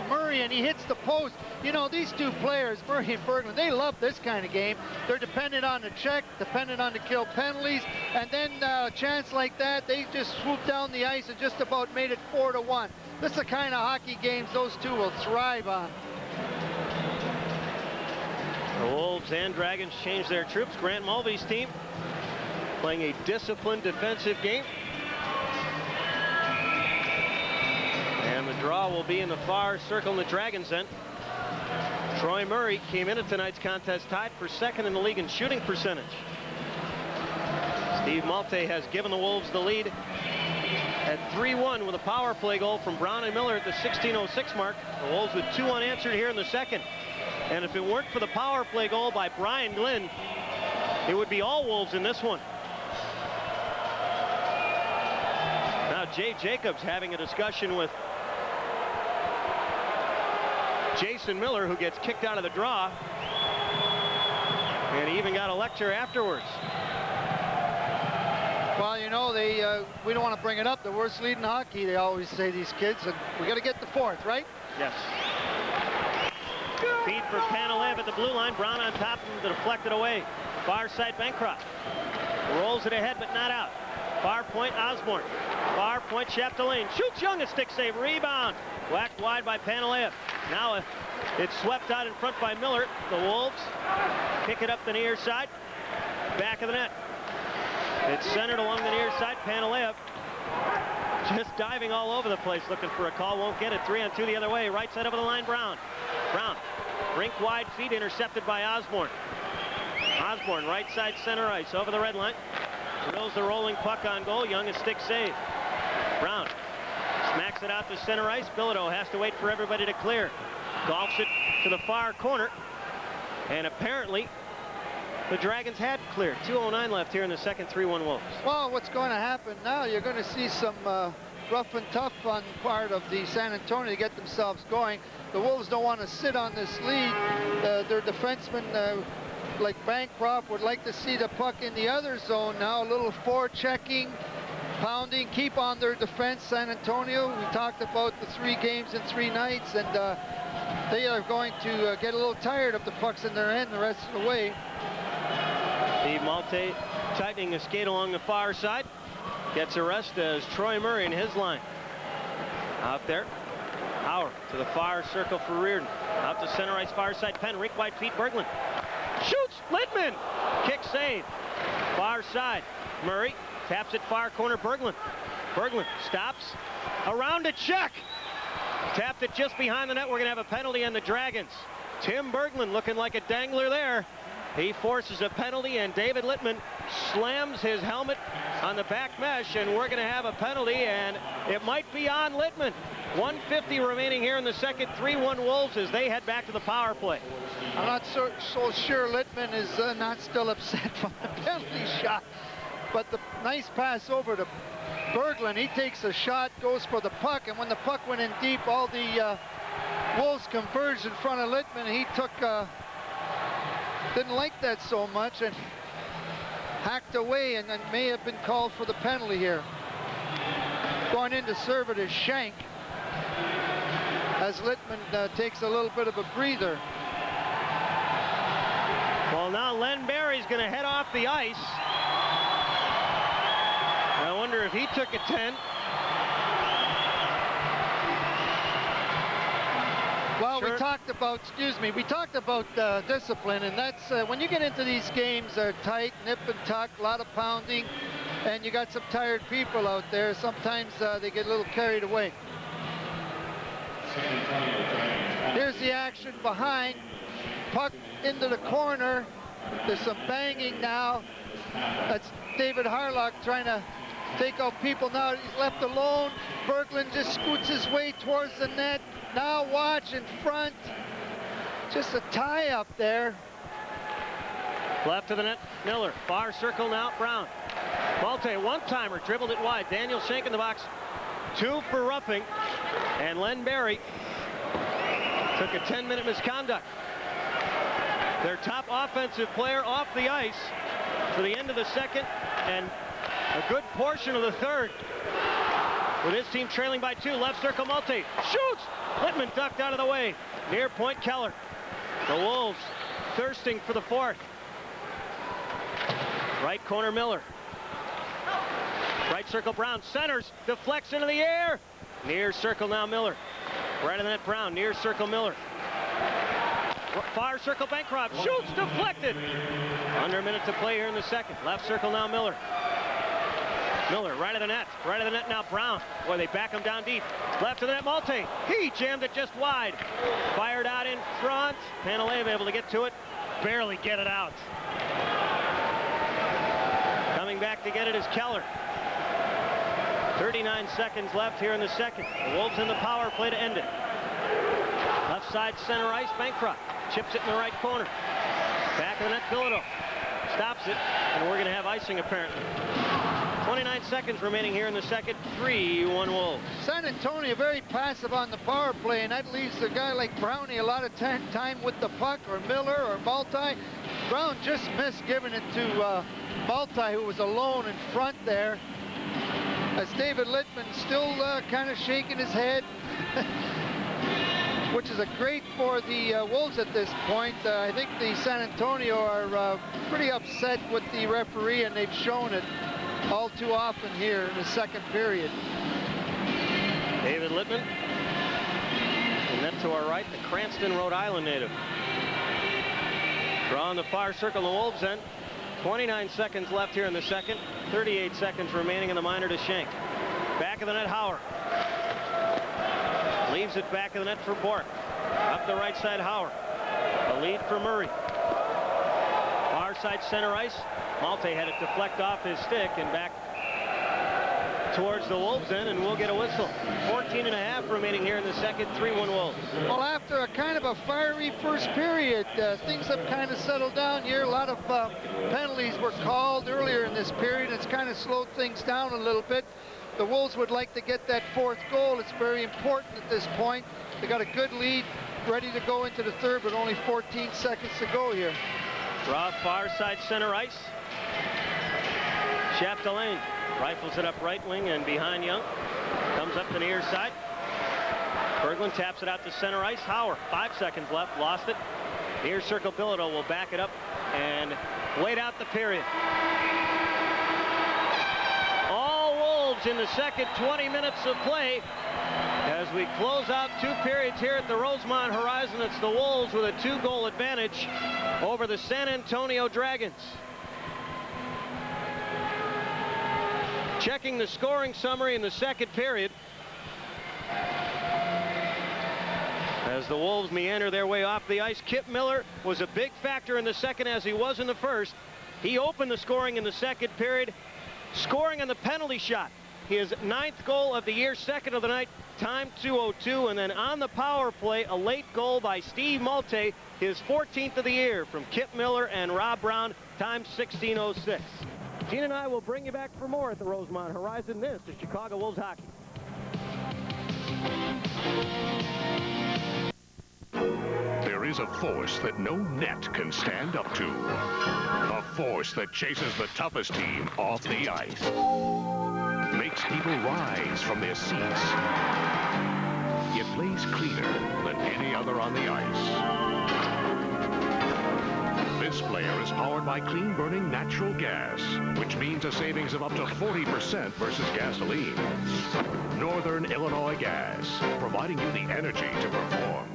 Murray, and he hits the post. You know, these two players, Murray and Berglund, they love this kind of game. They're dependent on the check, dependent on the kill penalties, and then a chance like that, they just swooped down the ice and just about made it 4-1. This is the kind of hockey games those two will thrive on. The Wolves and Dragons change their troops. Grant Mulvey's team playing a disciplined defensive game. And the draw will be in the far circle in the Dragons' end. Troy Murray came into tonight's contest tied for second in the league in shooting percentage. Steve Malte has given the Wolves the lead at 3-1 with a power play goal from Brown and Miller at the 16:06 mark. The Wolves with 2 unanswered here in the second. And if it weren't for the power play goal by Brian Glynn, it would be all Wolves in this one. Now Jay Jacobs having a discussion with Jason Miller, who gets kicked out of the draw. And he even got a lecture afterwards. Well, you know, we don't want to bring it up. The worst lead in hockey, they always say, these kids, and we got to get the fourth, right? Yes. Feed for Panalev at the blue line. Brown on top of him to deflect it away. Far side, Bancroft. Rolls it ahead, but not out. Far point, Osborne. Far point, Chapdelaine. Shoots Young, a stick save. Rebound. Whacked wide by Panalev. Now it's swept out in front by Miller. The Wolves pick it up the near side. Back of the net. It's centered along the near side. Panalev just diving all over the place, looking for a call. Won't get it. 3-on-2 the other way. Right side over the line, Brown. Brown, rink wide feet, intercepted by Osborne. Osborne, right side center ice, over the red line. Drills the rolling puck on goal. Young, a stick save. Brown smacks it out to center ice. Bilodeau has to wait for everybody to clear. Golfs it to the far corner. And apparently, the Dragons had cleared. 2:09 left here in the second. 3-1 Wolves. Well, what's going to happen now, you're going to see some rough and tough on part of the San Antonio to get themselves going. The Wolves don't want to sit on this lead. Their defensemen, like Bancroft, would like to see the puck in the other zone now. A little forechecking, pounding, keep on their defense, San Antonio. We talked about the 3 games in 3 nights, and they are going to get a little tired of the pucks in their end the rest of the way. Steve Malte tightening the skate along the far side. Gets a rest as Troy Murray in his line. Out there. Hauer to the far circle for Reardon. Out to center ice, far side. Penn, rink wide feet, Berglund. Shoots, Littman. Kick save. Far side. Murray taps it far corner, Berglund. Berglund stops. Around a check. Tapped it just behind the net. We're going to have a penalty on the Dragons. Tim Berglund looking like a dangler there. He forces a penalty, and David Littman slams his helmet on the back mesh, and we're going to have a penalty, and it might be on Littman. 1:50 remaining here in the second. 3-1 Wolves as they head back to the power play. I'm not so sure Littman is not still upset from the penalty shot, but the nice pass over to Berglund. He takes a shot, goes for the puck, and when the puck went in deep, all the Wolves converged in front of Littman. He took, didn't like that so much and hacked away, and may have been called for the penalty here. Going in to serve it is Shank, as Littman takes a little bit of a breather. Well, now Len Barry's going to head off the ice. I wonder if he took a 10. Well, we talked about, discipline, and that's when you get into these games, they're tight, nip and tuck, a lot of pounding, and you got some tired people out there. Sometimes they get a little carried away. Here's the action behind. Puck into the corner. There's some banging now. That's David Harlock trying to take out people. Now he's left alone. Berglund just scoots his way towards the net. Now watch in front. Just a tie up there. Left of the net, Miller. Far circle now, Brown. Malte, one-timer, dribbled it wide. Daniel Shank in the box. 2 for roughing. And Len Barry took a 10-minute misconduct. Their top offensive player off the ice for the end of the second and a good portion of the third. With his team trailing by 2, left circle Malte shoots. Littman ducked out of the way. Near point Keller. The Wolves thirsting for the fourth. Right corner Miller. Right circle Brown. Centers. Deflects into the air. Near circle now Miller. Right of the net Brown. Near circle Miller. Far circle Bancroft. Shoots. Deflected. Under a minute to play here in the second. Left circle now Miller. Miller, right of the net. Right of the net now Brown. Boy, they back him down deep. Left of the net Malte. He jammed it just wide. Fired out in front. Panalev able to get to it. Barely get it out. Coming back to get it is Keller. 39 seconds left here in the second. The Wolves in the power play to end it. Left side center ice, Bancroft. Chips it in the right corner. Back of the net, Bilodeau. Stops it, and we're going to have icing apparently. 29 seconds remaining here in the second. 3-1 Wolves. San Antonio very passive on the power play, and that leaves a guy like Brownie a lot of time with the puck, or Miller, or Malte. Brown just missed giving it to Malte, who was alone in front there. As David Littman still kind of shaking his head, which is a great for the Wolves at this point. I think the San Antonio are pretty upset with the referee, and they've shown it all too often here in the second period. David Littman. And then to our right, the Cranston, Rhode Island native. Drawing the far circle, the Wolves end. 29 seconds left here in the second. 38 seconds remaining in the minor to Shank. Back of the net, Hauer. Leaves it back of the net for Bork. Up the right side, Hauer. A lead for Murray. Far side center ice. Malte had it deflect off his stick and back towards the Wolves end, and we'll get a whistle. 14.5 remaining here in the second. 3-1 Wolves. Well, after a kind of a fiery first period, things have kind of settled down here. A lot of penalties were called earlier in this period. It's kind of slowed things down a little bit. The Wolves would like to get that fourth goal. It's very important at this point. They got a good lead, ready to go into the third, but only 14 seconds to go here. Draw far side center ice. Chapdelaine rifles it up right wing and behind Young. Comes up the near side. Berglund taps it out to center ice. Hauer, 5 seconds left, lost it. Near circle Bilodeau will back it up and wait out the period. All Wolves in the second 20 minutes of play. As we close out 2 periods here at the Rosemont Horizon, it's the Wolves with a 2-goal advantage over the San Antonio Dragons. Checking the scoring summary in the second period. as the Wolves meander their way off the ice. Kip Miller was a big factor in the second, as he was in the first. He opened the scoring in the second period, scoring on the penalty shot. His 9th goal of the year, 2nd of the night, time 2:02, and then on the power play, a late goal by Steve Mulvey, his 14th of the year from Kip Miller and Rob Brown, time 16:06. Gene and I will bring you back for more at the Rosemont Horizon. This is Chicago Wolves hockey. There is a force that no net can stand up to. A force that chases the toughest team off the ice. Makes people rise from their seats. It plays cleaner than any other on the ice. This player is powered by clean-burning natural gas, which means a savings of up to 40% versus gasoline. Northern Illinois Gas, providing you the energy to perform.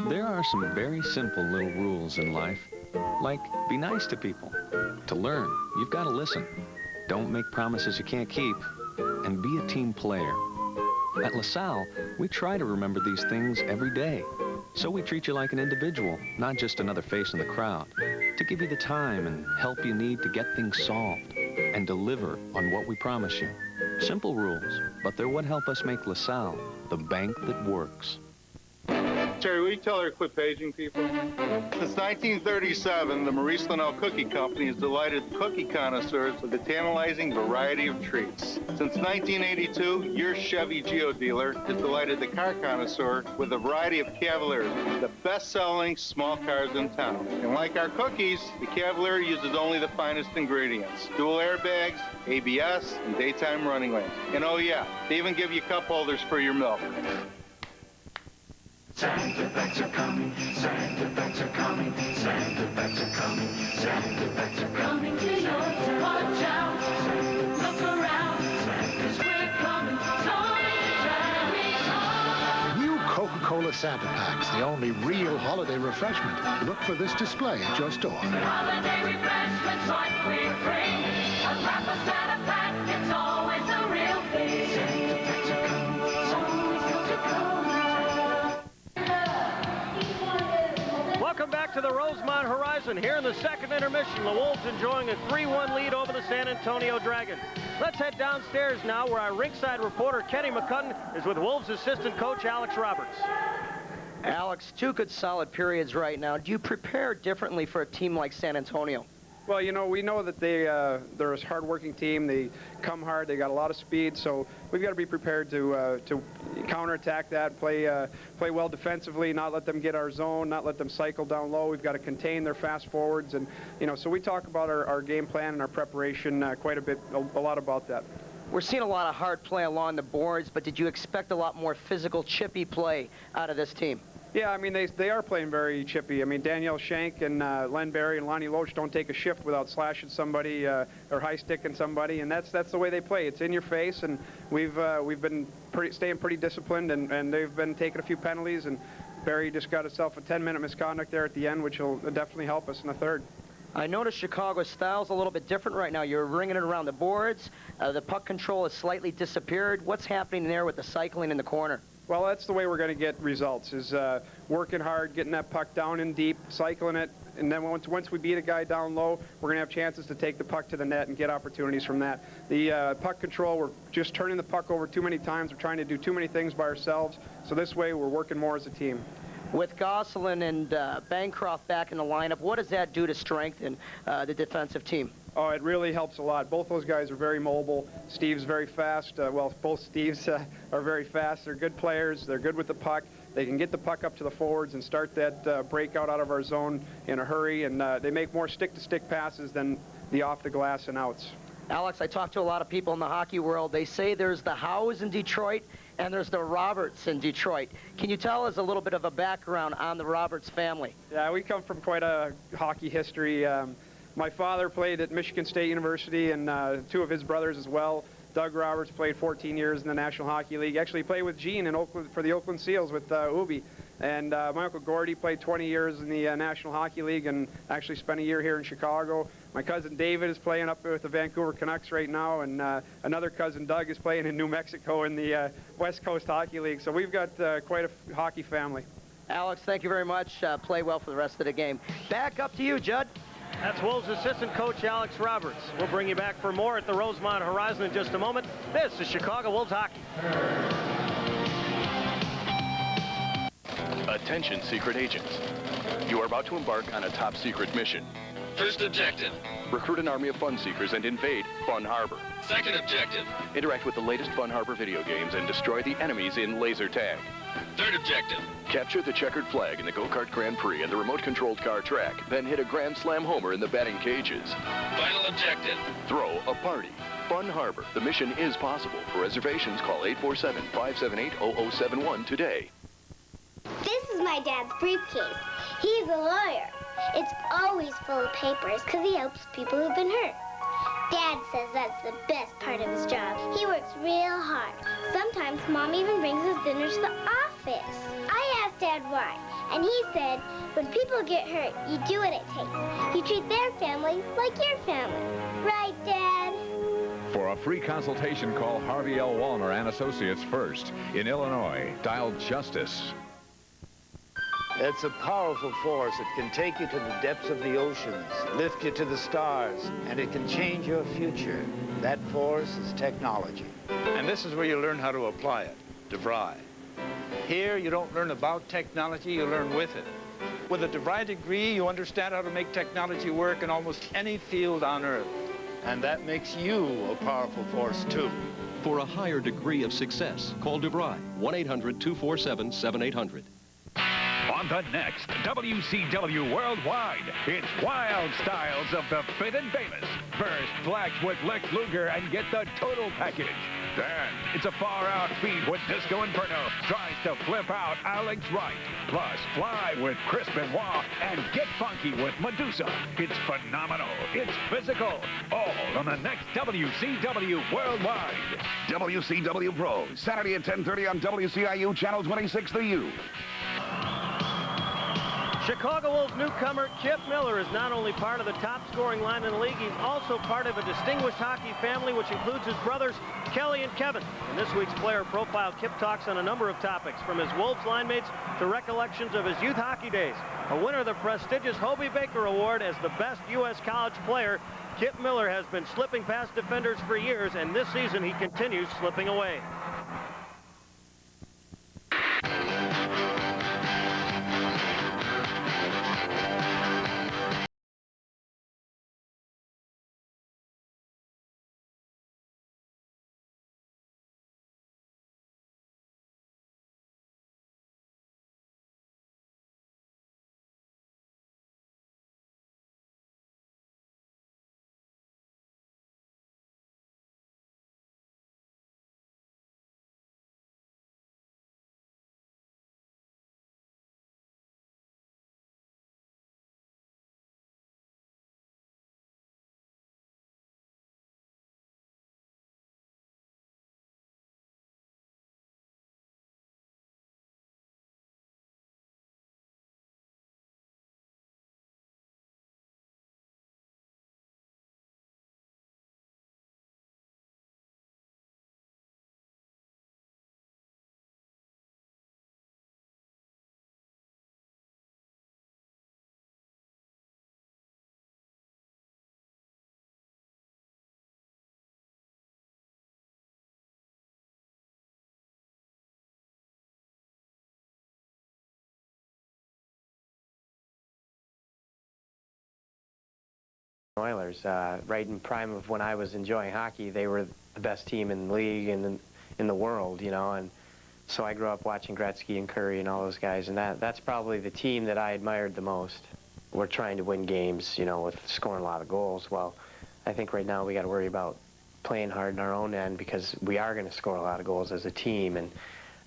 There are some very simple little rules in life, like be nice to people. To learn, you've got to listen. Don't make promises you can't keep, and be a team player. At LaSalle, we try to remember these things every day. So we treat you like an individual, not just another face in the crowd, to give you the time and help you need to get things solved and deliver on what we promise you. Simple rules, but they're what help us make LaSalle the bank that works. Terry, will you tell her to quit paging people? Since 1937, the Maurice Linnell Cookie Company has delighted cookie connoisseurs with a tantalizing variety of treats. Since 1982, your Chevy Geo dealer has delighted the car connoisseur with a variety of Cavaliers, the best-selling small cars in town. And like our cookies, the Cavalier uses only the finest ingredients. Dual airbags, ABS, and daytime running lanes. And oh yeah, they even give you cup holders for your milk. Santa bags are coming, Santa bags are coming, Santa bags are coming, Santa bags are coming to yours. Watch out, look around, Santa's we're coming, New Coca-Cola Santa Packs, the only real holiday refreshment. Look for this display at your store. holiday refreshments like we bring. A proper Santa pack, it's always the real thing. Santa bags are coming, always Coca-Cola. Welcome back to the Rosemont Horizon. Here in the second intermission, the Wolves enjoying a 3-1 lead over the San Antonio Dragons. Let's head downstairs now where our ringside reporter, Kenny McCudden, is with Wolves assistant coach, Alex Roberts. Alex, 2 good solid periods right now. Do you prepare differently for a team like San Antonio? Well, you know, we know that they're a hard-working team. They come hard. They got a lot of speed, so we've got to be prepared to counterattack that, play well defensively, not let them get our zone, not let them cycle down low. We've got to contain their fast forwards, and so we talk about our game plan and our preparation quite a bit, a lot about that. We're seeing a lot of hard play along the boards, but did you expect a lot more physical, chippy play out of this team? Yeah, I mean, they are playing very chippy. I mean, Danielle Shank and Len Berry and Lonnie Loach don't take a shift without slashing somebody or high-sticking somebody, and that's the way they play. It's in your face, and we've been staying pretty disciplined, and they've been taking a few penalties, and Berry just got himself a 10-minute misconduct there at the end, which will definitely help us in the third. I noticed Chicago's style's a little bit different right now. You're ringing it around the boards. The puck control has slightly disappeared. What's happening there with the cycling in the corner? Well, that's the way we're going to get results, is working hard, getting that puck down in deep, cycling it, and then once we beat a guy down low, we're going to have chances to take the puck to the net and get opportunities from that. The puck control, we're just turning the puck over too many times. We're trying to do too many things by ourselves, so this way we're working more as a team. With Gosselin and Bancroft back in the lineup, what does that do to strengthen the defensive team? Oh, it really helps a lot. Both those guys are very mobile. Steve's very fast. Well, both Steves are very fast. They're good players. They're good with the puck. They can get the puck up to the forwards and start that breakout out of our zone in a hurry, and they make more stick-to-stick passes than the off-the-glass and outs. Alex, I talk to a lot of people in the hockey world. They say there's the Howes in Detroit and there's the Roberts in Detroit. Can you tell us a little bit of a background on the Roberts family? Yeah, we come from quite a hockey history. My father played at Michigan State University, and 2 of his brothers as well. Doug Roberts played 14 years in the National Hockey League. Actually played with Gene in Oakland for the Oakland Seals with Ubi. And my Uncle Gordy played 20 years in the National Hockey League and actually spent a year here in Chicago. My cousin David is playing up there with the Vancouver Canucks right now, and another cousin Doug is playing in New Mexico in the West Coast Hockey League. So we've got quite a hockey family. Alex, thank you very much. Play well for the rest of the game. Back up to you, Judd. That's Wolves assistant coach Alex Roberts. We'll bring you back for more at the Rosemont Horizon in just a moment. This is Chicago Wolves hockey. Attention, secret agents. You are about to embark on a top secret mission. First objective. Recruit an army of fun seekers and invade Fun Harbor. Second objective. Interact with the latest Fun Harbor video games and destroy the enemies in laser tag. Third objective. Capture the checkered flag in the go-kart Grand Prix and the remote-controlled car track, then hit a grand slam homer in the batting cages. Final objective. Throw a party. Fun Harbor. The mission is possible. For reservations, call 847-578-0071 today. This is my dad's briefcase. He's a lawyer. It's always full of papers because he helps people who've been hurt. Dad says that's the best part of his job. He works real hard. Sometimes Mom even brings his dinner to the office. I asked Dad why, and he said, when people get hurt, you do what it takes. You treat their family like your family. Right, Dad? For a free consultation, call Harvey L. Wallner and Associates first. In Illinois, dial Justice. It's a powerful force. It can take you to the depths of the oceans, lift you to the stars, and it can change your future. That force is technology. And this is where you learn how to apply it, DeVry. Here, you don't learn about technology, you learn with it. With a DeVry degree, you understand how to make technology work in almost any field on Earth. And that makes you a powerful force, too. For a higher degree of success, call DeVry, 1-800-247-7800. On the next WCW Worldwide, it's Wild Styles of the Fit and Famous. First, flex with Lex Luger and get the total package. Then, it's a far-out feed with Disco Inferno. Tries to flip out Alex Wright. Plus, fly with Chris Benoit and get funky with Medusa. It's phenomenal. It's physical. All on the next WCW Worldwide. WCW Pro, Saturday at 10:30 on WCIU Channel 26, the U. Chicago Wolves newcomer Kip Miller is not only part of the top-scoring line in the league, he's also part of a distinguished hockey family, which includes his brothers, Kelly and Kevin. In this week's player profile, Kip talks on a number of topics, from his Wolves line mates to recollections of his youth hockey days. A winner of the prestigious Hobie Baker Award as the best U.S. college player, Kip Miller has been slipping past defenders for years, and this season he continues slipping away. Oilers, right in prime of when I was enjoying hockey, they were the best team in the league and in the world, you know, and so I grew up watching Gretzky and Curry and all those guys, and that's probably the team that I admired the most. We're trying to win games, you know, with scoring a lot of goals. Well, I think right now we got to worry about playing hard in our own end, because we are going to score a lot of goals as a team, and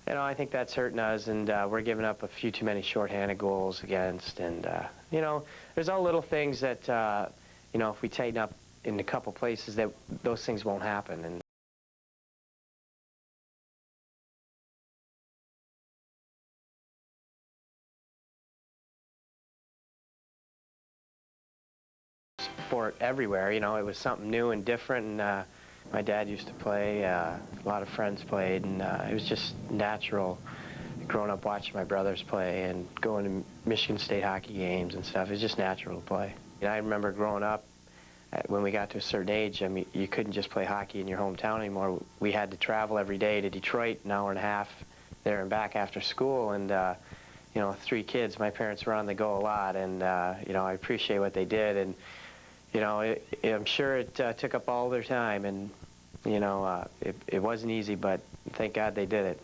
you know, I think that's hurting us, and we're giving up a few too many shorthanded goals against, and you know, there's all little things that you know, if we tighten up in a couple places, that those things won't happen. And sport everywhere. You know, it was something new and different, and my dad used to play, a lot of friends played, and it was just natural growing up watching my brothers play and going to Michigan State hockey games and stuff. It was just natural to play. And I remember growing up, when we got to a certain age, I mean, you couldn't just play hockey in your hometown anymore. We had to travel every day to Detroit, an hour and a half there and back after school, and you know, 3 kids, my parents were on the go a lot, and you know, I appreciate what they did, and you know, I'm sure it took up all their time, and you know, it wasn't easy, but thank God they did it.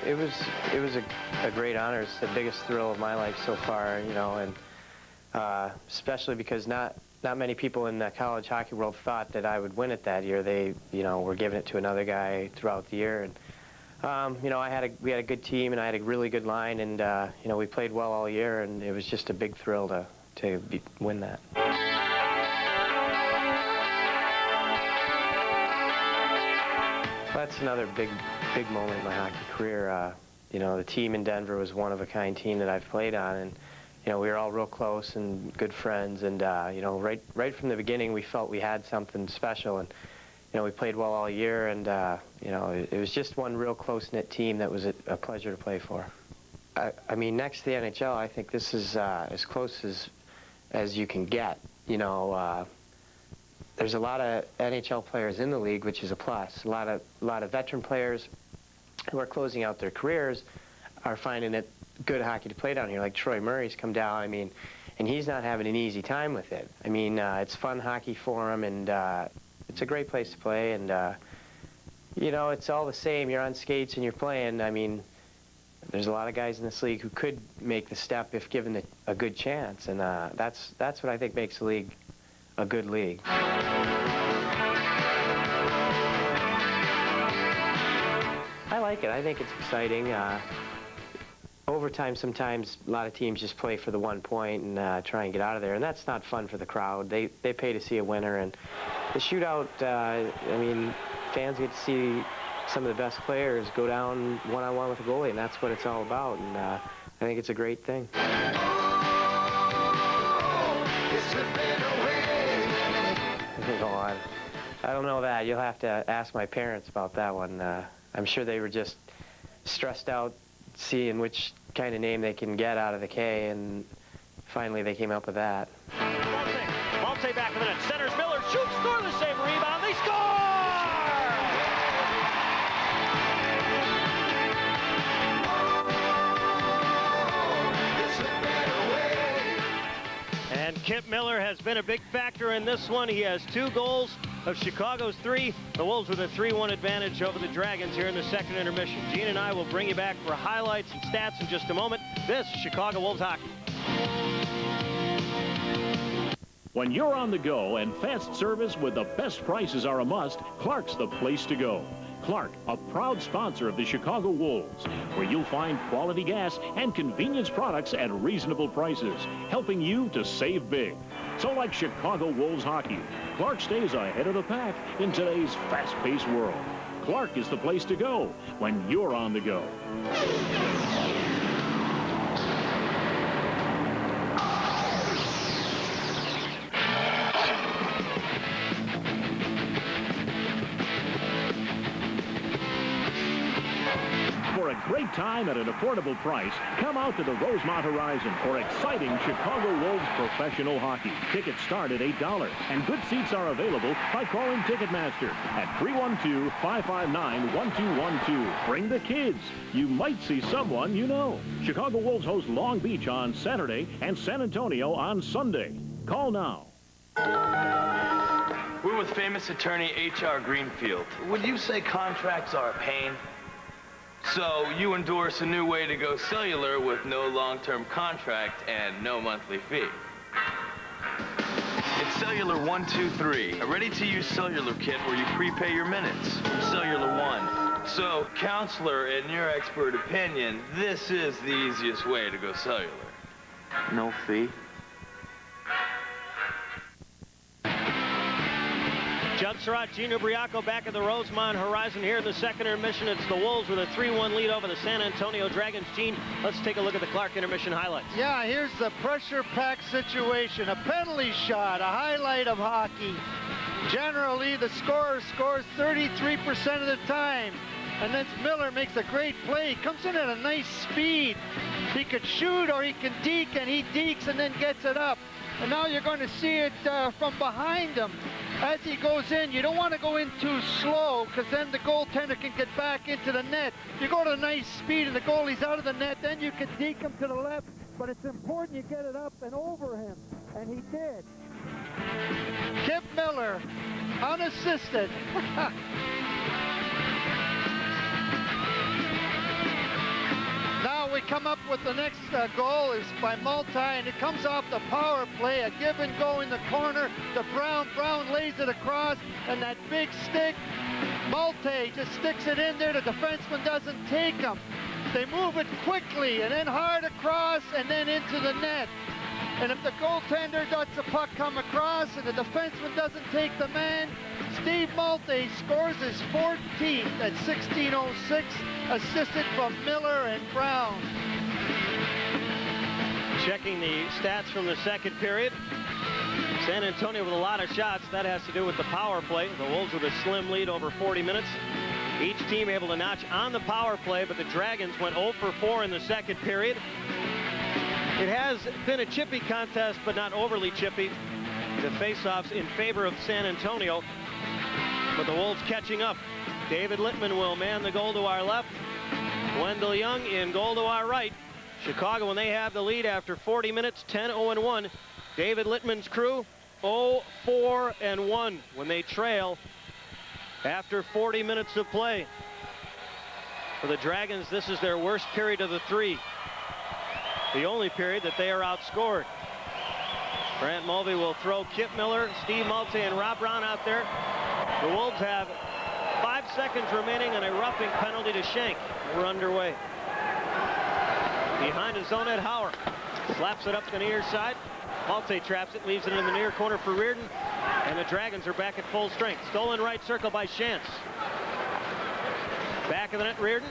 It was a great honor. It's the biggest thrill of my life so far, you know, and especially because not many people in the college hockey world thought that I would win it that year. They, you know, were giving it to another guy throughout the year, and you know, we had a good team, and I had a really good line, and you know, we played well all year, and it was just a big thrill to win that. That's another big moment in my hockey career. You know, the team in Denver was one-of-a-kind team that I've played on, and you know, we were all real close and good friends, and you know, right from the beginning, we felt we had something special, and you know, we played well all year, and you know, it was just one real close-knit team that was a pleasure to play for. I mean, next to the NHL, I think this is as close as you can get. You know, there's a lot of NHL players in the league, which is a plus. A lot of veteran players who are closing out their careers are finding it good hockey to play down here. Like Troy Murray's come down, I mean, and he's not having an easy time with it. I mean, it's fun hockey for him, and it's a great place to play, and you know, it's all the same. You're on skates and you're playing. I mean, there's a lot of guys in this league who could make the step if given a good chance, and that's what I think makes the league a good league. I like it. I think it's exciting. Overtime, sometimes a lot of teams just play for the 1 point and try and get out of there, and that's not fun for the crowd. They pay to see a winner, and the shootout, I mean, fans get to see some of the best players go down one-on-one with a goalie, and that's what it's all about, and I think it's a great thing. I don't know that. You'll have to ask my parents about that one. I'm sure they were just stressed out seeing which kind of name they can get out of the K, and finally they came up with that. Mulvey back in the net. Centers Miller, shoots, score the same rebound. They score! And Kip Miller has been a big factor in this one. He has 2 goals of Chicago's 3. The Wolves with a 3-1 advantage over the Dragons here in the second intermission. Gene and I will bring you back for highlights and stats in just a moment. This is Chicago Wolves hockey. When you're on the go and fast service with the best prices are a must, Clark's the place to go. Clark, a proud sponsor of the Chicago Wolves, where you'll find quality gas and convenience products at reasonable prices, helping you to save big. So like Chicago Wolves hockey, Clark stays ahead of the pack in today's fast-paced world. Clark is the place to go when you're on the go. For a great time at an affordable price, come out to the Rosemont Horizon for exciting Chicago Wolves professional hockey. Tickets start at $8, and good seats are available by calling Ticketmaster at 312-559-1212. Bring the kids. You might see someone you know. Chicago Wolves host Long Beach on Saturday and San Antonio on Sunday. Call now. We're with famous attorney H.R. Greenfield. Would you say contracts are a pain? So you endorse a new way to go cellular with no long-term contract and no monthly fee. It's Cellular 123, a ready-to-use cellular kit where you prepay your minutes from Cellular One. So, counselor, in your expert opinion, this is the easiest way to go cellular. No fee. Judd Surratt, Gene Ubriaco back at the Rosemont Horizon here in the second intermission. It's the Wolves with a 3-1 lead over the San Antonio Dragons. Gene, let's take a look at the Clark intermission highlights. Yeah, here's the pressure-packed situation. A penalty shot, a highlight of hockey. Generally, the scorer scores 33% of the time. And then Miller makes a great play. He comes in at a nice speed. He could shoot or he can deke, and he dekes and then gets it up. And now you're going to see it from behind him as he goes in. You don't want to go in too slow, because then the goaltender can get back into the net. You go to a nice speed and the goalie's out of the net, then you can deke him to the left. But it's important you get it up and over him, and he did. Kip Miller, unassisted. Now we come up with the next goal is by Mulvey, and it comes off the power play, a give and go in the corner to Brown. Brown lays it across, and that big stick, Mulvey just sticks it in there. The defenseman doesn't take him. They move it quickly, and then hard across, and then into the net. And if the goaltender lets the puck come across and the defenseman doesn't take the man, Steve Mulvey scores his 14th at 16:06, assisted from Miller and Brown. Checking the stats from the second period. San Antonio with a lot of shots. That has to do with the power play. The Wolves with a slim lead over 40 minutes. Each team able to notch on the power play, but the Dragons went 0 for 4 in the second period. It has been a chippy contest, but not overly chippy. The faceoffs in favor of San Antonio, but the Wolves catching up. David Littman will man the goal to our left. Wendell Young in goal to our right. Chicago, when they have the lead after 40 minutes, 10-0-1. David Littman's crew, 0-4-1 when they trail after 40 minutes of play. For the Dragons, this is their worst period of the three. The only period that they are outscored. Grant Mulvey will throw Kip Miller, Steve Mulvey, and Rob Brown out there. The Wolves have 5 seconds remaining and a roughing penalty to Schenk. We're underway. Behind his own net, Howard slaps it up the near side. Mulvey traps it, leaves it in the near corner for Reardon, and the Dragons are back at full strength. Stolen right circle by Shantz. Back of the net, Reardon.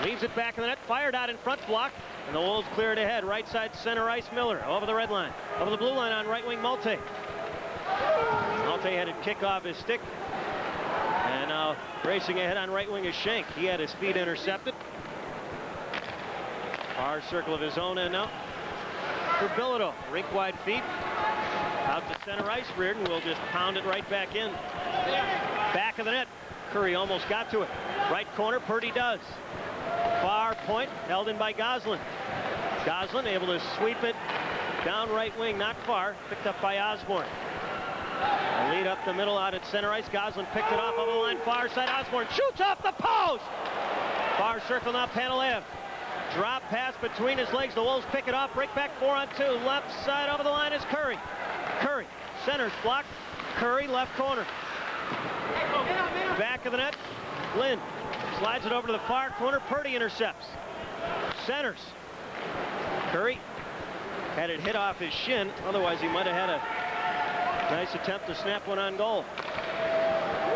Leaves it back in the net, fired out in front, block, and the Wolves clear it ahead. Right side center ice, Miller over the red line. Over the blue line on right wing, Mulvey. Mulvey had it kick off his stick. And now racing ahead on right wing is Schenk. He had his feet intercepted. Far circle of his own end now for Bilodeau. Rink wide feet. Out to center ice. Reardon will just pound it right back in. Back of the net. Curry almost got to it. Right corner, Purdy does. Far point, held in by Goslin. Goslin able to sweep it down right wing, not far. Picked up by Osborne. A lead up the middle out at center ice. Goslin picked it off over the line, far side. Osborne shoots off the post. Far circle now, Panalev. Drop pass between his legs. The Wolves pick it off. Break back 4-on-2. Left side over the line is Curry. Curry centers block. Curry left corner. Back of the net. Lynn slides it over to the far corner. Purdy intercepts. Centers. Curry had it hit off his shin. Otherwise, he might have had a nice attempt to snap one on goal.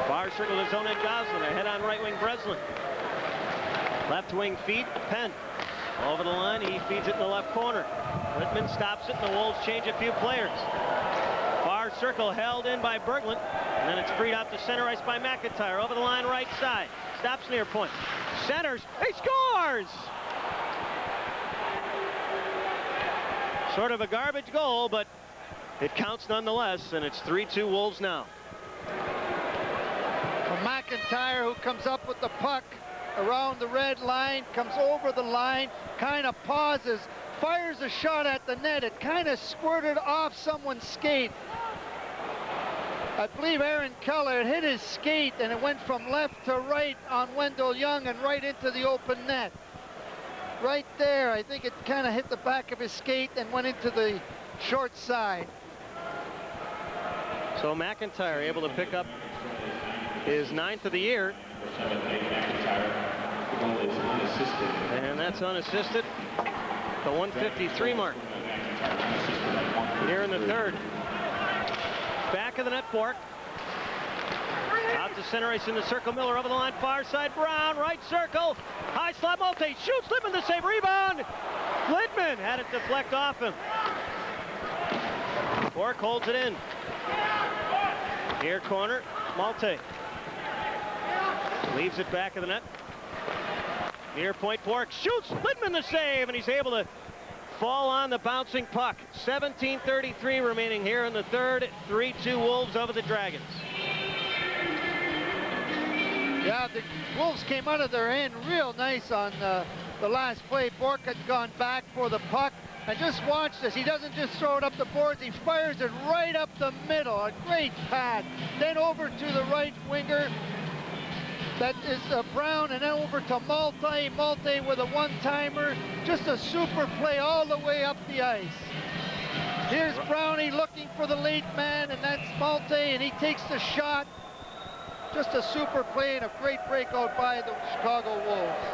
Far circle his own end, Goslin. Ahead on right wing, Breslin. Left wing feed, Penn. Over the line, he feeds it in the left corner. Littman stops it, and the Wolves change a few players. Far circle held in by Berglund, and then it's freed out to center ice by McIntyre. Over the line, right side. Stops near point. Centers, he scores! Sort of a garbage goal, but it counts nonetheless, and it's 3-2 Wolves now. McIntyre, who comes up with the puck around the red line, comes over the line, kind of pauses, fires a shot at the net. It kind of squirted off someone's skate. I believe Aaron Keller hit his skate, and it went from left to right on Wendell Young and right into the open net. Right there, I think it kind of hit the back of his skate and went into the short side. So McIntyre able to pick up his 9th of the year. And that's unassisted. The 153 mark. Here in the third. Back of the net, Bork. Out to center ice in the circle. Miller over the line, far side. Brown, right circle. High slot, Mulvey shoots. Littman the save. Rebound. Littman had it deflect off him. Bork holds it in. Near corner, Mulvey. Leaves it back of the net. Near point, Bork shoots. Littman the save, and he's able to fall on the bouncing puck. 17:33 remaining here in the third. 3-2 Wolves over the Dragons. Yeah, the Wolves came out of their end real nice on the last play. Bork had gone back for the puck. And just watch this. He doesn't just throw it up the boards. He fires it right up the middle. A great pad. Then over to the right winger. That is Brown, and then over to Mulvey. Mulvey with a one-timer. Just a super play all the way up the ice. Here's Brownie looking for the late man, and that's Mulvey, and he takes the shot. Just a super play and a great breakout by the Chicago Wolves.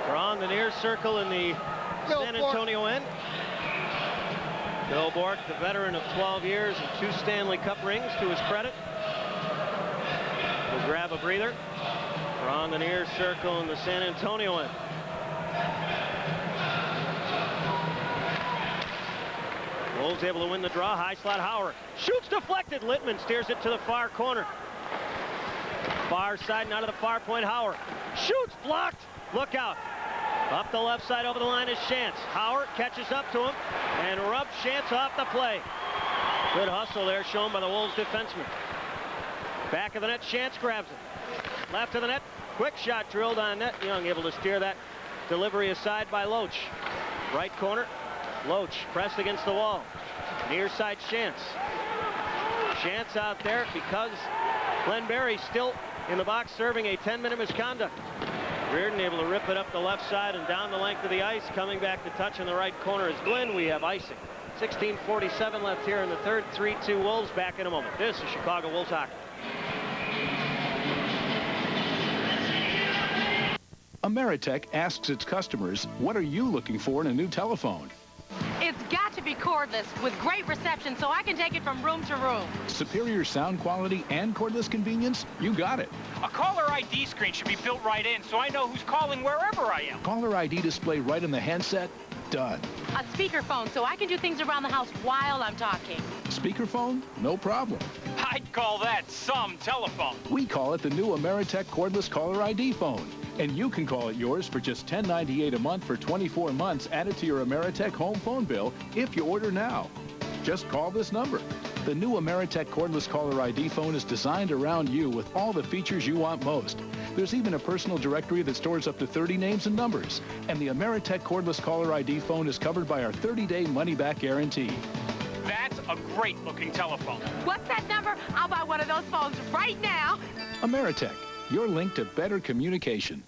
We're on the near circle in the San Antonio end. Bill Bork, the veteran of 12 years and 2 Stanley Cup rings to his credit, will grab a breather. We're on the near circle in the San Antonio end. Wolves able to win the draw. High slot, Howard shoots, deflected. Littman steers it to the far corner. Far side and out of the far point, Howard shoots, blocked. Look out. Up the left side over the line is Shantz. Howard catches up to him and rubs Shantz off the play. Good hustle there shown by the Wolves defenseman. Back of the net, Shantz grabs it. Left of the net, quick shot drilled on net. Young able to steer that delivery aside by Loach. Right corner, Loach pressed against the wall. Near side, Shantz. Shantz out there because Glenn Barry's still in the box serving a 10-minute misconduct. Reardon able to rip it up the left side and down the length of the ice. Coming back to touch in the right corner is Glenn. We have icing. 16:47 left here in the third. 3-2 Wolves. Back in a moment. This is Chicago Wolves hockey. Ameritech asks its customers, what are you looking for in a new telephone? It's got to be cordless with great reception so I can take it from room to room. Superior sound quality and cordless convenience? You got it. A caller ID screen should be built right in so I know who's calling wherever I am. Caller ID display right in the handset? Done. A speakerphone so I can do things around the house while I'm talking. Speakerphone? No problem. I'd call that some telephone. We call it the new Ameritech cordless caller ID phone. And you can call it yours for just $10.98 a month for 24 months added to your Ameritech home phone bill if you order now. Just call this number. The new Ameritech cordless caller ID phone is designed around you with all the features you want most. There's even a personal directory that stores up to 30 names and numbers. And the Ameritech cordless caller ID phone is covered by our 30-day money-back guarantee. That's a great-looking telephone. What's that number? I'll buy one of those phones right now. Ameritech, your link to better communication.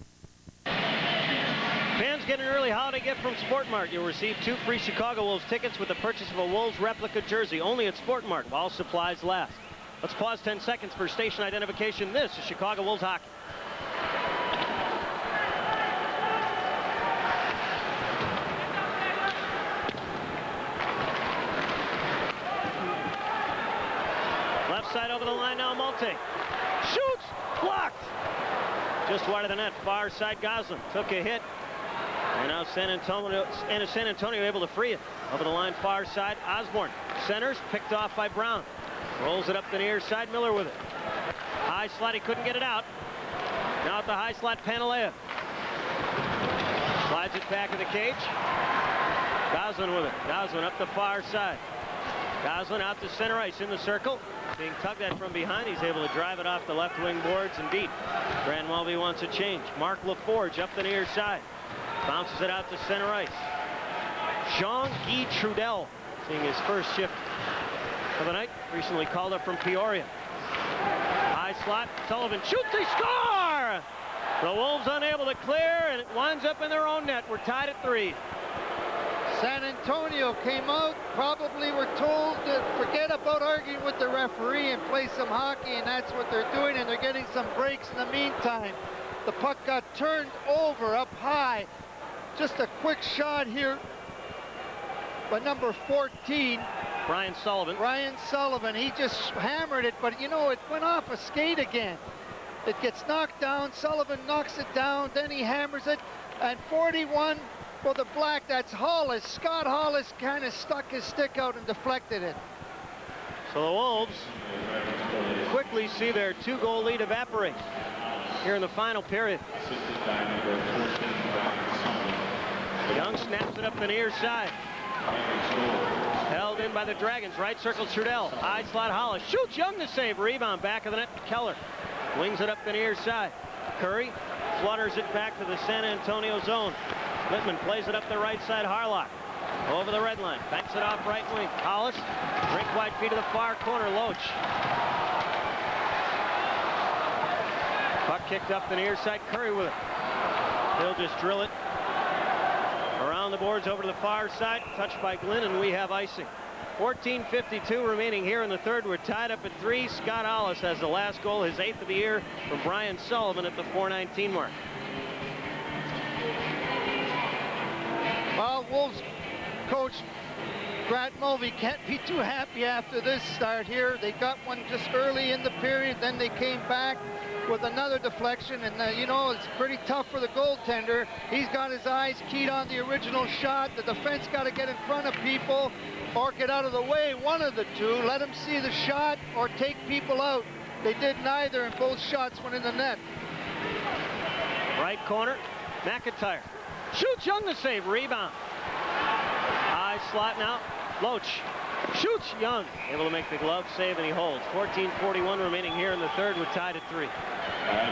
Fans get an early holiday gift from Sport Mart. You'll receive 2 free Chicago Wolves tickets with the purchase of a Wolves replica jersey, only at Sport Mart while supplies last. Let's pause 10 seconds for station identification. This is Chicago Wolves hockey. Left side over the line now, Mulvey. Shoots! Blocked! Just wide of the net, far side Goslin. Took a hit. And now San Antonio able to free it. Over the line, far side, Osborne. Centers, picked off by Brown. Rolls it up the near side, Miller with it. High slot, he couldn't get it out. Now at the high slot, Panalea. Slides it back of the cage. Goslin with it. Goslin up the far side. Goslin out to center ice in the circle. Being tugged at from behind, he's able to drive it off the left wing boards and beat. Brand Mulvey wants a change. Mark LaForge up the near side. Bounces it out to center ice. Jean-Guy Trudel seeing his first shift of the night. Recently called up from Peoria. High slot. Sullivan shoots. They score! The Wolves unable to clear, and it winds up in their own net. We're tied at 3. San Antonio came out, probably were told to forget about arguing with the referee and play some hockey, and that's what they're doing, and they're getting some breaks in the meantime. The puck got turned over up high. Just a quick shot here But number 14, Brian Sullivan, he just hammered it, but you know, it went off a skate again. It gets knocked down, Sullivan knocks it down, then he hammers it, and 41 for the black, that's Hollis. Scott Hollis kind of stuck his stick out and deflected it. So the Wolves quickly see their 2-goal lead evaporate here in the final period. Young snaps it up the near side. Held in by the Dragons. Right circle Trudell. High slot Hollis. Shoots Young to save. Rebound back of the net. Keller wings it up the near side. Curry flutters it back to the San Antonio zone. Littman plays it up the right side. Harlock over the red line. Banks it off right wing. Hollis. Rink wide feet to the far corner. Loach. Puck kicked up the near side. Curry with it. He'll just drill it around the boards over to the far side. Touched by Glynn, and we have icing. 14:52 remaining here in the third. We're tied up at 3. Scott Hollis has the last goal, his 8th of the year, from Brian Sullivan at the 4:19 mark. Well, Wolves coach Grant Mulvey can't be too happy after this start here. They got one just early in the period, then they came back with another deflection, and you know, it's pretty tough for the goaltender. He's got his eyes keyed on the original shot. The defense got to get in front of people or get out of the way, one of the two. Let them see the shot or take people out. They did neither, and both shots went in the net. Right corner, McIntyre. Shoots Young to save. Rebound. High slot now. Loach shoots Young. Able to make the glove save, and he holds. 14:41 remaining here in the third. We're tied at 3.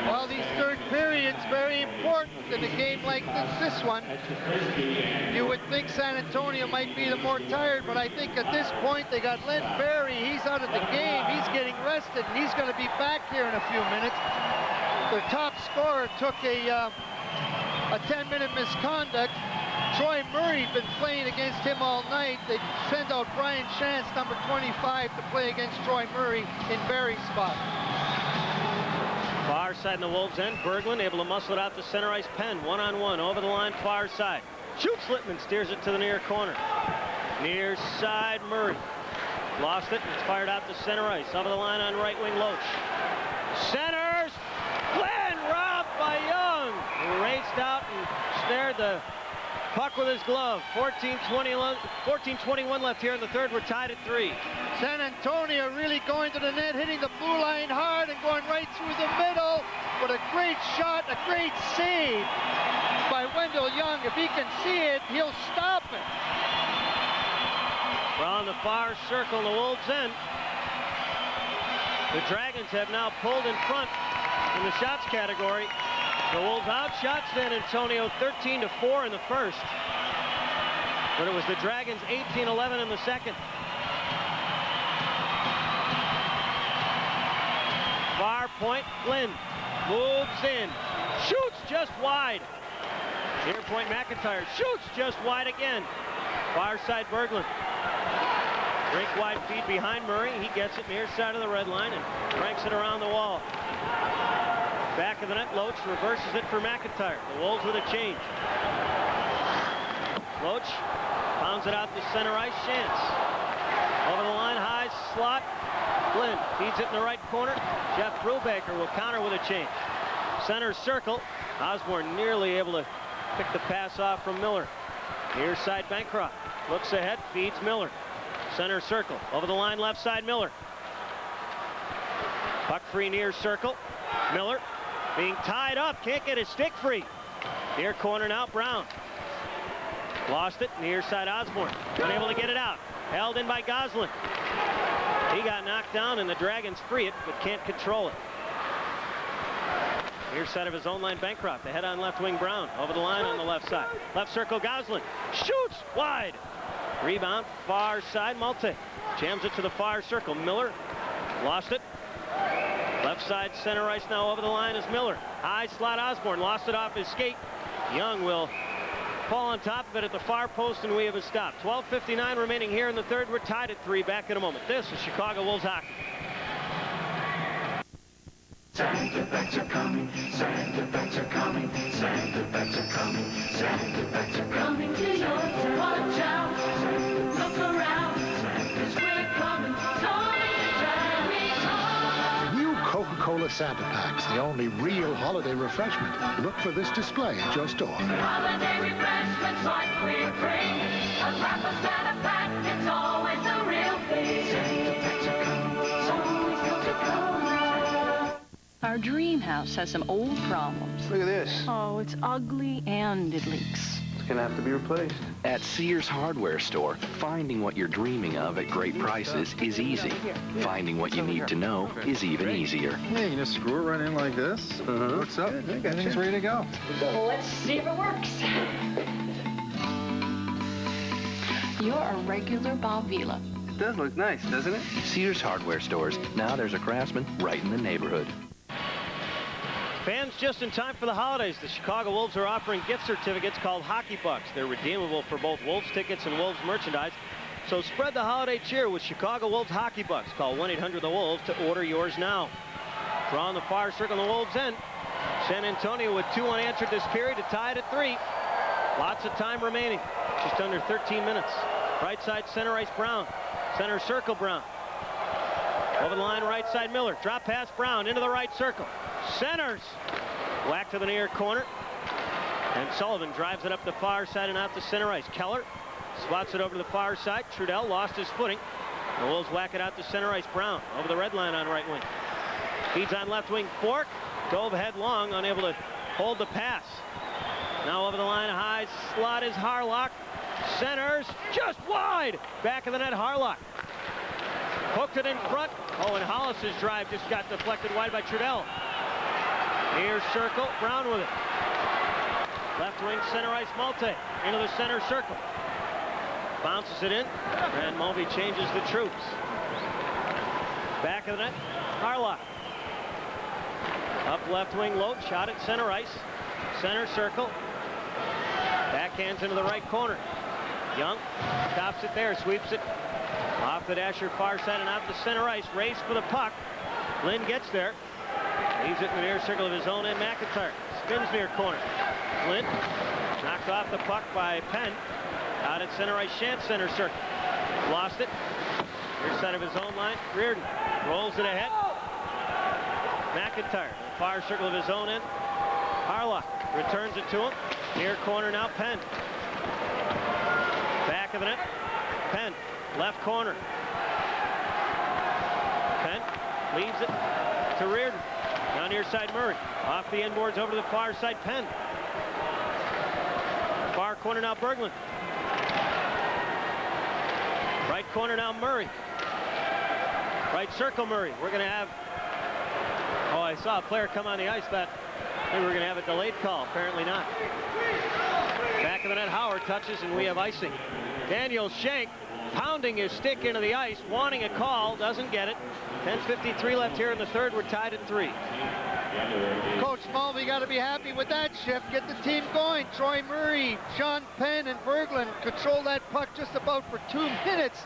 Well, these third periods very important in a game like this one. You would think San Antonio might be the more tired, but I think at this point they got Len Barry. He's out of the game. He's getting rested, and he's going to be back here in a few minutes. Their top scorer took a 10-minute misconduct. Troy Murray been playing against him all night. They send out Brian Shantz, number 25, to play against Troy Murray in Barry's spot. Far side in the Wolves' end. Berglund able to muscle it out to center ice. Penn one-on-one over the line, far side. Shoots Littman, steers it to the near corner. Near side, Murray. Lost it. It's fired out to center ice. Over the line on right wing, Loach. Centers. Glenn robbed by Young, who raced out and snared the puck with his glove. 14:21 left here in the third. We're tied at 3. San Antonio really going to the net, hitting the blue line hard and going right through the middle. With a great shot, a great save by Wendell Young. If he can see it, he'll stop it. We're on the far circle in the Wolves' end. The Dragons have now pulled in front in the shots category. The Wolves outshot San Antonio 13-4 in the first. But it was the Dragons 18-11 in the second. Far point, Flynn moves in. Shoots just wide. Near point, McIntyre shoots just wide again. Far side, Berglund. Rink wide feed behind Murray. He gets it near side of the red line and cranks it around the wall. Back of the net, Loach reverses it for McIntyre. The Wolves with a change. Loach pounds it out to center ice. Shantz over the line, high slot. Flynn feeds it in the right corner. Jeff Brubaker will counter with a change. Center circle. Osborne nearly able to pick the pass off from Miller. Near side, Bancroft looks ahead, feeds Miller. Center circle. Over the line, left side, Miller. Puck free near circle. Miller being tied up, can't get his stick free. Near corner now, Brown. Lost it, near side Osborne. Unable to get it out. Held in by Goslin. He got knocked down and the Dragons free it, but can't control it. Near side of his own line, Bancroft. Ahead on left wing, Brown. Over the line on the left side. Left circle, Goslin. Shoots wide. Rebound, far side, Malte. Jams it to the far circle. Miller lost it. Left side, center ice now over the line is Miller. High slot, Osborne lost it off his skate. Young will fall on top of it at the far post, and we have a stop. 12:59 remaining here in the third. We're tied at 3. Back in a moment. This is Chicago Wolves hockey. Santa Bats are coming, Santa Bats are coming, Santa Bats are coming, Santa Bats are coming to your town. Watch out, Coca-Cola Santa Packs, the only real holiday refreshment. Look for this display at your store. Holiday refreshments like we bring. A wrap of Santa pack, it's always the real thing. Santa packs are coming, so always Coca-Cola. Our dream house has some old problems. Look at this. Oh, it's ugly and it leaks. It's gonna have to be replaced. At Sears Hardware Store, finding what you're dreaming of at great prices is easy. Finding what you need to know is even easier. Yeah, you just screw it right in like this. Hooks up. Everything's ready to go. Well, let's see if it works. You're a regular Bob Vila. It does look nice, doesn't it? Sears Hardware Stores. Now there's a Craftsman right in the neighborhood. Fans just in time for the holidays. The Chicago Wolves are offering gift certificates called Hockey Bucks. They're redeemable for both Wolves tickets and Wolves merchandise. So spread the holiday cheer with Chicago Wolves Hockey Bucks. Call 1-800-THE-WOLVES to order yours now. Draw on the far circle, the Wolves end. San Antonio with 2 unanswered this period to tie it at 3. Lots of time remaining. Just under 13 minutes. Right side center ice Brown. Center circle Brown. Over the line right side Miller. Drop pass Brown into the right circle. Centers. Whack to the near corner. And Sullivan drives it up the far side and out to center ice. Keller swats it over to the far side. Trudell lost his footing. The Wolves whack it out to center ice. Brown over the red line on right wing. Feeds on left wing. Fork dove headlong, unable to hold the pass. Now over the line high slot is Harlock. Centers just wide. Back of the net Harlock. Hooked it in front. Oh, and Hollis's drive just got deflected wide by Trudell. Near circle, Brown with it. Left wing center ice Malte into the center circle. Bounces it in, and Mulvey changes the troops. Back of the net, Harlock. Up left wing, Loach, shot at center ice. Center circle. Backhands into the right corner. Young stops it there, sweeps it. Off the dasher far side and out to center ice. Race for the puck. Lynn gets there. Leaves it in the near circle of his own end. McIntyre spins near corner. Lynn knocked off the puck by Penn. Out at center ice, Shant center circle. Lost it. Near side of his own line. Reardon rolls it ahead. McIntyre, far circle of his own end. Harlock returns it to him. Near corner now, Penn. Back of the net. Penn, left corner. Penn leaves it to Reardon. Now near side Murray. Off the inboards over to the far side, Penn. Far corner now, Berglund. Right corner now, Murray. Right circle, Murray. We're going to have... Oh, I saw a player come on the ice that maybe we're going to have a delayed call. Apparently not. Back of the net, Howard touches, and we have icing. Daniel Shank pounding his stick into the ice, wanting a call, doesn't get it. 10:53 left here in the third. We're tied at 3. Coach Mulvey got to be happy with that shift. Get the team going. Troy Murray, Sean Penn, and Berglund control that puck just about for 2 minutes.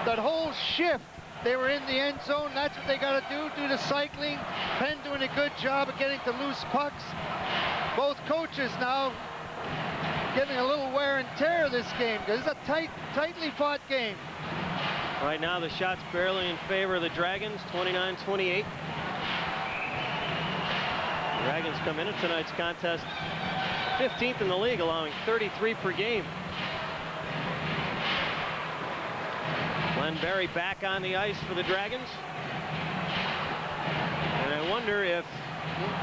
That whole shift, they were in the end zone. That's what they got to do the cycling. Penn doing a good job of getting to loose pucks. Both coaches now getting a little wear and tear this game because it's a tightly fought game. Right now the shot's barely in favor of the Dragons, 29-28. Dragons come into tonight's contest 15th in the league, allowing 33 per game. Glenn Berry back on the ice for the Dragons. And I wonder if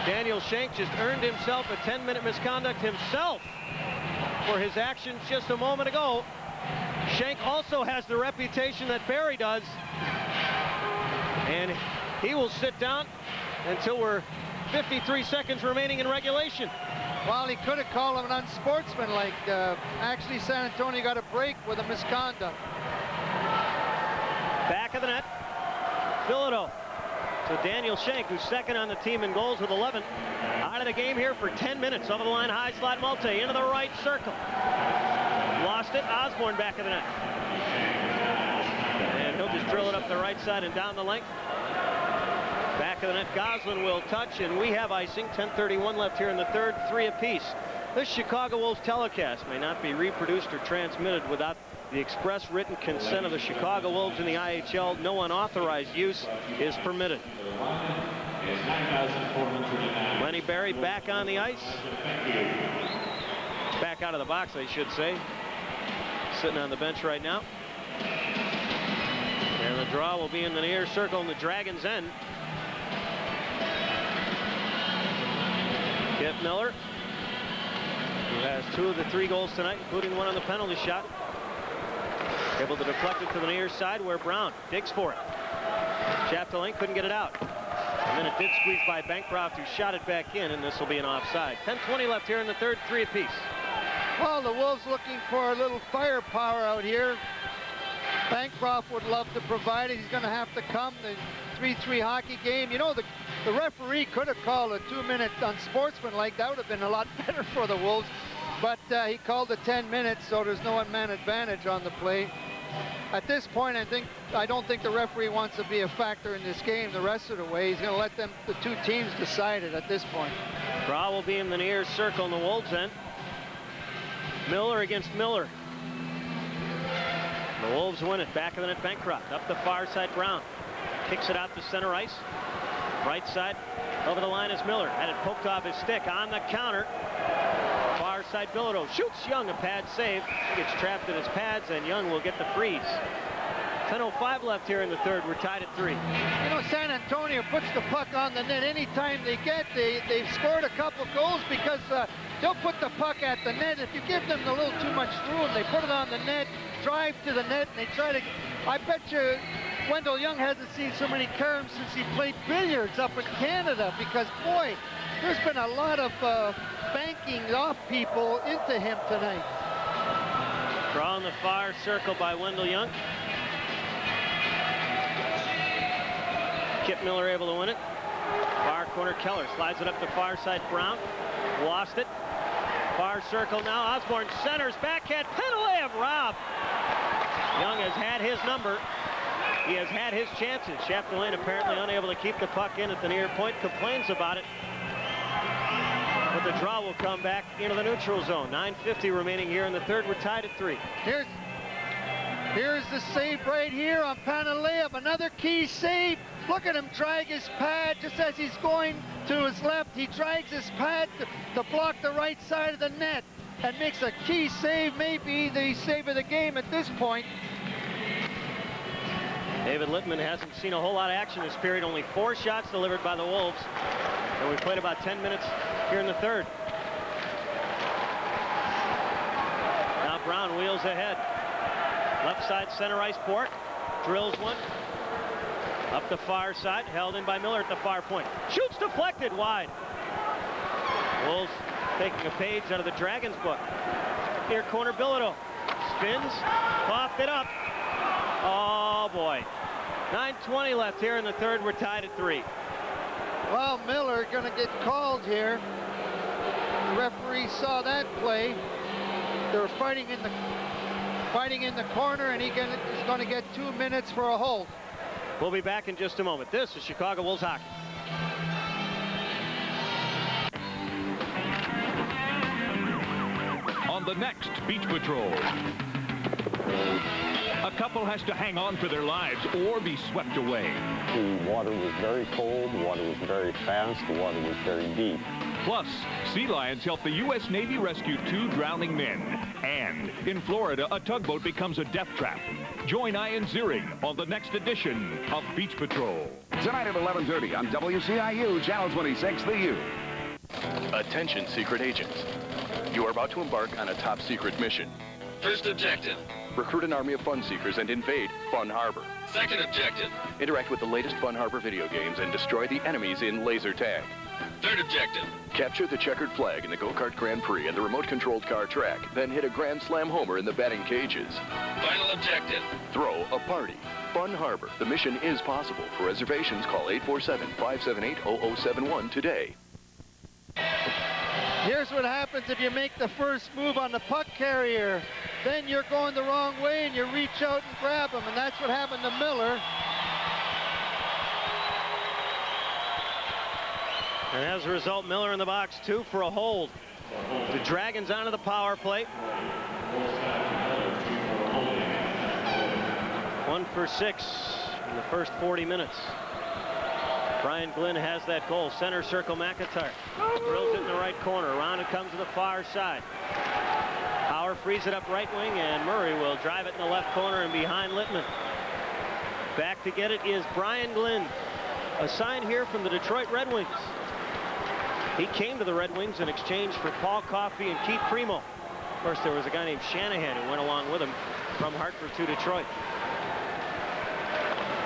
Daniel Shank just earned himself a 10-minute misconduct himself for his actions just a moment ago. Shank also has the reputation that Berry does. And he will sit down until we're 53 seconds remaining in regulation. Well, he could have called him an unsportsmanlike. Actually, San Antonio got a break with a misconduct. Back of the net, Bilodeau. So Daniel Shank, who's second on the team in goals with 11, out of the game here for 10 minutes. Over the line, high slot Malte into the right circle. Lost it, Osborne back of the net. And he'll just drill it up the right side and down the length. Back of the net, Goslin will touch, and we have icing. 10:31 left here in the third, 3 apiece. This Chicago Wolves telecast may not be reproduced or transmitted without the express written consent of the Chicago Wolves in the IHL. No unauthorized use is permitted. Lenny Berry back on the ice. Back out of the box, I should say. Sitting on the bench right now. And the draw will be in the near circle in the Dragons' end. Kip Miller, who has 2 of the 3 goals tonight, including 1 on the penalty shot. Able to deflect it to the near side where Brown digs for it. Chapdelaine couldn't get it out. And then it did squeeze by Bancroft, who shot it back in, and this will be an offside. 10:20 left here in the third, 3 apiece. Well, the Wolves looking for a little firepower out here. Bancroft would love to provide it. He's going to have to come. The 3-3 hockey game. You know, the referee could have called a 2-minute unsportsmanlike. That would have been a lot better for the Wolves. But he called it 10 minutes, so there's no one-man advantage on the play. At this point, I don't think the referee wants to be a factor in this game the rest of the way. He's going to let the 2 teams decide it at this point. Draw will be in the near circle in the Wolves' end. Miller against Miller. The Wolves win it. Back of the net, Bancroft. Up the far side, Brown. Kicks it out to center ice. Right side, over the line is Miller. Had it poked off his stick on the counter. Far side, Bilodeau shoots Young, a pad save. He gets trapped in his pads, and Young will get the freeze. 10:05 left here in the third. We're tied at 3. You know, San Antonio puts the puck on the net anytime they've scored a couple goals because they'll put the puck at the net. If you give them a little too much room, they put it on the net, drive to the net, and they try to... I bet you Wendell Young hasn't seen so many caroms since he played billiards up in Canada because, boy, there's been a lot of banking off people into him tonight. Draw in the far circle by Wendell Young. Kip Miller able to win it. Far corner, Keller slides it up the far side, Brown. Lost it. Far circle now, Osborne centers, backhand, Penalev robbed. Young has had his number. He has had his chances. Chapdelaine apparently unable to keep the puck in at the near point, complains about it. But the draw will come back into the neutral zone. 9:50 remaining here in the third. We're tied at 3. Here's the save right here on Penalev. Another key save. Look at him drag his pad just as he's going to his left. He drags his pad to block the right side of the net and makes a key save, maybe the save of the game at this point. David Littman hasn't seen a whole lot of action this period. Only 4 shots delivered by the Wolves. And we played about 10 minutes here in the third. Now Brown wheels ahead. Left side center ice port. Drills one. Up the far side. Held in by Miller at the far point. Shoots deflected wide. Wolves taking a page out of the Dragons book. Near corner, Bilodeau. Spins. Coughed it up. Oh, boy. 9:20 left here in the third. We're tied at 3. Well, Miller going to get called here. The referee saw that play. They were fighting in the corner, and he's going to get 2 minutes for a hold. We'll be back in just a moment. This is Chicago Wolves hockey. On the next Beach Patrol, a couple has to hang on for their lives or be swept away. The water was very cold, the water was very fast, the water was very deep. Plus, sea lions help the U.S. Navy rescue 2 drowning men. And in Florida, a tugboat becomes a death trap. Join Ian Ziering on the next edition of Beach Patrol. Tonight at 11:30 on WCIU, Channel 26, The U. Attention, secret agents. You are about to embark on a top secret mission. First objective. Recruit an army of fun seekers and invade Fun Harbor. Second objective. Interact with the latest Fun Harbor video games and destroy the enemies in laser tag. Third objective. Capture the checkered flag in the go-kart Grand Prix and the remote-controlled car track, then hit a grand slam homer in the batting cages. Final objective. Throw a party. Fun Harbor. The mission is possible. For reservations, call 847-578-0071 today. Here's what happens if you make the first move on the puck carrier. Then you're going the wrong way and you reach out and grab him, and that's what happened to Miller. And as a result, Miller in the box, 2 for a hold. The Dragons onto the power play. 1 for 6 in the first 40 minutes. Brian Glynn has that goal. Center circle, McIntyre. Drills it in the right corner. Around it comes to the far side. Power frees it up right wing, and Murray will drive it in the left corner and behind Littman. Back to get it is Brian Glynn. A sign here from the Detroit Red Wings. He came to the Red Wings in exchange for Paul Coffey and Keith Primo. Of course, there was a guy named Shanahan who went along with him from Hartford to Detroit.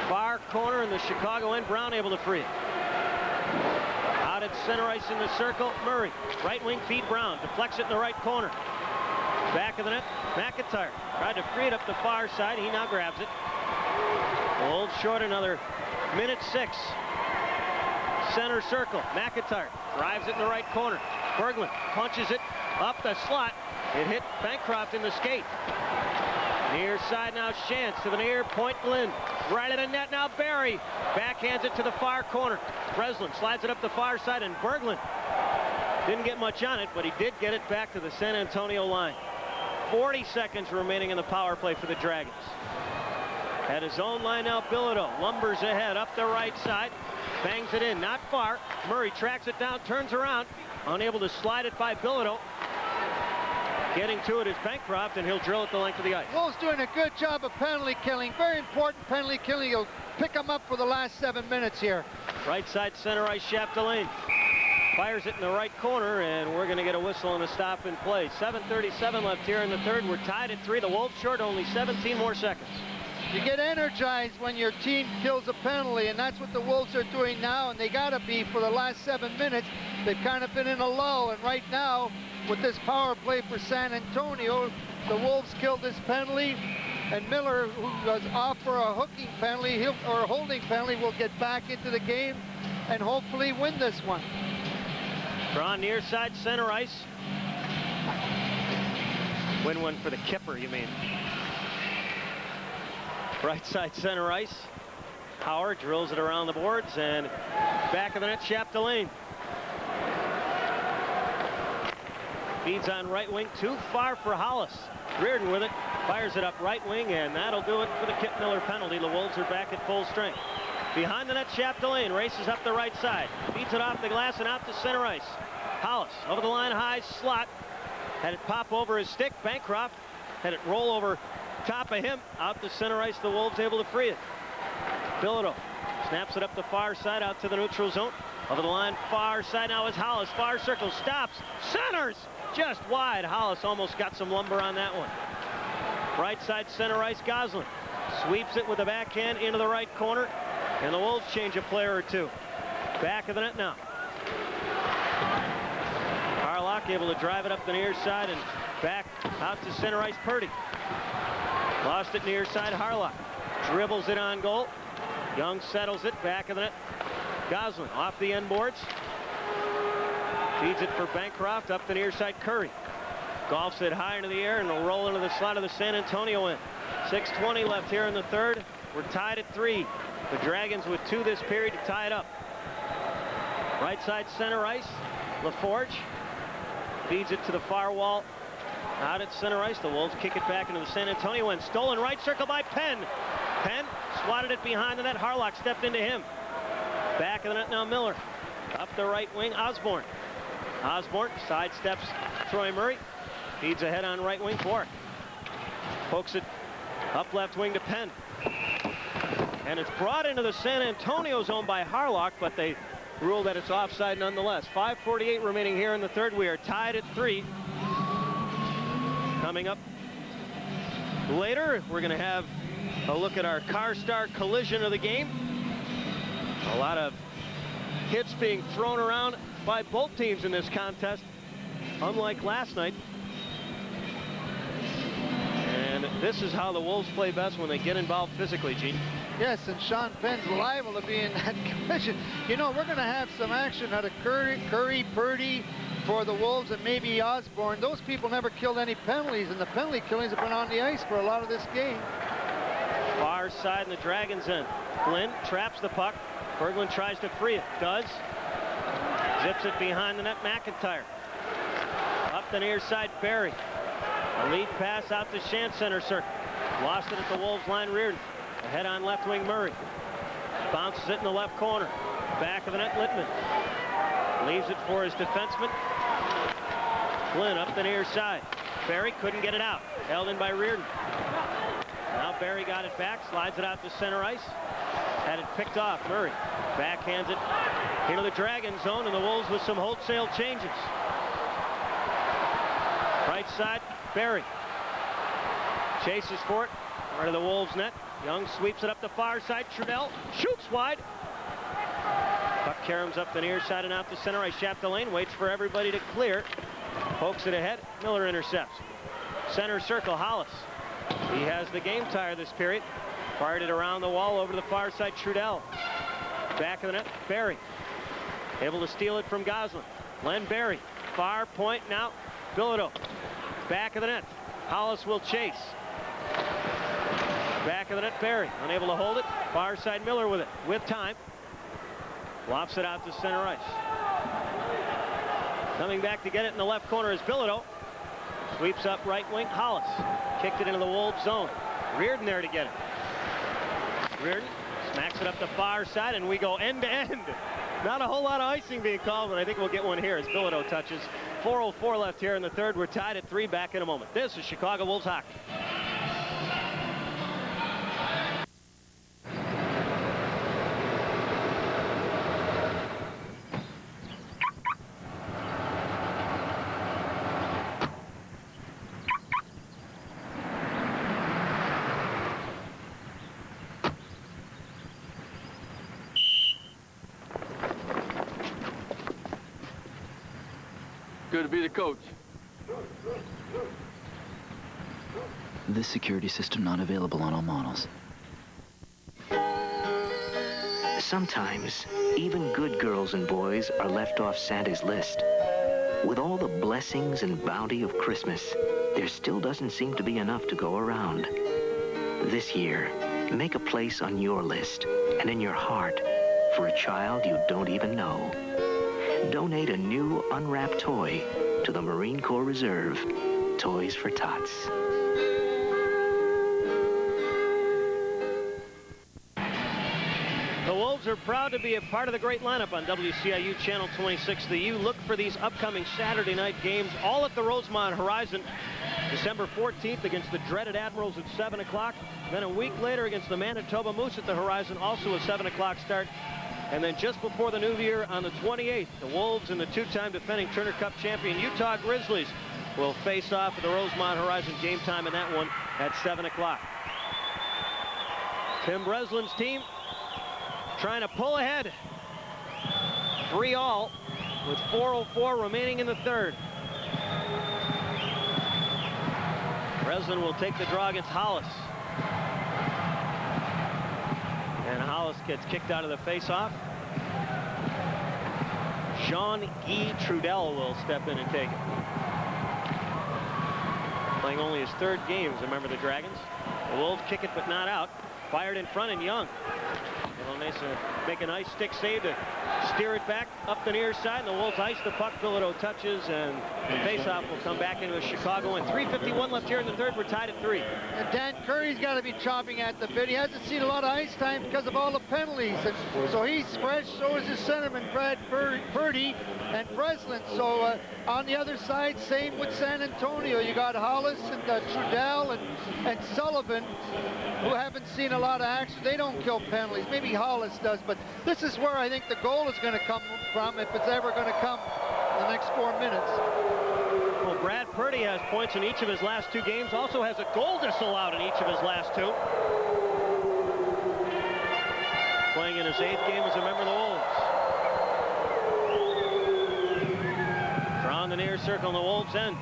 Far corner in the Chicago end. Brown able to free it. Out at center ice in the circle. Murray. Right wing feed Brown. Deflects it in the right corner. Back of the net. McIntyre tried to free it up the far side. He now grabs it. Hold short another minute 6. Center circle. McIntyre drives it in the right corner. Berglund punches it up the slot. It hit Bancroft in the skate. Near side now, Shantz to the near point. Glynn right at the net now. Barry backhands it to the far corner. Breslin slides it up the far side, and Berglund didn't get much on it, but he did get it back to the San Antonio line. 40 seconds remaining in the power play for the Dragons. At his own line now, Bilodeau lumbers ahead up the right side. Bangs it in, not far. Murray tracks it down, turns around. Unable to slide it by Bilodeau. Getting to it is Bancroft, and he'll drill it the length of the ice. Wolves doing a good job of penalty killing. Very important penalty killing. He'll pick them up for the last 7 minutes here. Right side center ice, Chapdelaine. Fires it in the right corner, and we're going to get a whistle and a stop in play. 7:37 left here in the third. We're tied at 3. The Wolves short only 17 more seconds. You get energized when your team kills a penalty, and that's what the Wolves are doing now, and they got to be for the last 7 minutes. They've kind of been in a lull, and right now, with this power play for San Antonio, the Wolves killed this penalty, and Miller, who was off for a hooking penalty or a holding penalty, will get back into the game and hopefully win this one. Drawn near side center ice. Win one for the Kipper, you mean. Right side center ice. Howard drills it around the boards, and back of the net, Chapdelaine. Feeds on right wing, too far for Hollis. Reardon with it, fires it up right wing, and that'll do it for the Kip Miller penalty. The Wolves are back at full strength. Behind the net, Chapdelaine races up the right side. Feeds it off the glass and out to center ice. Hollis over the line, high slot. Had it pop over his stick. Bancroft had it roll over top of him. Out to center ice, the Wolves able to free it. Bilodeau snaps it up the far side out to the neutral zone. Over the line, far side now is Hollis. Far circle, stops, centers. Just wide. Hollis almost got some lumber on that one. Right side center ice, Goslin sweeps it with the backhand into the right corner, and the Wolves change a player or two. Back of the net now. Harlock able to drive it up the near side and back out to center ice. Purdy lost it near side. Harlock dribbles it on goal. Young settles it back of the net. Goslin off the end boards. Feeds it for Bancroft up the near side. Curry golfs it high into the air and will roll into the slot of the San Antonio end. 6:20 left here in the third. We're tied at 3. The Dragons with 2 this period to tie it up. Right side center ice. LaForge feeds it to the far wall. Out at center ice. The Wolves kick it back into the San Antonio end. Stolen right circle by Penn. Penn swatted it behind the net. Harlock stepped into him. Back of the net now, Miller. Up the right wing, Osborne. Osborne sidesteps Troy Murray. Feeds ahead on right wing, Bork. Pokes it up left wing to Penn. And it's brought into the San Antonio zone by Harlock, but they ruled that it's offside nonetheless. 5:48 remaining here in the third. We are tied at 3. Coming up later, we're going to have a look at our Car-Star collision of the game. A lot of hits being thrown around by both teams in this contest, unlike last night. And this is how the Wolves play best, when they get involved physically, Gene. Yes, and Sean Penn's liable to be in that commission. You know, we're going to have some action out of Curry, Purdy for the Wolves, and maybe Osborne. Those people never killed any penalties, and the penalty killings have been on the ice for a lot of this game. Far side in the Dragons' end. Glynn traps the puck. Berglund tries to free it. Does. Zips it behind the net. McIntyre. Up the near side, Barry. A lead pass out to Shantz, center circle. Lost it at the Wolves line. Reardon. Ahead on left wing, Murray. Bounces it in the left corner. Back of the net, Littman. Leaves it for his defenseman. Flynn up the near side. Barry couldn't get it out. Held in by Reardon. Now Barry got it back. Slides it out to center ice. Had it picked off. Murray backhands it into the Dragon zone, and the Wolves with some wholesale changes. Right side, Barry. Chases for it. Right of the Wolves net. Young sweeps it up the far side. Trudell shoots wide. Puck caroms up the near side and out to center ice. Chapdelaine waits for everybody to clear. Pokes it ahead. Miller intercepts. Center circle, Hollis. He has the game tire this period. Fired it around the wall over to the far side. Trudell. Back of the net, Barry. Able to steal it from Goslin. Len Barry. Far point now. Bilodeau. Back of the net. Hollis will chase. Back of the net, Barry. Unable to hold it. Far side, Miller with it. With time. Lofts it out to center ice. Coming back to get it in the left corner is Bilodeau. Sweeps up right wing, Hollis. Kicked it into the Wolves zone. Reardon there to get it. Reardon smacks it up the far side, and we go end to end. Not a whole lot of icing being called, but I think we'll get one here as Bilodeau touches. 4:04 left here in the third. We're tied at 3. Back in a moment. This is Chicago Wolves hockey. Good to be the coach. This security system not available on all models. Sometimes, even good girls and boys are left off Santa's list. With all the blessings and bounty of Christmas, there still doesn't seem to be enough to go around. This year, make a place on your list and in your heart for a child you don't even know. Donate a new unwrapped toy to the Marine Corps Reserve, Toys for Tots. The Wolves are proud to be a part of the great lineup on WCIU Channel 26. The U look for these upcoming Saturday night games, all at the Rosemont Horizon. December 14th against the dreaded Admirals at 7 o'clock. Then a week later against the Manitoba Moose at the Horizon, also a 7 o'clock start. And then just before the new year on the 28th, the Wolves and the two-time defending Turner Cup champion Utah Grizzlies will face off at the Rosemont Horizon. Game time in that one at 7 o'clock. Tim Breslin's team trying to pull ahead. 3-all with 4:04 remaining in the third. Breslin will take the draw against Hollis. And Hollis gets kicked out of the face-off. Jean-Guy Trudell will step in and take it. Playing only his third game as a member of the Dragons. The Wolves kick it but not out. Fired in front and Young. Mesa make a nice stick save to steer it back up the near side, and the Wolves ice the puck. Bilodeau touches, and the faceoff will come back into Chicago. And 3:51 left here in the third. We're tied at 3. And Dan Curry's got to be chomping at the bit. He hasn't seen a lot of ice time because of all the penalties, and so he's fresh. So is his centerman Brad Purdy and Breslin. So on the other side, same with San Antonio. You got Hollis and Trudell and Sullivan, who haven't seen a lot of action. They don't kill penalties. Maybe Hollis does, but this is where I think the goal is going to come from, if it's ever going to come in the next 4 minutes. Well, Brad Purdy has points in each of his last 2 games, also has a goal disallowed in each of his last 2. Playing in his 8th game as a member of the Wolves. Drawn the near circle in the Wolves' end.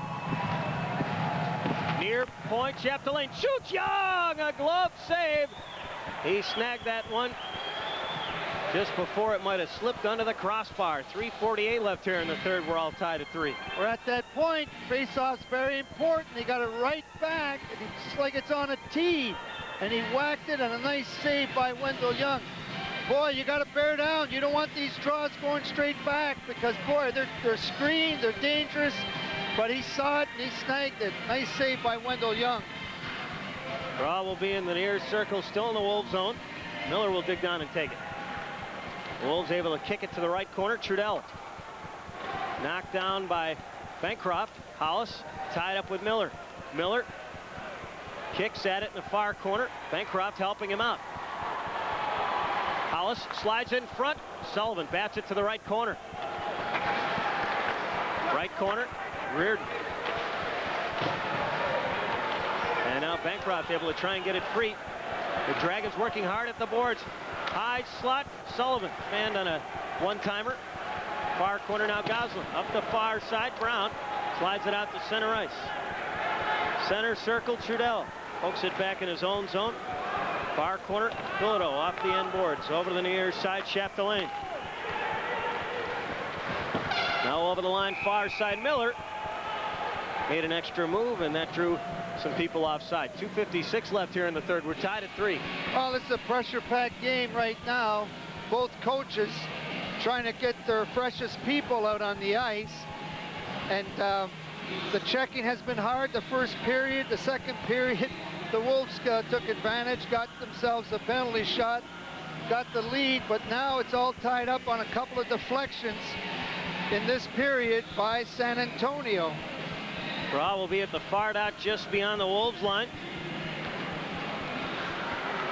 Near point, Chapdelaine shoots Young, a glove save. He snagged that one just before it might have slipped under the crossbar. 3:48 left here in the third. We're all tied at 3. We're at that point. Face-off's very important. He got it right back. It's like it's on a tee, and he whacked it, and a nice save by Wendell Young. Boy, you got to bear down. You don't want these draws going straight back because, boy, they're screened, they're dangerous. But he saw it, and he snagged it. Nice save by Wendell Young. Draw will be in the near circle, still in the Wolves zone. Miller will dig down and take it. Wolves able to kick it to the right corner. Trudell knocked down by Bancroft. Hollis tied up with Miller. Miller kicks at it in the far corner. Bancroft helping him out. Hollis slides in front. Sullivan bats it to the right corner. Right corner, Reardon. And now Bancroft able to try and get it free. The Dragons working hard at the boards. High slot, Sullivan. Man on a one-timer. Far corner now, Goslin. Up the far side, Brown slides it out to center ice. Center circle, Trudell. Pokes it back in his own zone. Far corner, Bilodeau off the end boards. Over to the near side, Chapdelaine. Now over the line, far side, Miller. Made an extra move, and that drew some people offside. 2:56 left here in the third. We're tied at 3. Well, this is a pressure-packed game right now. Both coaches trying to get their freshest people out on the ice. And the checking has been hard the first period. The second period, the Wolves took advantage, got themselves a penalty shot, got the lead, but now it's all tied up on a couple of deflections in this period by San Antonio. Draw will be at the far dot just beyond the Wolves line.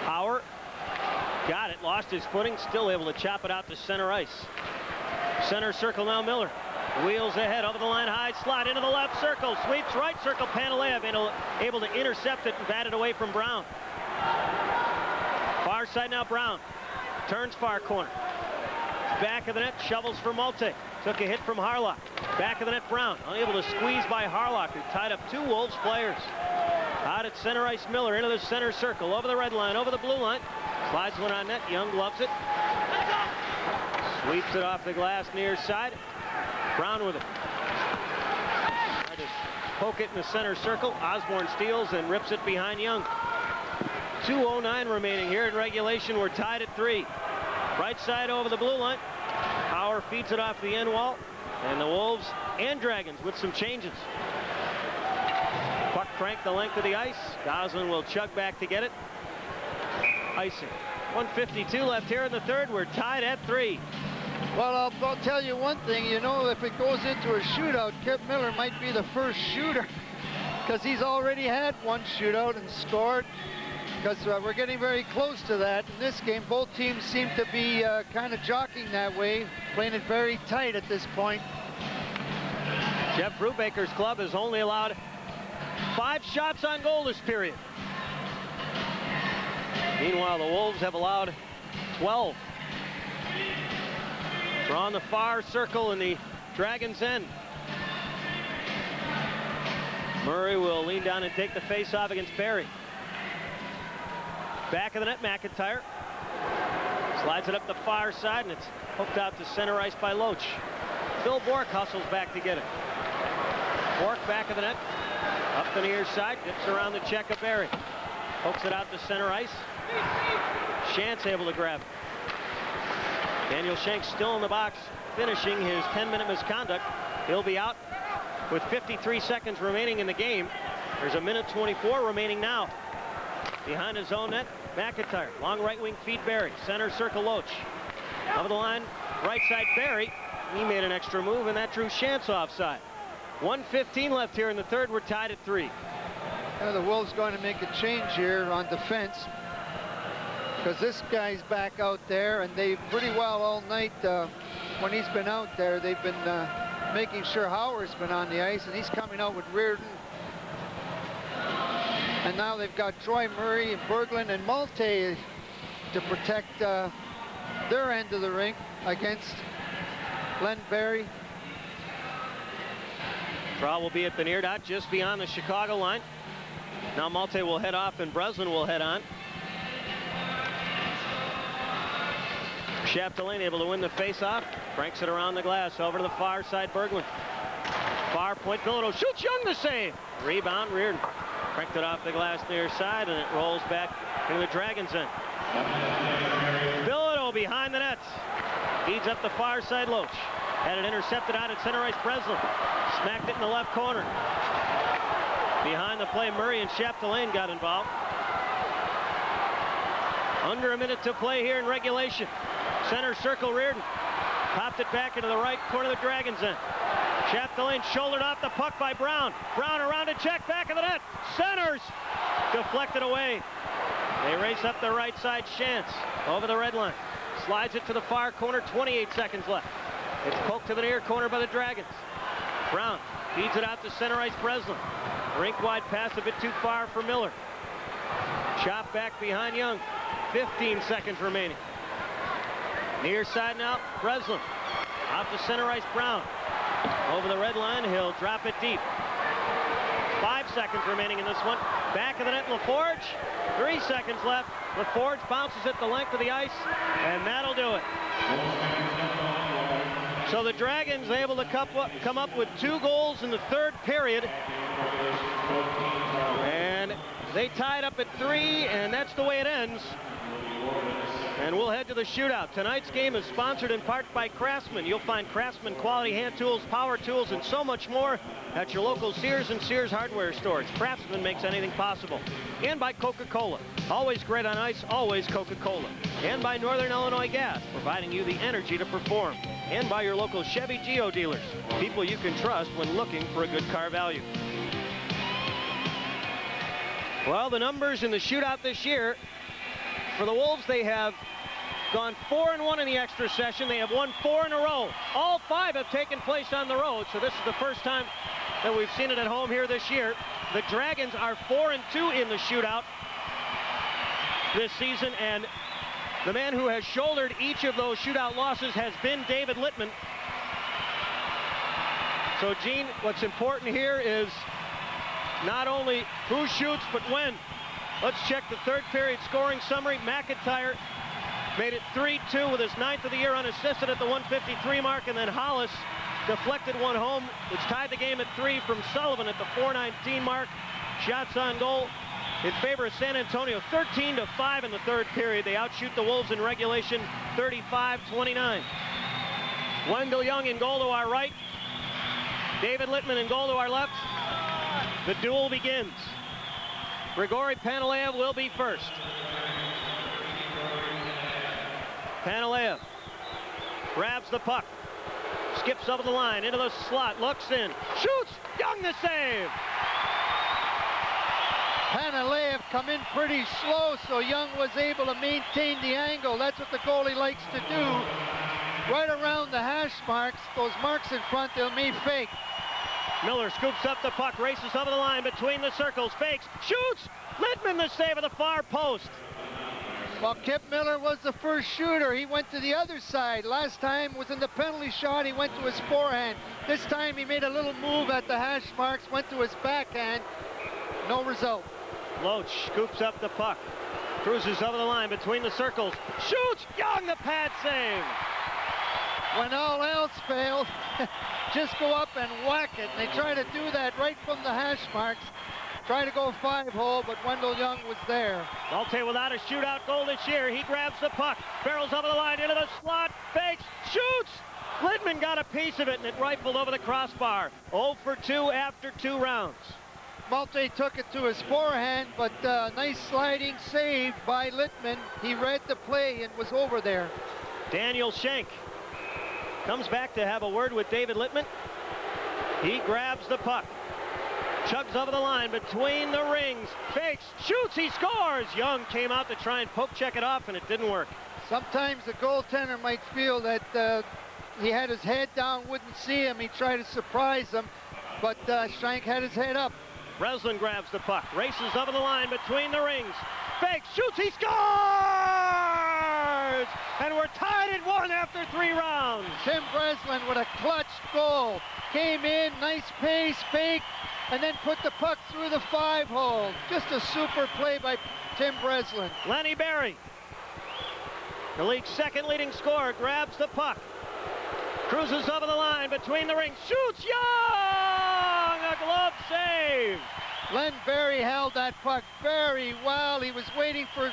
Power got it, lost his footing, still able to chop it out to center ice. Center circle now, Miller. Wheels ahead, over the line, high slot into the left circle, sweeps right circle, Panalev able to intercept it and bat it away from Brown. Far side now, Brown. Turns far corner. Back of the net, shovels for Malte. Took a hit from Harlock. Back of the net, Brown. Unable to squeeze by Harlock, who tied up 2 Wolves players. Out at center ice, Miller into the center circle, over the red line, over the blue line. Slides one on net, Young gloves it. Sweeps it off the glass near side. Brown with it. Tried to poke it in the center circle. Osborne steals and rips it behind Young. 2:09 remaining here in regulation. We're tied at 3. Right side over the blue line. Power feeds it off the end wall. And the Wolves and Dragons with some changes. Puck cranked the length of the ice. Goslin will chug back to get it. Icing. 1:52 left here in the third. We're tied at 3. Well, I'll tell you one thing. You know, if it goes into a shootout, Kip Miller might be the first shooter because he's already had one shootout and scored. Because we're getting very close to that. In this game, both teams seem to be kind of jockeying that way, playing it very tight at this point. Jeff Brubaker's club has only allowed 5 shots on goal this period. Meanwhile, the Wolves have allowed 12. Draw on the far circle in the Dragons' end. Murray will lean down and take the face-off against Barry. Back of the net, McIntyre. Slides it up the far side, and it's hooked out to center ice by Loach. Phil Bork hustles back to get it. Bork back of the net. Up the near side, dips around the check of Barry. Hooks it out to center ice. Shantz able to grab it. Daniel Shanks still in the box, finishing his 10-minute misconduct. He'll be out with 53 seconds remaining in the game. There's 1:24 remaining now. Behind his own net, McIntyre. Long right wing feed Barry. Center circle Loach. Over the line, right side Barry. He made an extra move, and that drew Shantz offside. 1:15 left here in the third. We're tied at 3. The Wolves going to make a change here on defense because this guy's back out there, and they pretty well all night when he's been out there, they've been making sure Howard's been on the ice, and he's coming out with Reardon. And now they've got Troy Murray and Berglund and Malte to protect their end of the rink against Len Barry. Draw will be at the near dot just beyond the Chicago line. Now Malte will head off and Breslin will head on. Chapdelaine able to win the face-off. Cranks it around the glass over to the far side, Berglund. Far point, Bilodeau shoots, Young the save. Rebound, Reardon. Cranked it off the glass near side, and it rolls back into the Dragons' end. Bilodeau behind the net. Feeds up the far side, Loach. Had it intercepted out at center ice, Breslin. Smacked it in the left corner. Behind the play, Murray and Chapdelaine got involved. Under a minute to play here in regulation. Center circle, Reardon. Popped it back into the right corner of the Dragons' end. Kathleen shouldered off the puck by Brown. Brown around to check, back of the net. Centers. Deflected away. They race up the right side. Chance over the red line. Slides it to the far corner. 28 seconds left. It's poked to the near corner by the Dragons. Brown feeds it out to center ice Breslin. Rink-wide pass a bit too far for Miller. Chop back behind Young. 15 seconds remaining. Near side now, Breslin. Out to center ice, Brown. Over the red line, he'll drop it deep. 5 seconds remaining in this one. Back of the net, LaForge. 3 seconds left. LaForge bounces it the length of the ice, and that'll do it. So the Dragons able to come up with 2 goals in the third period. And they tied up at 3, and that's the way it ends. And we'll head to the shootout. Tonight's game is sponsored in part by Craftsman. You'll find Craftsman quality hand tools, power tools, and so much more at your local Sears and Sears hardware stores. Craftsman makes anything possible. And by Coca-Cola. Always great on ice, always Coca-Cola. And by Northern Illinois Gas, providing you the energy to perform. And by your local Chevy Geo dealers, people you can trust when looking for a good car value. Well, the numbers in the shootout this year, for the Wolves, they have gone 4-1 in the extra session. They have won 4 in a row. All 5 have taken place on the road, so this is the first time that we've seen it at home here this year. The Dragons are 4-2 in the shootout this season, and the man who has shouldered each of those shootout losses has been David Littman. So, Gene, what's important here is not only who shoots, but when. Let's check the third period scoring summary. McIntyre made it 3-2 with his 9th of the year unassisted at the 153 mark, and then Hollis deflected one home, which tied the game at 3 from Sullivan at the 4:19 mark. Shots on goal in favor of San Antonio, 13-5 in the third period. They outshoot the Wolves in regulation, 35-29. Wendell Young in goal to our right. David Littman in goal to our left. The duel begins. Grigory Panalev will be first. Panalev grabs the puck, skips over the line, into the slot, looks in, shoots, Young the save. Panalev come in pretty slow, so Young was able to maintain the angle. That's what the goalie likes to do. Right around the hash marks, those marks in front, they'll be fake. Miller scoops up the puck, races over the line between the circles, fakes, shoots! Littman the save of the far post. Well, Kip Miller was the first shooter. He went to the other side. Last time was in the penalty shot. He went to his forehand. This time he made a little move at the hash marks, went to his backhand. No result. Loach scoops up the puck, cruises over the line between the circles, shoots! Young the pad save. When all else failed, just go up and whack it. And they try to do that right from the hash marks. Try to go 5-hole, but Wendell Young was there. Malte without a shootout goal this year. He grabs the puck, barrels over the line, into the slot, fakes, shoots! Littman got a piece of it, and it rifled over the crossbar. 0 for 2 after 2 rounds. Malte took it to his forehand, but nice sliding save by Littman. He read the play and was over there. Daniel Schenk comes back to have a word with David Littman. He grabs the puck, chugs over the line between the rings, fakes, shoots, he scores! Young came out to try and poke check it off, and it didn't work. Sometimes the goaltender might feel that he had his head down, wouldn't see him. He tried to surprise him, but Schenk had his head up. Breslin grabs the puck, races over the line between the rings, fakes, shoots, he scores! And we're tied at 1 after 3 rounds. Tim Breslin with a clutch goal. Came in, nice pace, fake, and then put the puck through the 5-hole. Just a super play by Tim Breslin. Lenny Berry, the league's second leading scorer, grabs the puck, cruises over the line between the rings, shoots, Young! A glove save. Len Berry held that puck very well. He was waiting for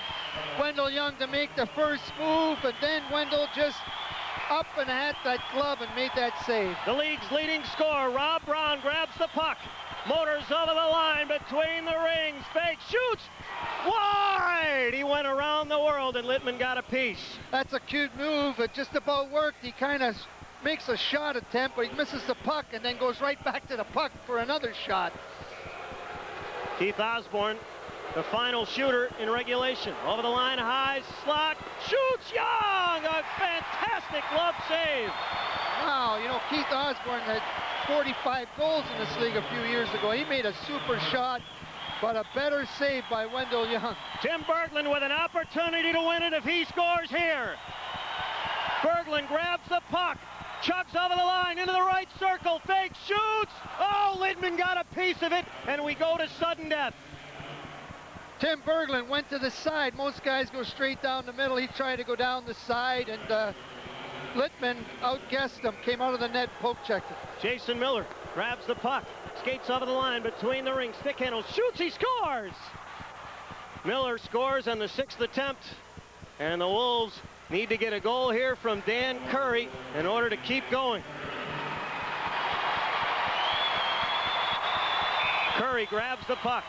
Wendell Young to make the first move, but then Wendell just up and had that glove and made that save. The league's leading scorer, Rob Brown, grabs the puck, motors over the line between the rings, fake, shoots, wide! He went around the world Harold and Littman got a piece. That's a cute move. It just about worked. He kind of makes a shot attempt, but he misses the puck and then goes right back to the puck for another shot. Keith Osborne, the final shooter in regulation. Over the line, high slot, shoots Young! A fantastic glove save. Wow, you know, Keith Osborne had 45 goals in this league a few years ago. He made a super shot, but a better save by Wendell Young. Tim Berglund with an opportunity to win it if he scores here. Berglund grabs the puck, chucks over the line, into the right circle, fake, shoots! Oh, Littman got a piece of it, and we go to sudden death. Tim Berglund went to the side. Most guys go straight down the middle. He tried to go down the side, and Littman outguessed him, came out of the net, poke checked it. Jason Miller grabs the puck, skates over the line between the rings, stick handle, shoots, he scores! Miller scores on the 6th attempt, and the Wolves need to get a goal here from Dan Curry in order to keep going. Curry grabs the puck,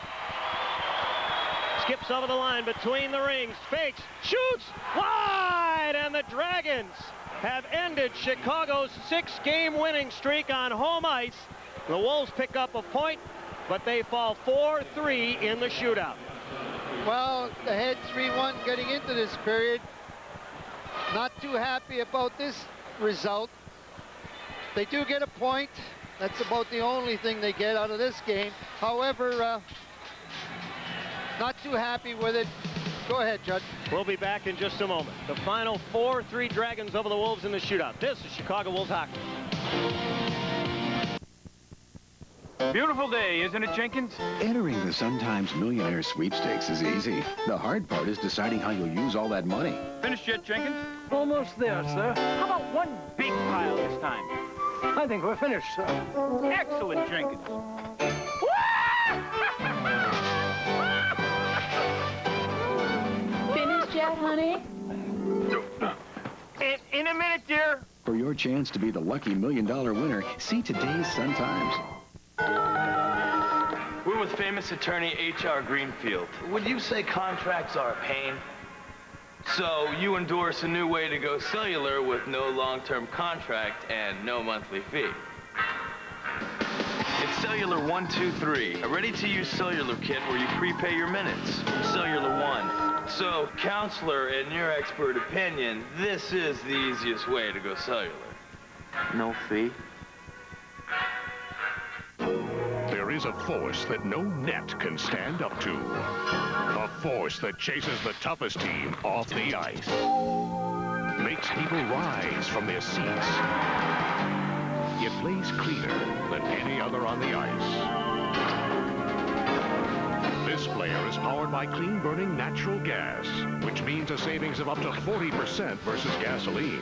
skips over the line between the rings, fakes, shoots, wide, and the Dragons have ended Chicago's 6-game winning streak on home ice. The Wolves pick up a point, but they fall 4-3 in the shootout. Well, the head 3-1 getting into this period. Not too happy about this result. They do get a point. That's about the only thing they get out of this game. However, not too happy with it. Go ahead, Judd. We'll be back in just a moment. The final 4-3 Dragons over the Wolves in the shootout. This is Chicago Wolves hockey. Beautiful day, isn't it, Jenkins? Entering the Sometimes Millionaire Sweepstakes is easy. The hard part is deciding how you'll use all that money. Finished yet, Jenkins? Almost there, sir. How about one big pile this time? I think we're finished, sir. Excellent, Jenkins. Finished yet, honey? In a minute, dear. For your chance to be the lucky $1 million winner, see today's Sun-Times. We're with famous attorney H.R. Greenfield. Would you say contracts are a pain? So you endorse a new way to go cellular with no long-term contract and no monthly fee. It's Cellular 123, a ready-to-use cellular kit where you prepay your minutes from Cellular One. So, counselor, in your expert opinion, this is the easiest way to go cellular. No fee. There is a force that no net can stand up to. A force that chases the toughest team off the ice. Makes people rise from their seats. It plays cleaner than any other on the ice. This player is powered by clean-burning natural gas, which means a savings of up to 40% versus gasoline.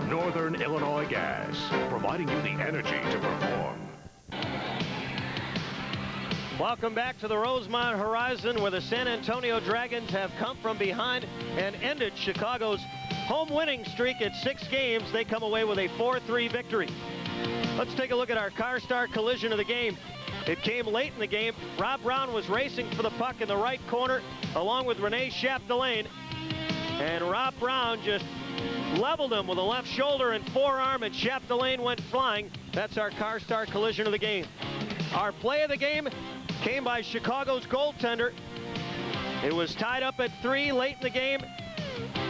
Northern Illinois Gas, providing you the energy to perform. Welcome back to the Rosemont Horizon, where the San Antonio Dragons have come from behind and ended Chicago's home winning streak at 6 games. They come away with a 4-3 victory. Let's take a look at our car-star collision of the game. It came late in the game. Rob Brown was racing for the puck in the right corner, along with Rene Chapdelaine. And Rob Brown just leveled him with a left shoulder and forearm, and Chapdelaine went flying. That's our car-star collision of the game. Our play of the game came by Chicago's goaltender. It was tied up at 3 late in the game.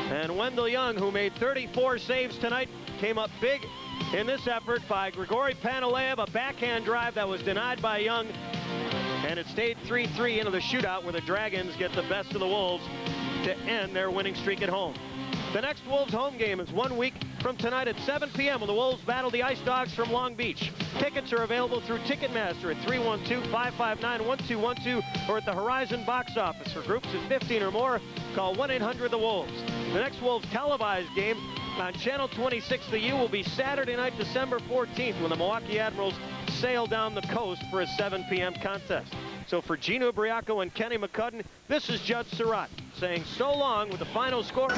And Wendell Young, who made 34 saves tonight, came up big in this effort by Grigory Panalev, a backhand drive that was denied by Young. And it stayed 3-3 into the shootout, where the Dragons get the best of the Wolves to end their winning streak at home. The next Wolves home game is 1 week from tonight at 7 p.m. when the Wolves battle the Ice Dogs from Long Beach. Tickets are available through Ticketmaster at 312-559-1212 or at the Horizon box office. For groups of 15 or more, call 1-800-THE-WOLVES. The next Wolves televised game on Channel 26 The U will be Saturday night, December 14th, when the Milwaukee Admirals sail down the coast for a 7 p.m. contest. So for Gene Ubriaco and Kenny McCudden, this is Judd Surratt saying so long with the final score.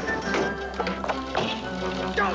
Go!